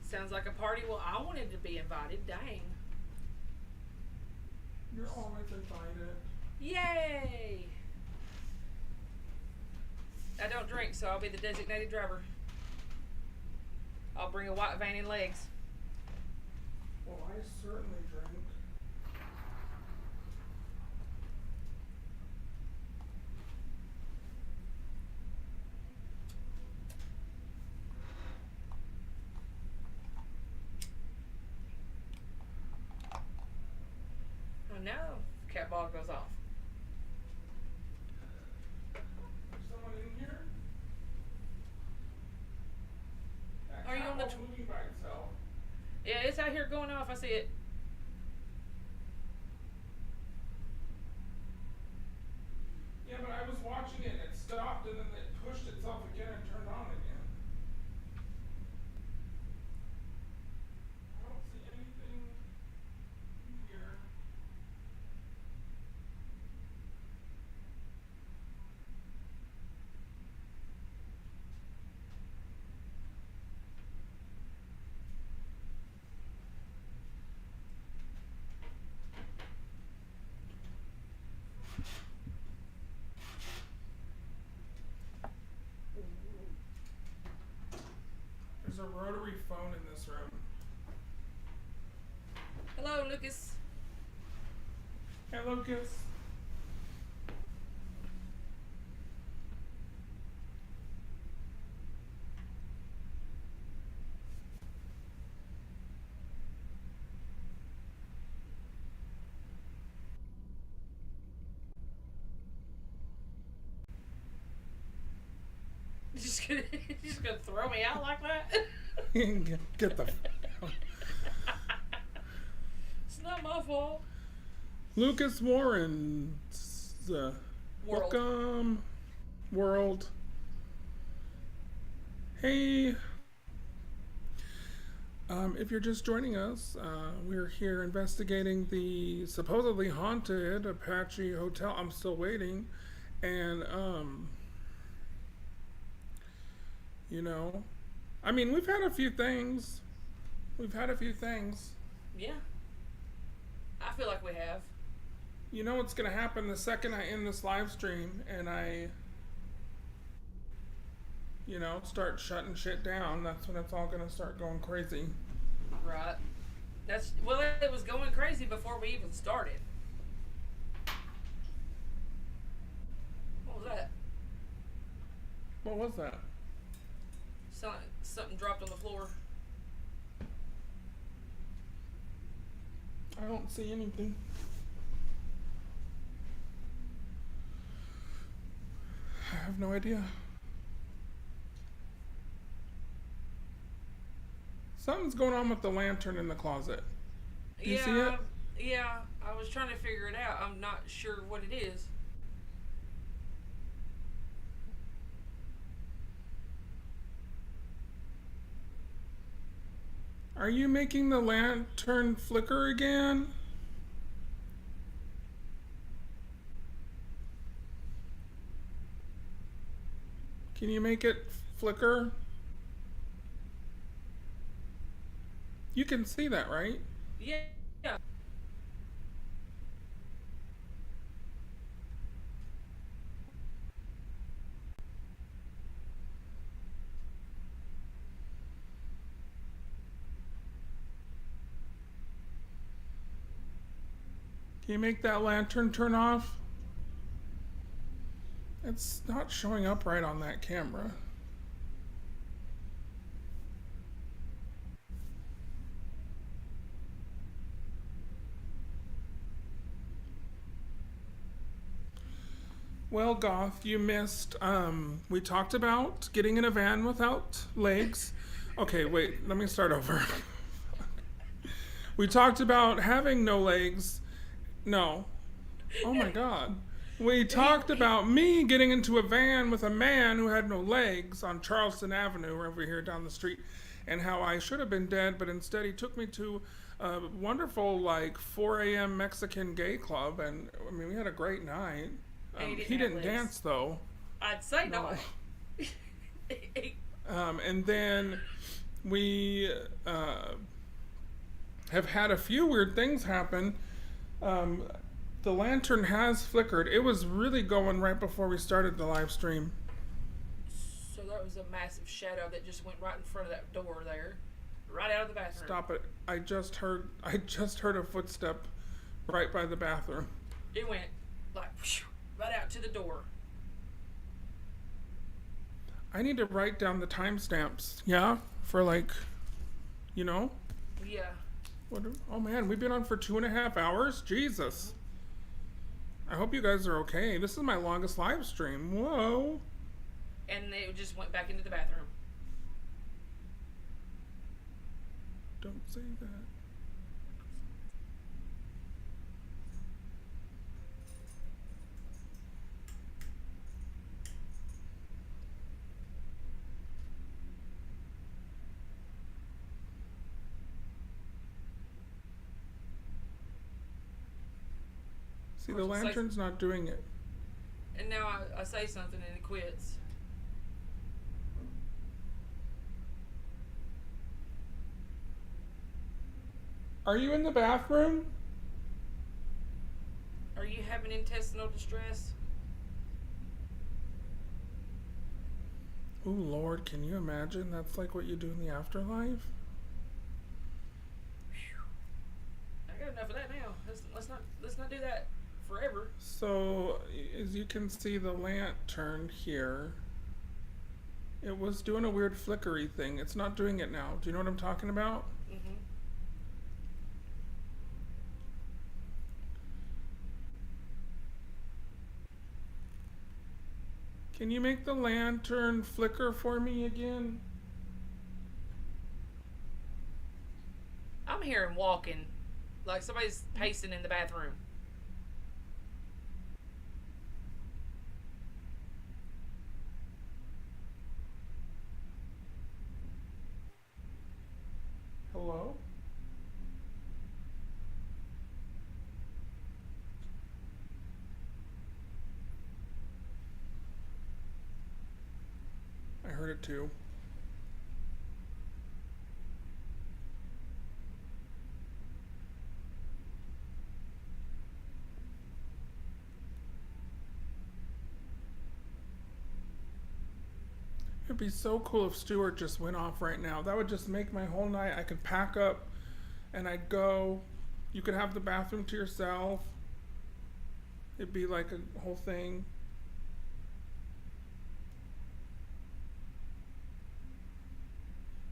Sounds like a party. Well, I wanted to be invited. Dang. You're always invited. Yay! I don't drink, so I'll be the designated driver. I'll bring a white van and legs. Well, I certainly drink. Oh no, cat ball goes off. Is someone in here? That Are you cat on the won't moving by itself. Yeah, it's out here going off. I see it. Yeah, but I was watching it and it stopped and then it pushed itself again and turned on again. I don't see anything here. There's a rotary phone in this room. Hello, Lucas. Hey, Lucas. Just gonna throw me out like that? Get the. It's not my fault. Lucas Warren. World. Welcome, world. Hey. If you're just joining us, we're here investigating the supposedly haunted Apache Hotel. I'm still waiting. And, you know, I mean, we've had a few things. Yeah. I feel like we have. You know what's going to happen the second I end this live stream and I, you know, start shutting shit down. That's when it's all going to start going crazy. Right. Well, it was going crazy before we even started. What was that? What was that? Something dropped on the floor. I don't see anything. I have no idea. Something's going on with the lantern in the closet. Do you see it? Yeah, I was trying to figure it out. I'm not sure what it is. Are you making the lantern flicker again? Can you make it flicker? You can see that, right? Yeah. Can you make that lantern turn off? It's not showing up right on that camera. Well, Goth, you missed. We talked about getting in a van without legs. Okay, wait, let me start over. We talked about having no legs. No. Oh my God. We talked about me getting into a van with a man who had no legs on Charleston Avenue, over here down the street, and how I should have been dead, but instead he took me to a wonderful, like, 4 a.m. Mexican gay club, and I mean, we had a great night. He didn't dance, though. I'd say no. And then we have had a few weird things happen. The lantern has flickered. It was really going right before we started the live stream. So that was a massive shadow that just went right in front of that door there, right out of the bathroom. Stop it! I just heard a footstep right by the bathroom. It went like right out to the door. I need to write down the timestamps. Yeah, for like, you know. Yeah. What? Oh man, we've been on for 2.5 hours. Jesus. I hope you guys are okay. This is my longest live stream. Whoa. And it just went back into the bathroom. Don't say that. See, the lantern's not doing it. And now I say something and it quits. Are you in the bathroom? Are you having intestinal distress? Oh Lord, can you imagine? That's like what you do in the afterlife? I got enough of that now. Let's not do that forever. So, as you can see, the lantern here, it was doing a weird flickery thing. It's not doing it now. Do you know what I'm talking about? Mm-hmm. Can you make the lantern flicker for me again? I'm hearing walking, like somebody's pacing in the bathroom. Hello? I heard it too. It'd be so cool if Stuart just went off right now. That would just make my whole night. I could pack up and I'd go. You could have the bathroom to yourself. It'd be like a whole thing.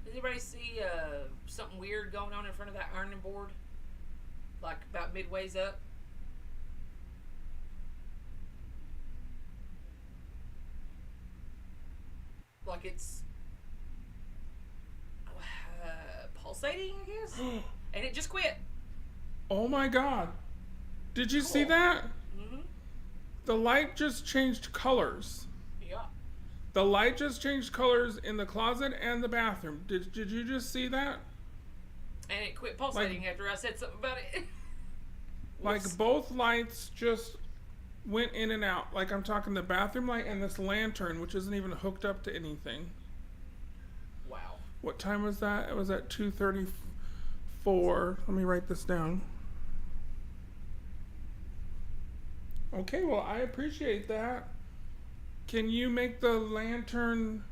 Does anybody see something weird going on in front of that ironing board? Like about midways up? Like it's pulsating, I guess? And it just quit. Oh my God. Did you see that? Mm-hmm. The light just changed colors. Yeah. The light just changed colors in the closet and the bathroom. Did you just see that? And it quit pulsating after I said something about it. Like both lights just went in and out. Like I'm talking the bathroom light and this lantern, which isn't even hooked up to anything. Wow. What time was that? It was at 2:34. Let me write this down. Okay, well, I appreciate that. Can you make the lantern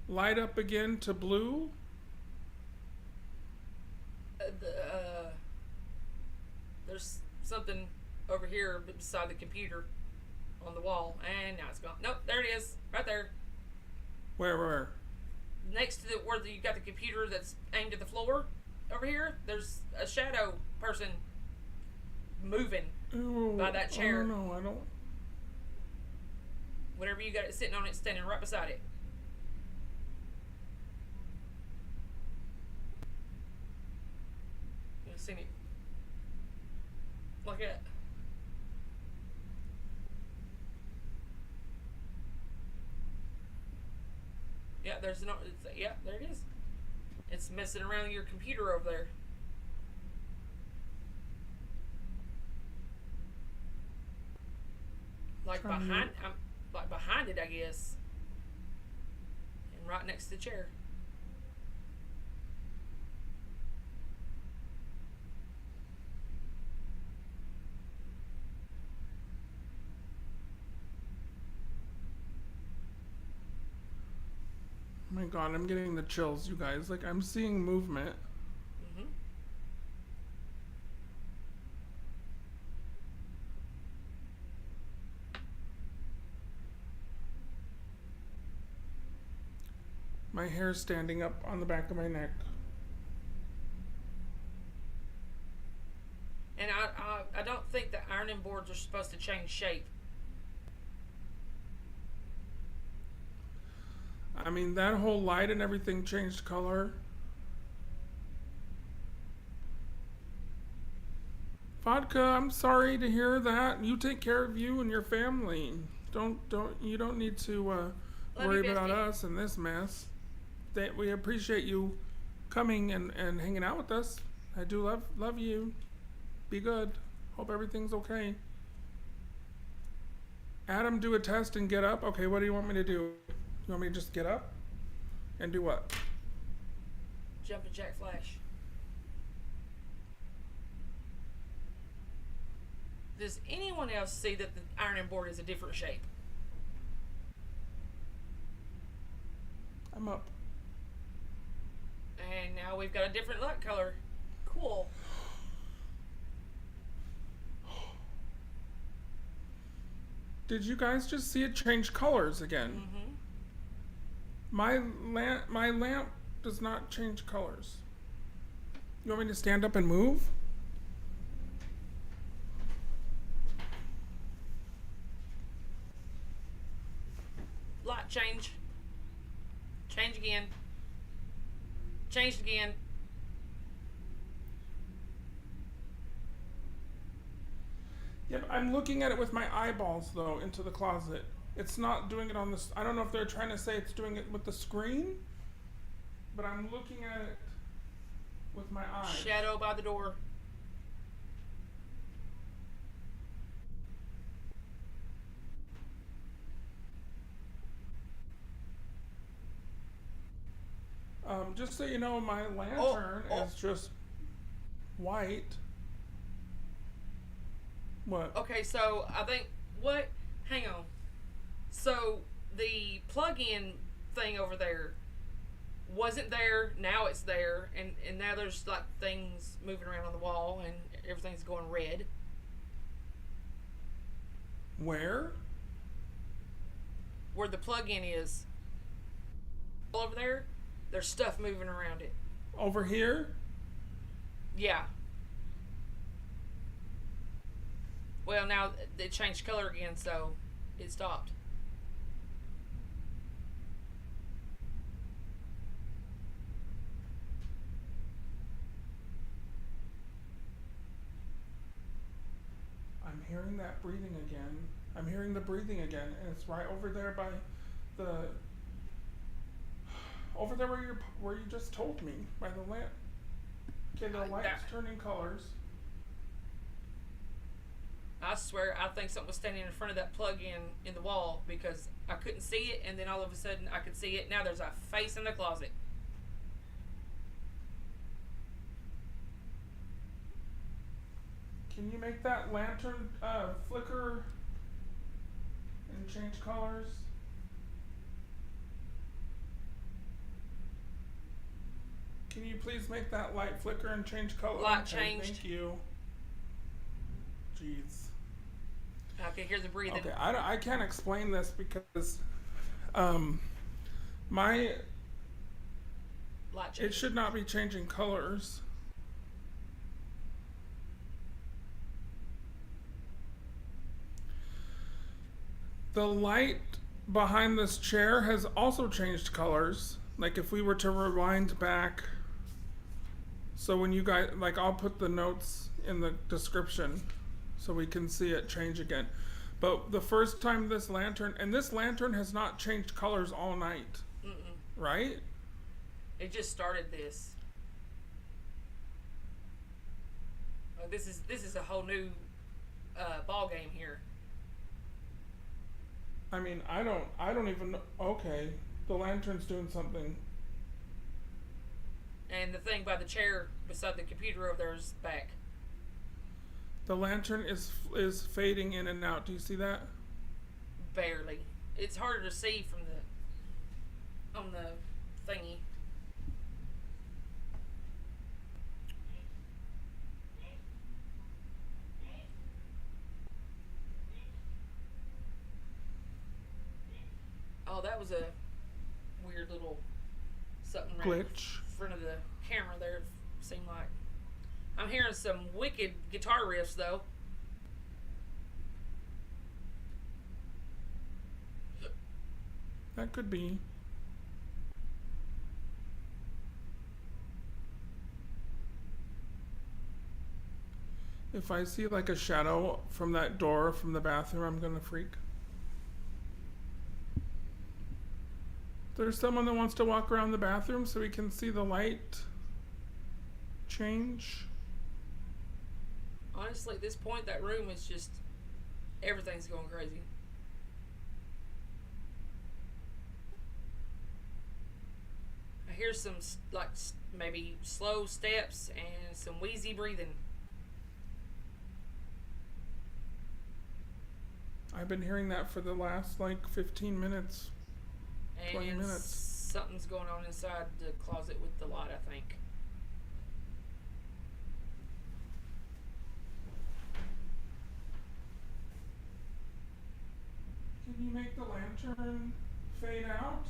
light up again to blue? There's something over here beside the computer on the wall, and now it's gone. Nope, there it is, right there, Where? next to where you got the computer that's aimed at the floor. Over here, there's a shadow person moving. Ooh, By that chair. Oh, no, I don't. Whatever you got it sitting on, it's standing right beside it. You've seen it. Look at it. Yeah, there's no. Yeah, there it is. It's messing around your computer over there. Like behind, like behind it, I guess, and right next to the chair. Oh my God, I'm getting the chills, you guys. Like I'm seeing movement. Mm-hmm. My hair's standing up on the back of my neck. And I don't think the ironing boards are supposed to change shape. I mean, that whole light and everything changed color. Vodka, I'm sorry to hear that. You take care of you and your family. You don't need to worry about us and this mess. We appreciate you coming and hanging out with us. I do love you. Be good. Hope everything's okay. Adam, do a test and get up. Okay, what do you want me to do? You want me to just get up and do what? Jumping Jack Flash. Does anyone else see that the ironing board is a different shape? I'm up. And now we've got a different light color. Cool. Did you guys just see it change colors again? Mm-hmm. My lamp does not change colors. You want me to stand up and move? Light change. Change again. Changed again. Yeah, but I'm looking at it with my eyeballs though into the closet. It's not doing it on this. I don't know if they're trying to say it's doing it with the screen, but I'm looking at it with my eyes. Shadow by the door. Just so you know, my lantern is just white. What? Okay, so I think what? Hang on. So the plug-in thing over there wasn't there. Now it's there, and now there's like things moving around on the wall, and everything's going red. Where? Where the plug-in is. All over there, there's stuff moving around it. Over here? Yeah. Well, now it changed color again, so it stopped. I'm hearing that breathing again. I'm hearing the breathing again, and it's right over there by the. Over there where you just told me, by the lamp. Okay, the light's turning colors. I swear, I think something was standing in front of that plug-in in the wall because I couldn't see it, and then all of a sudden I could see it. Now there's a face in the closet. Can you make that lantern flicker and change colors? Can you please make that light flicker and change color? Light Okay, changed. Thank you. Jeez. I can hear the breathing. Okay, I can't explain this because my Light it change. should not be changing colors. The light behind this chair has also changed colors. Like if we were to rewind back, so when you guys, like I'll put the notes in the description so we can see it change again. But the first time this lantern has not changed colors all night, right? It just started this. This is a whole new ball game here. I mean, I don't even know. Okay, the lantern's doing something. And the thing by the chair beside the computer over there is back. The lantern is fading in and out. Do you see that? Barely. It's harder to see from the on the thingy. Oh, that was a weird little something right Glitch. in front of the camera there. It seemed like. I'm hearing some wicked guitar riffs though. That could be. If I see like a shadow from that door from the bathroom, I'm gonna freak. There's someone that wants to walk around the bathroom so we can see the light change. Honestly, at this point, that room is just everything's going crazy. I hear some like maybe slow steps and some wheezy breathing. I've been hearing that for the last like 15 minutes. 20 And minutes. something's going on inside the closet with the light, I think. Can you make the lantern fade out?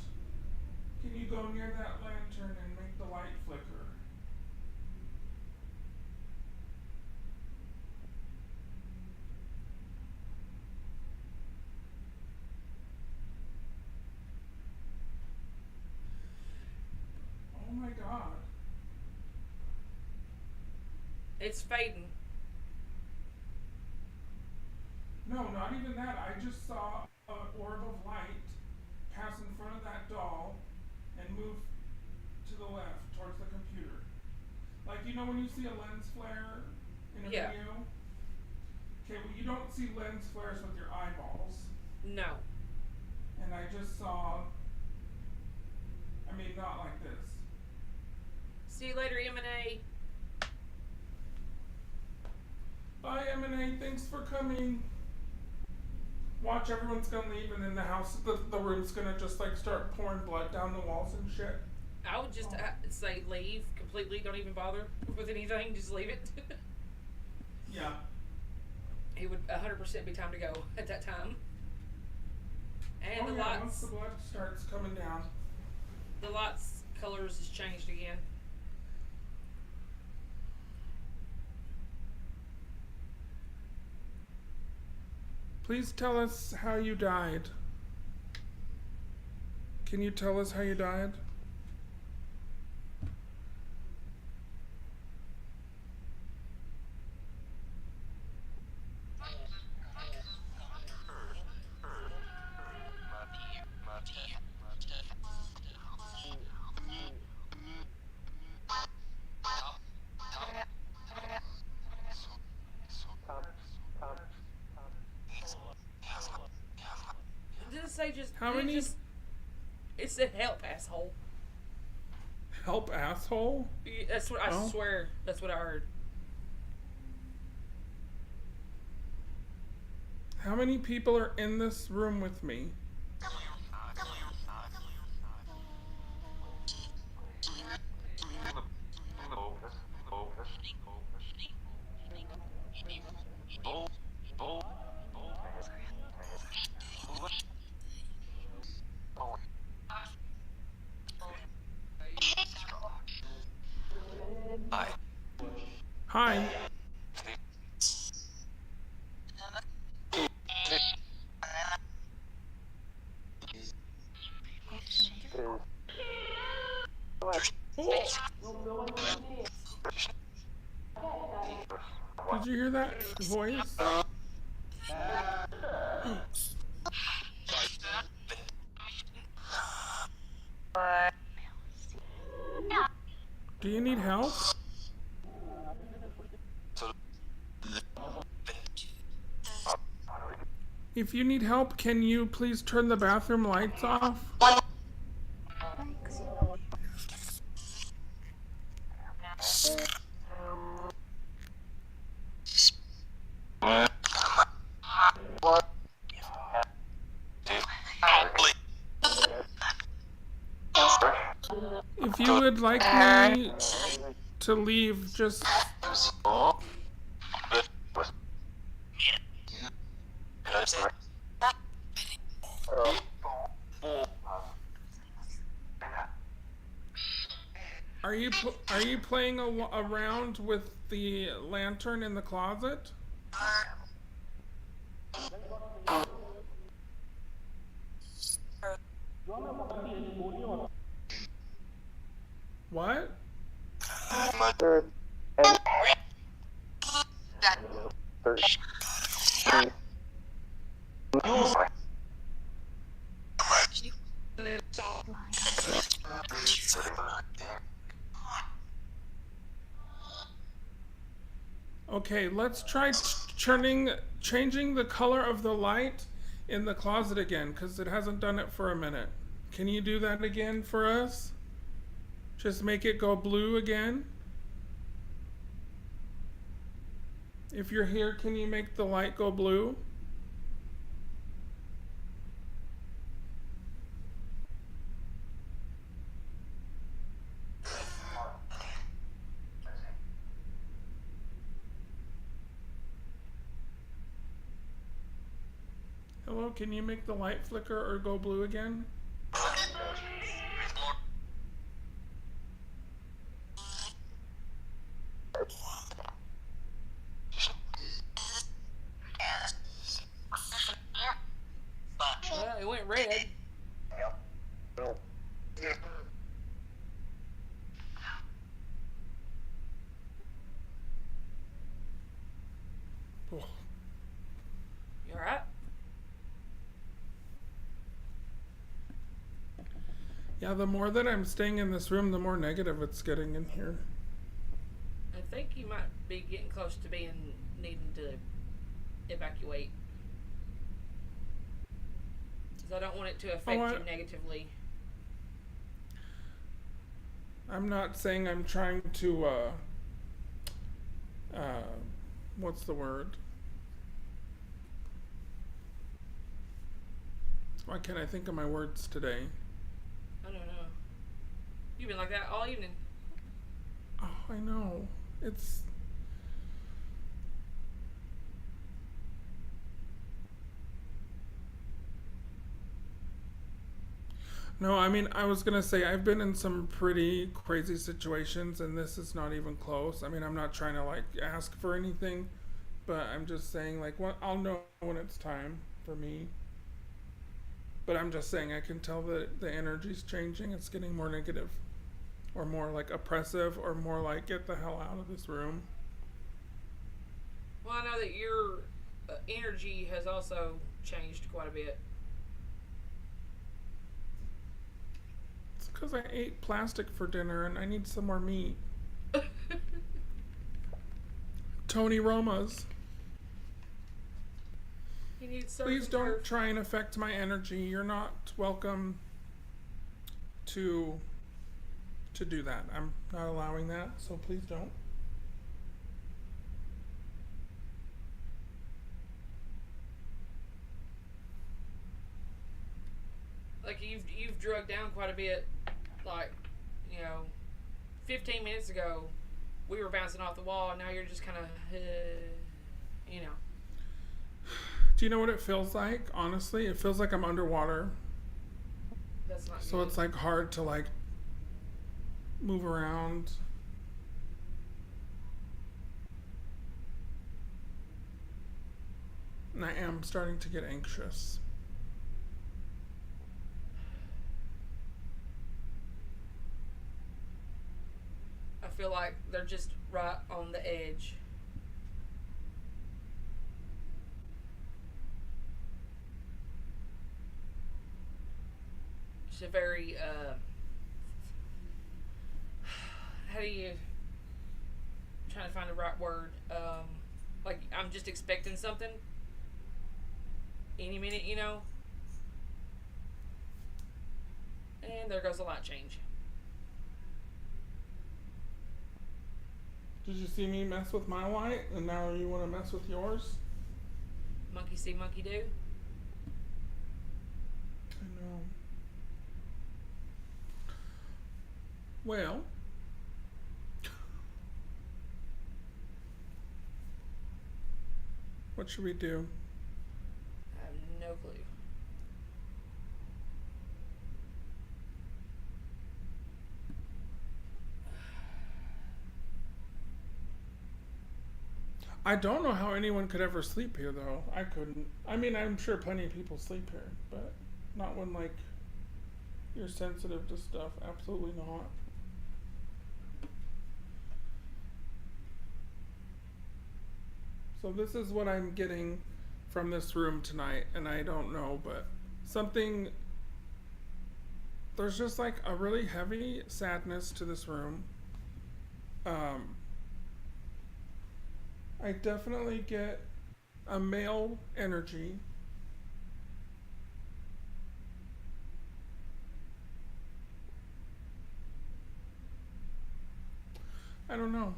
Can you go near that lantern and make the light flicker? It's fading. No, not even that. I just saw an orb of light pass in front of that doll and move to the left towards the computer. Like, you know when you see a lens flare in a Yeah. video? Okay, well, you don't see lens flares with your eyeballs. No. And I just saw, I mean, not like this. See you later, M&A. Bye, M&A. Thanks for coming. Watch, everyone's gonna leave, and then the house, the room's gonna just like start pouring blood down the walls and shit. I would just say leave completely. Don't even bother with anything. Just leave it. Yeah. It would 100% be time to go at that time. And Oh the yeah, once lights, the blood starts coming down. the lights colors has changed again. Please tell us how you died. Can you tell us how you died? Did it say just? How did many- It, just, it said help, asshole. Help, asshole? Yeah, that's what I Oh. swear. That's what I heard. How many people are in this room with me? Hi. Did you hear that voice? Do you need help? If you need help, can you please turn the bathroom lights off? Thanks. If you would like me to leave, just... Are you playing around with the lantern in the closet? What? Okay, let's try changing the color of the light in the closet again, because it hasn't done it for a minute. Can you do that again for us? Just make it go blue again. If you're here, can you make the light go blue? Hello, can you make the light flicker or go blue again? Well, it went red. Oh, You alright? yeah, the more that I'm staying in this room, the more negative it's getting in here. I think you might be getting close to needing to evacuate. Because I don't want it to affect you negatively. I'm not saying I'm trying to, what's the word? Why can't I think of my words today? I don't know. You've been like that all evening. Oh, I know. It's... No, I mean, I was gonna say I've been in some pretty crazy situations, and this is not even close. I mean, I'm not trying to like ask for anything, but I'm just saying like, I'll know when it's time for me. But I'm just saying I can tell that the energy's changing. It's getting more negative, or more like oppressive, or more like get the hell out of this room. Well, I know that your energy has also changed quite a bit. It's because I ate plastic for dinner and I need some more meat. Tony Roma's. You need surf Please and don't turf. try and affect my energy. You're not welcome to do that. I'm not allowing that, so please don't. Like you've drugged down quite a bit. Like, 15 minutes ago, we were bouncing off the wall, and now you're just kind of, Do you know what it feels like? Honestly, it feels like I'm underwater. That's not So good. it's like hard to like move around. And I am starting to get anxious. I feel like they're just right on the edge. It's a very, how do you, I'm trying to find the right word. Like, I'm just expecting something any minute, and there goes the light change. Did you see me mess with my light and now you want to mess with yours? Monkey see, monkey do. I know. Well, what should we do? I have no clue. I don't know how anyone could ever sleep here, though. I couldn't. I mean, I'm sure plenty of people sleep here, but not when, like, you're sensitive to stuff. Absolutely not. So this is what I'm getting from this room tonight, and I don't know, but something... There's just, like, a really heavy sadness to this room. I definitely get a male energy. I don't know.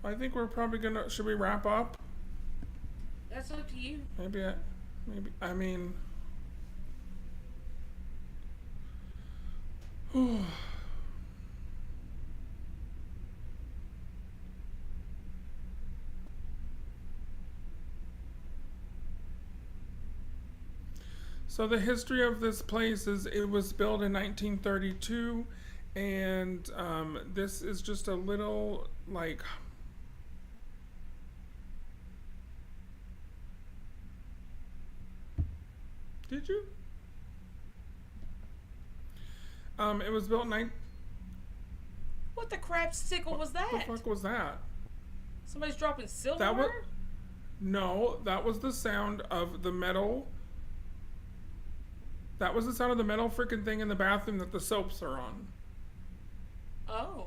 I think we're probably gonna, should we wrap up? That's up to you. I mean, so the history of this place is it was built in 1932, and this is just a little like... Did you? It was built What the crapsicle was that? What the fuck was that? Somebody's dropping silverware? That was no. That was the sound of the metal. That was the sound of the metal freaking thing in the bathroom that the soaps are on. Oh.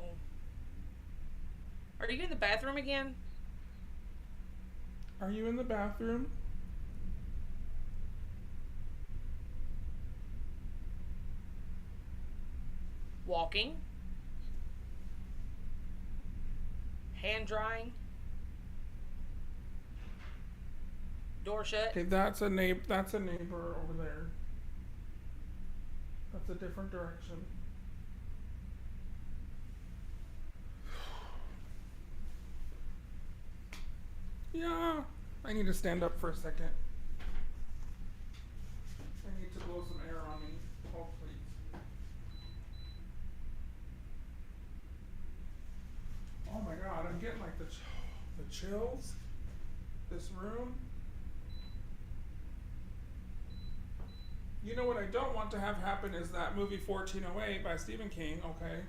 Are you in the bathroom again? Are you in the bathroom? Walking. Hand drying. Door shut. Okay, that's a neighbor. That's a neighbor over there. That's a different direction. Yeah, I need to stand up for a second. I need to blow some air on me. Oh, please. Oh my God, I'm getting like the chills. This room. You know what I don't want to have happen is that movie 1408 by Stephen King, okay?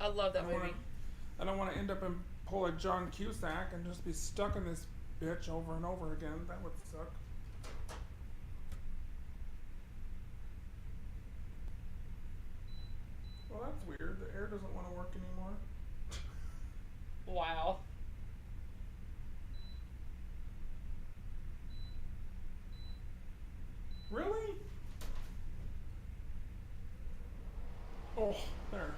I love that movie. I don't want to end up and pull a John Cusack and just be stuck in this bitch over and over again. That would suck. Well, that's weird. The air doesn't want to work anymore. Wow. Really? Oh, there.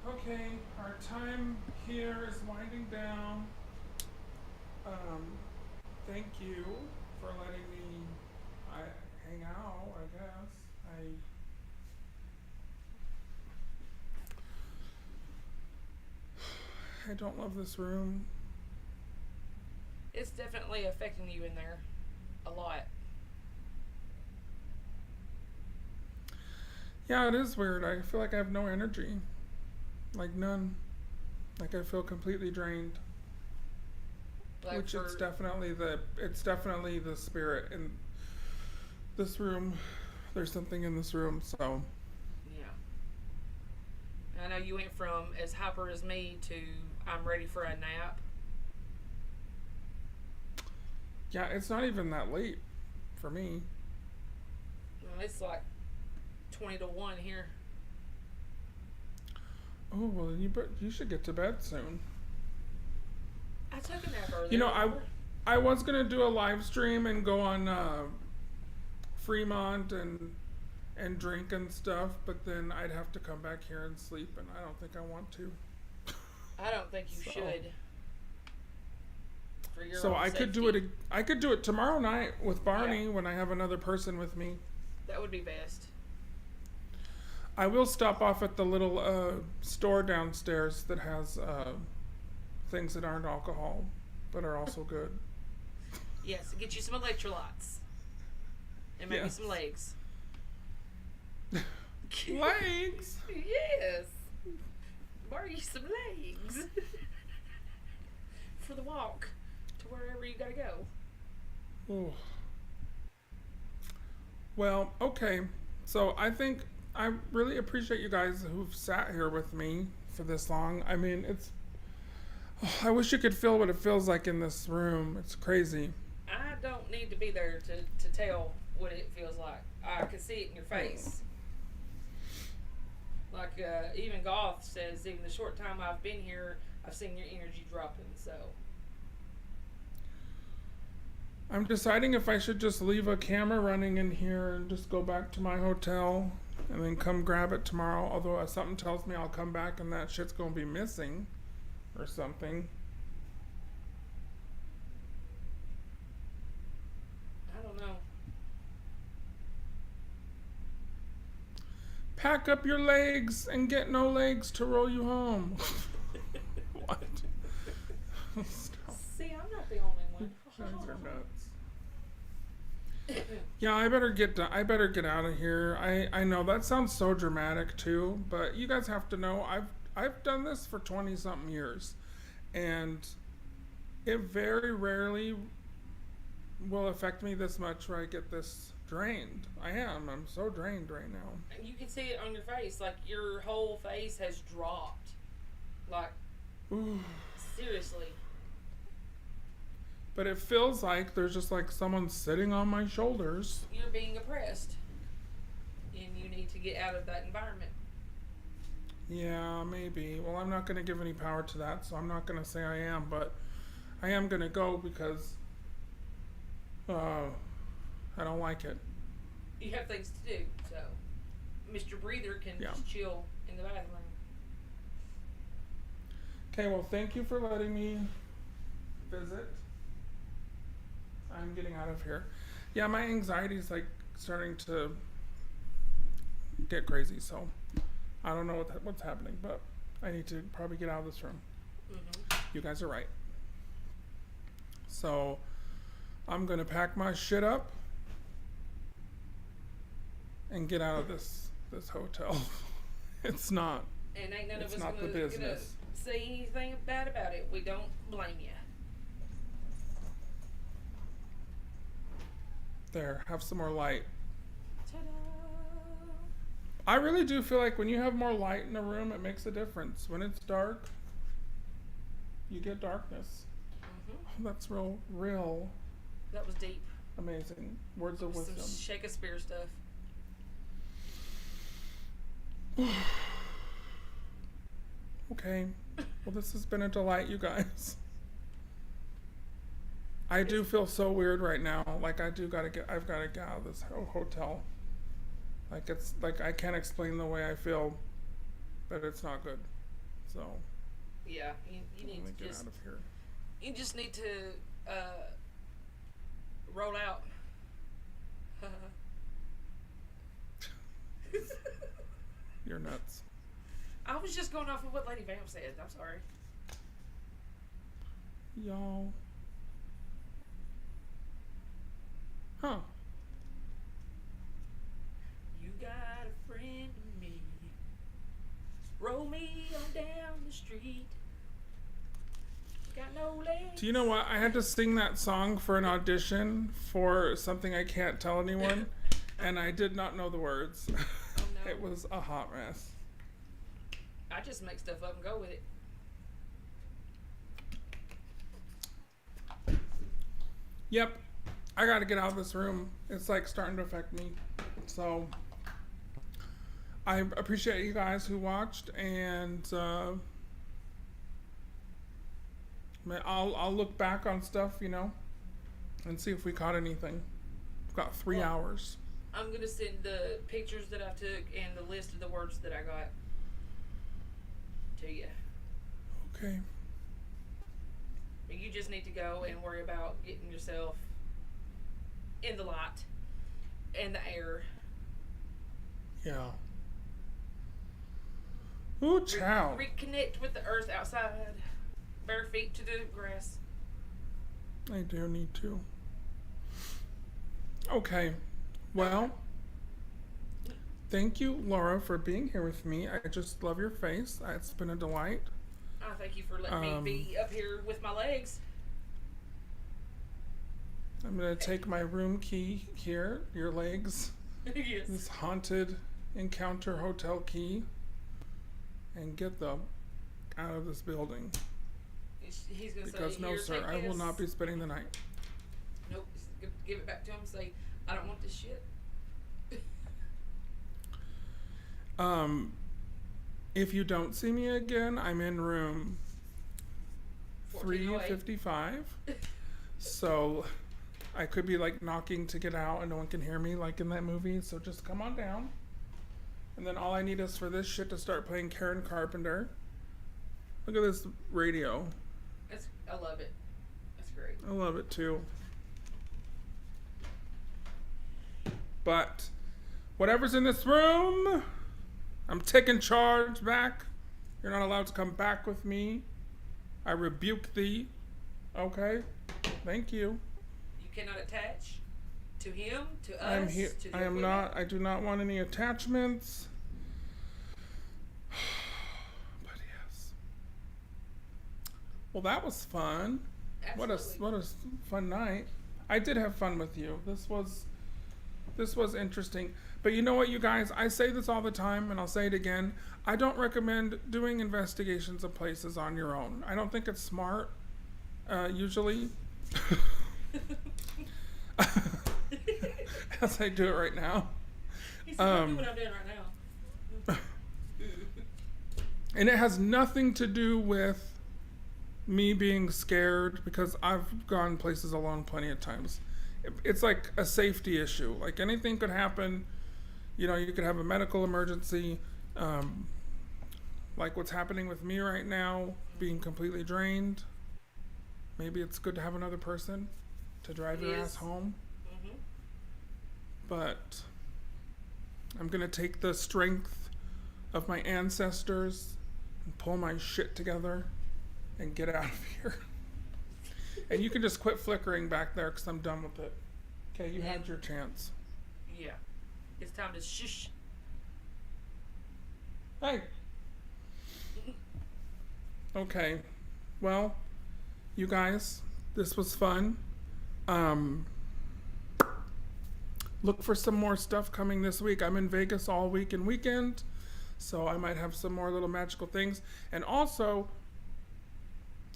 Okay, our time here is winding down. Thank you for letting me hang out, I guess. I don't love this room. It's definitely affecting you in there a lot. Yeah, it is weird. I feel like I have no energy. Like none. Like I feel completely drained. Like Which it's definitely the spirit in this room. There's something in this room, so yeah. I know you went from as hyper as me to I'm ready for a nap. yeah, it's not even that late for me. Well, it's like 20 to 1 here. Oh well, you should get to bed soon. I took a nap earlier. You know, I was gonna do a live stream and go on Fremont and drink and stuff, but then I'd have to come back here and sleep, and I don't think I want to. I don't think you should. For your So own I could do safety. it. I could do it tomorrow night with Barney when I have another person with me. That would be best. I will stop off at the little store downstairs that has things that aren't alcohol, but are also good. Yes, get you some electrolytes. And maybe Yes. some legs. Legs? Yes. Borrow you some legs. For the walk to wherever you gotta go. Oh. Well, okay. So I think I really appreciate you guys who've sat here with me for this long. I mean, I wish you could feel what it feels like in this room. It's crazy. I don't need to be there to tell what it feels like. I can see it in your face. Like even Goth says, even the short time I've been here, I've seen your energy dropping. So I'm deciding if I should just leave a camera running in here and just go back to my hotel and then come grab it tomorrow. Although something tells me I'll come back and that shit's gonna be missing or something. I don't know. Pack up your legs and get no legs to roll you home. What? Stop. See, I'm not the only one. You guys are nuts. Yeah, I better get out of here. I know that sounds so dramatic too, but you guys have to know I've done this for 20 something years, and it very rarely will affect me this much where I get this drained. I'm so drained right now. You can see it on your face. Like, your whole face has dropped. Like, seriously. But it feels like there's just like someone sitting on my shoulders. You're being oppressed. And you need to get out of that environment. Yeah, maybe. Well, I'm not going to give any power to that, so I'm not going to say I am, but I am going to go because I don't like it. You have things to do, so Mr. Breather can just chill in the bathroom. Okay, well, thank you for letting me visit. I'm getting out of here. Yeah, my anxiety is like starting to get crazy, so I don't know what's happening, but I need to probably get out of this room. You guys are right. So I'm gonna pack my shit up and get out of this hotel. It's not. And ain't none of It's us not the gonna business. say anything bad about it. We don't blame you. There, have some more light. Ta-da! I really do feel like when you have more light in a room, it makes a difference. When it's dark, you get darkness. Oh, that's real That was deep. amazing. Words of wisdom. Some Shakespeare stuff. Okay. Well, this has been a delight, you guys. I do feel so weird right now. Like I've got to get out of this hotel. Like it's like I can't explain the way I feel, but it's not good. So Yeah, you need to get just out of here. you just need to roll out. You're nuts. I was just going off of what Lady Vamp said. I'm sorry. Y'all. Huh. You got a friend in me. Roll me on down the street. Got no legs. Do you know what? I had to sing that song for an audition for something I can't tell anyone, and I did not know the words. Oh, no. It was a hot mess. I just make stuff up and go with it. Yep. I gotta get out of this room. It's like starting to affect me. So I appreciate you guys who watched, and I'll look back on stuff, and see if we caught anything. We've got 3 hours. I'm gonna send the pictures that I took and the list of the words that I got to you. Okay. But you just need to go and worry about getting yourself in the light and the air. Yeah. Ooh, chow. Reconnect with the earth outside. Bare feet to the grass. I do need to. Okay. Well, thank you, Laura, for being here with me. I just love your face. It's been a delight. I thank you for letting me be up here with my legs. I'm going to take my room key here, your legs, Yes. this haunted encounter hotel key, and get them out of this building. He's going to say, Because no, "Here, sir, take I will this." not be spending the night. Nope. He's gonna give it back to him and say, I don't want this shit. If you don't see me again, I'm in room 1408. 355. So I could be like knocking to get out and no one can hear me like in that movie. So just come on down. And then all I need is for this shit to start playing Karen Carpenter. Look at this radio. I love it. That's great. I love it too. But whatever's in this room, I'm taking charge back. You're not allowed to come back with me. I rebuke thee. Okay? Thank you. You cannot attach. To him, to us, I'm here. to the I am equipment? not. I do not want any attachments. But yes. Well, that was fun. Absolutely. What a fun night. I did have fun with you. This was interesting. But you know what, you guys? I say this all the time, and I'll say it again. I don't recommend doing investigations of places on your own. I don't think it's smart. Usually. As I do it right now. He said, "Don't do what I'm doing right now." And it has nothing to do with me being scared, because I've gone places alone plenty of times. It's like a safety issue. Like anything could happen. You know, you could have a medical emergency, like what's happening with me right now, being completely drained. Maybe it's good to have another person to drive your ass home. Mm-hmm. But I'm going to take the strength of my ancestors and pull my shit together and get out of here. And you can just quit flickering back there, because I'm done with it. Okay, you had your chance. Yeah. It's time to shush. Hey. Okay. Well, you guys, this was fun. Look for some more stuff coming this week. I'm in Vegas all week and weekend, so I might have some more little magical things. And also,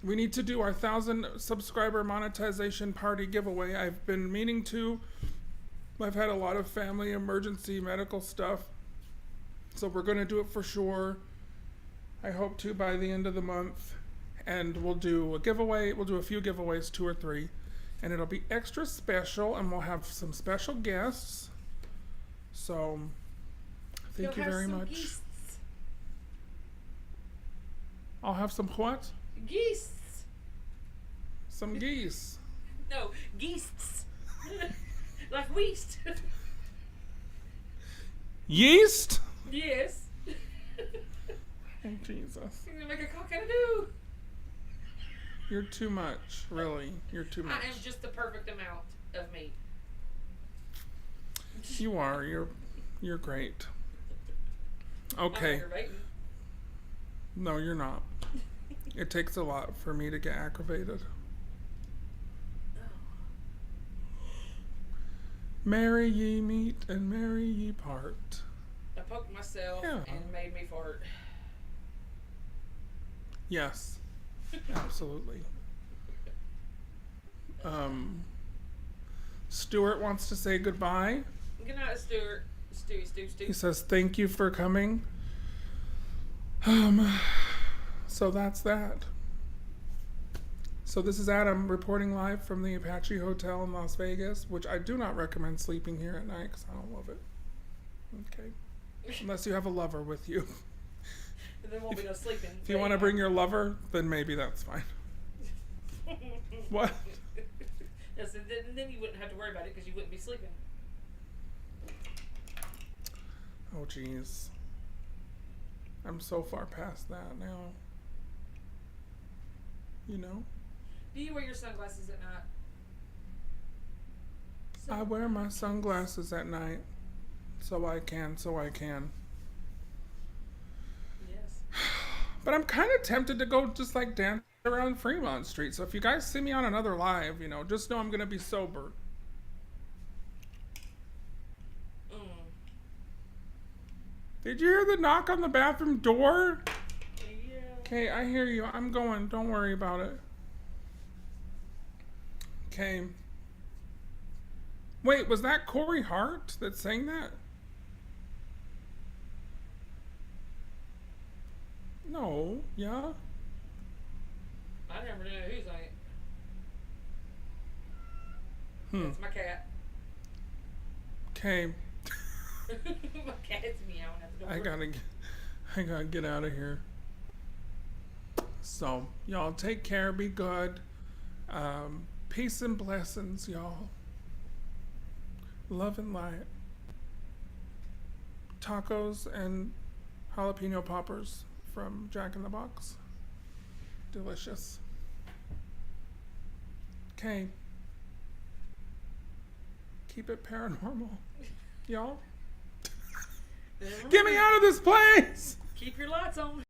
we need to do our 1,000 subscriber monetization party giveaway. I've been meaning to. I've had a lot of family emergency medical stuff, so we're going to do it for sure. I hope to by the end of the month. And we'll do a giveaway. We'll do a few giveaways, 2 or 3. And it'll be extra special, and we'll have some special guests. So, thank you very much. Geese. I'll have some what? Geese. Some geese. No, geese. Like weast. Yeast? Yes. Oh, Jesus. You're gonna make a cock-a-doo. You're too much, really. You're too much. I am just the perfect amount of meat. You are. You're great. I'm Okay. aggravating. No, you're not. It takes a lot for me to get aggravated. Marry ye meet and marry ye part. I poked myself Yeah. and made me fart. Yes. Absolutely. Stuart wants to say goodbye. Good night, Stuart. Stewie. He says thank you for coming. So that's that. So this is Adam reporting live from the Apache Hotel in Las Vegas, which I do not recommend sleeping here at night because I don't love it. Okay. Unless you have a lover with you. There won't be no sleeping. If you want to bring your lover, then maybe that's fine. What? Yeah, so then you wouldn't have to worry about it because you wouldn't be sleeping. Oh, jeez. I'm so far past that now. You know? Do you wear your sunglasses at night? I wear my sunglasses at night. So I can. Yes. But I'm kind of tempted to go just like dance around Fremont Street. So if you guys see me on another live, you know, just know I'm going to be sober. Did you hear the knock on the bathroom door? Yeah. Okay, I hear you. I'm going. Don't worry about it. Okay. Wait, was that Corey Hart that sang that? No. Yeah? I never knew who's on it. That's my cat. Okay. My cat's meowing at the door. I gotta get out of here. So, y'all take care, be good. Peace and blessings, y'all. Love and light. Tacos and jalapeno poppers from Jack in the Box. Delicious. Okay. keep it paranormal. Y'all? Get me out of this place! Keep your lights on.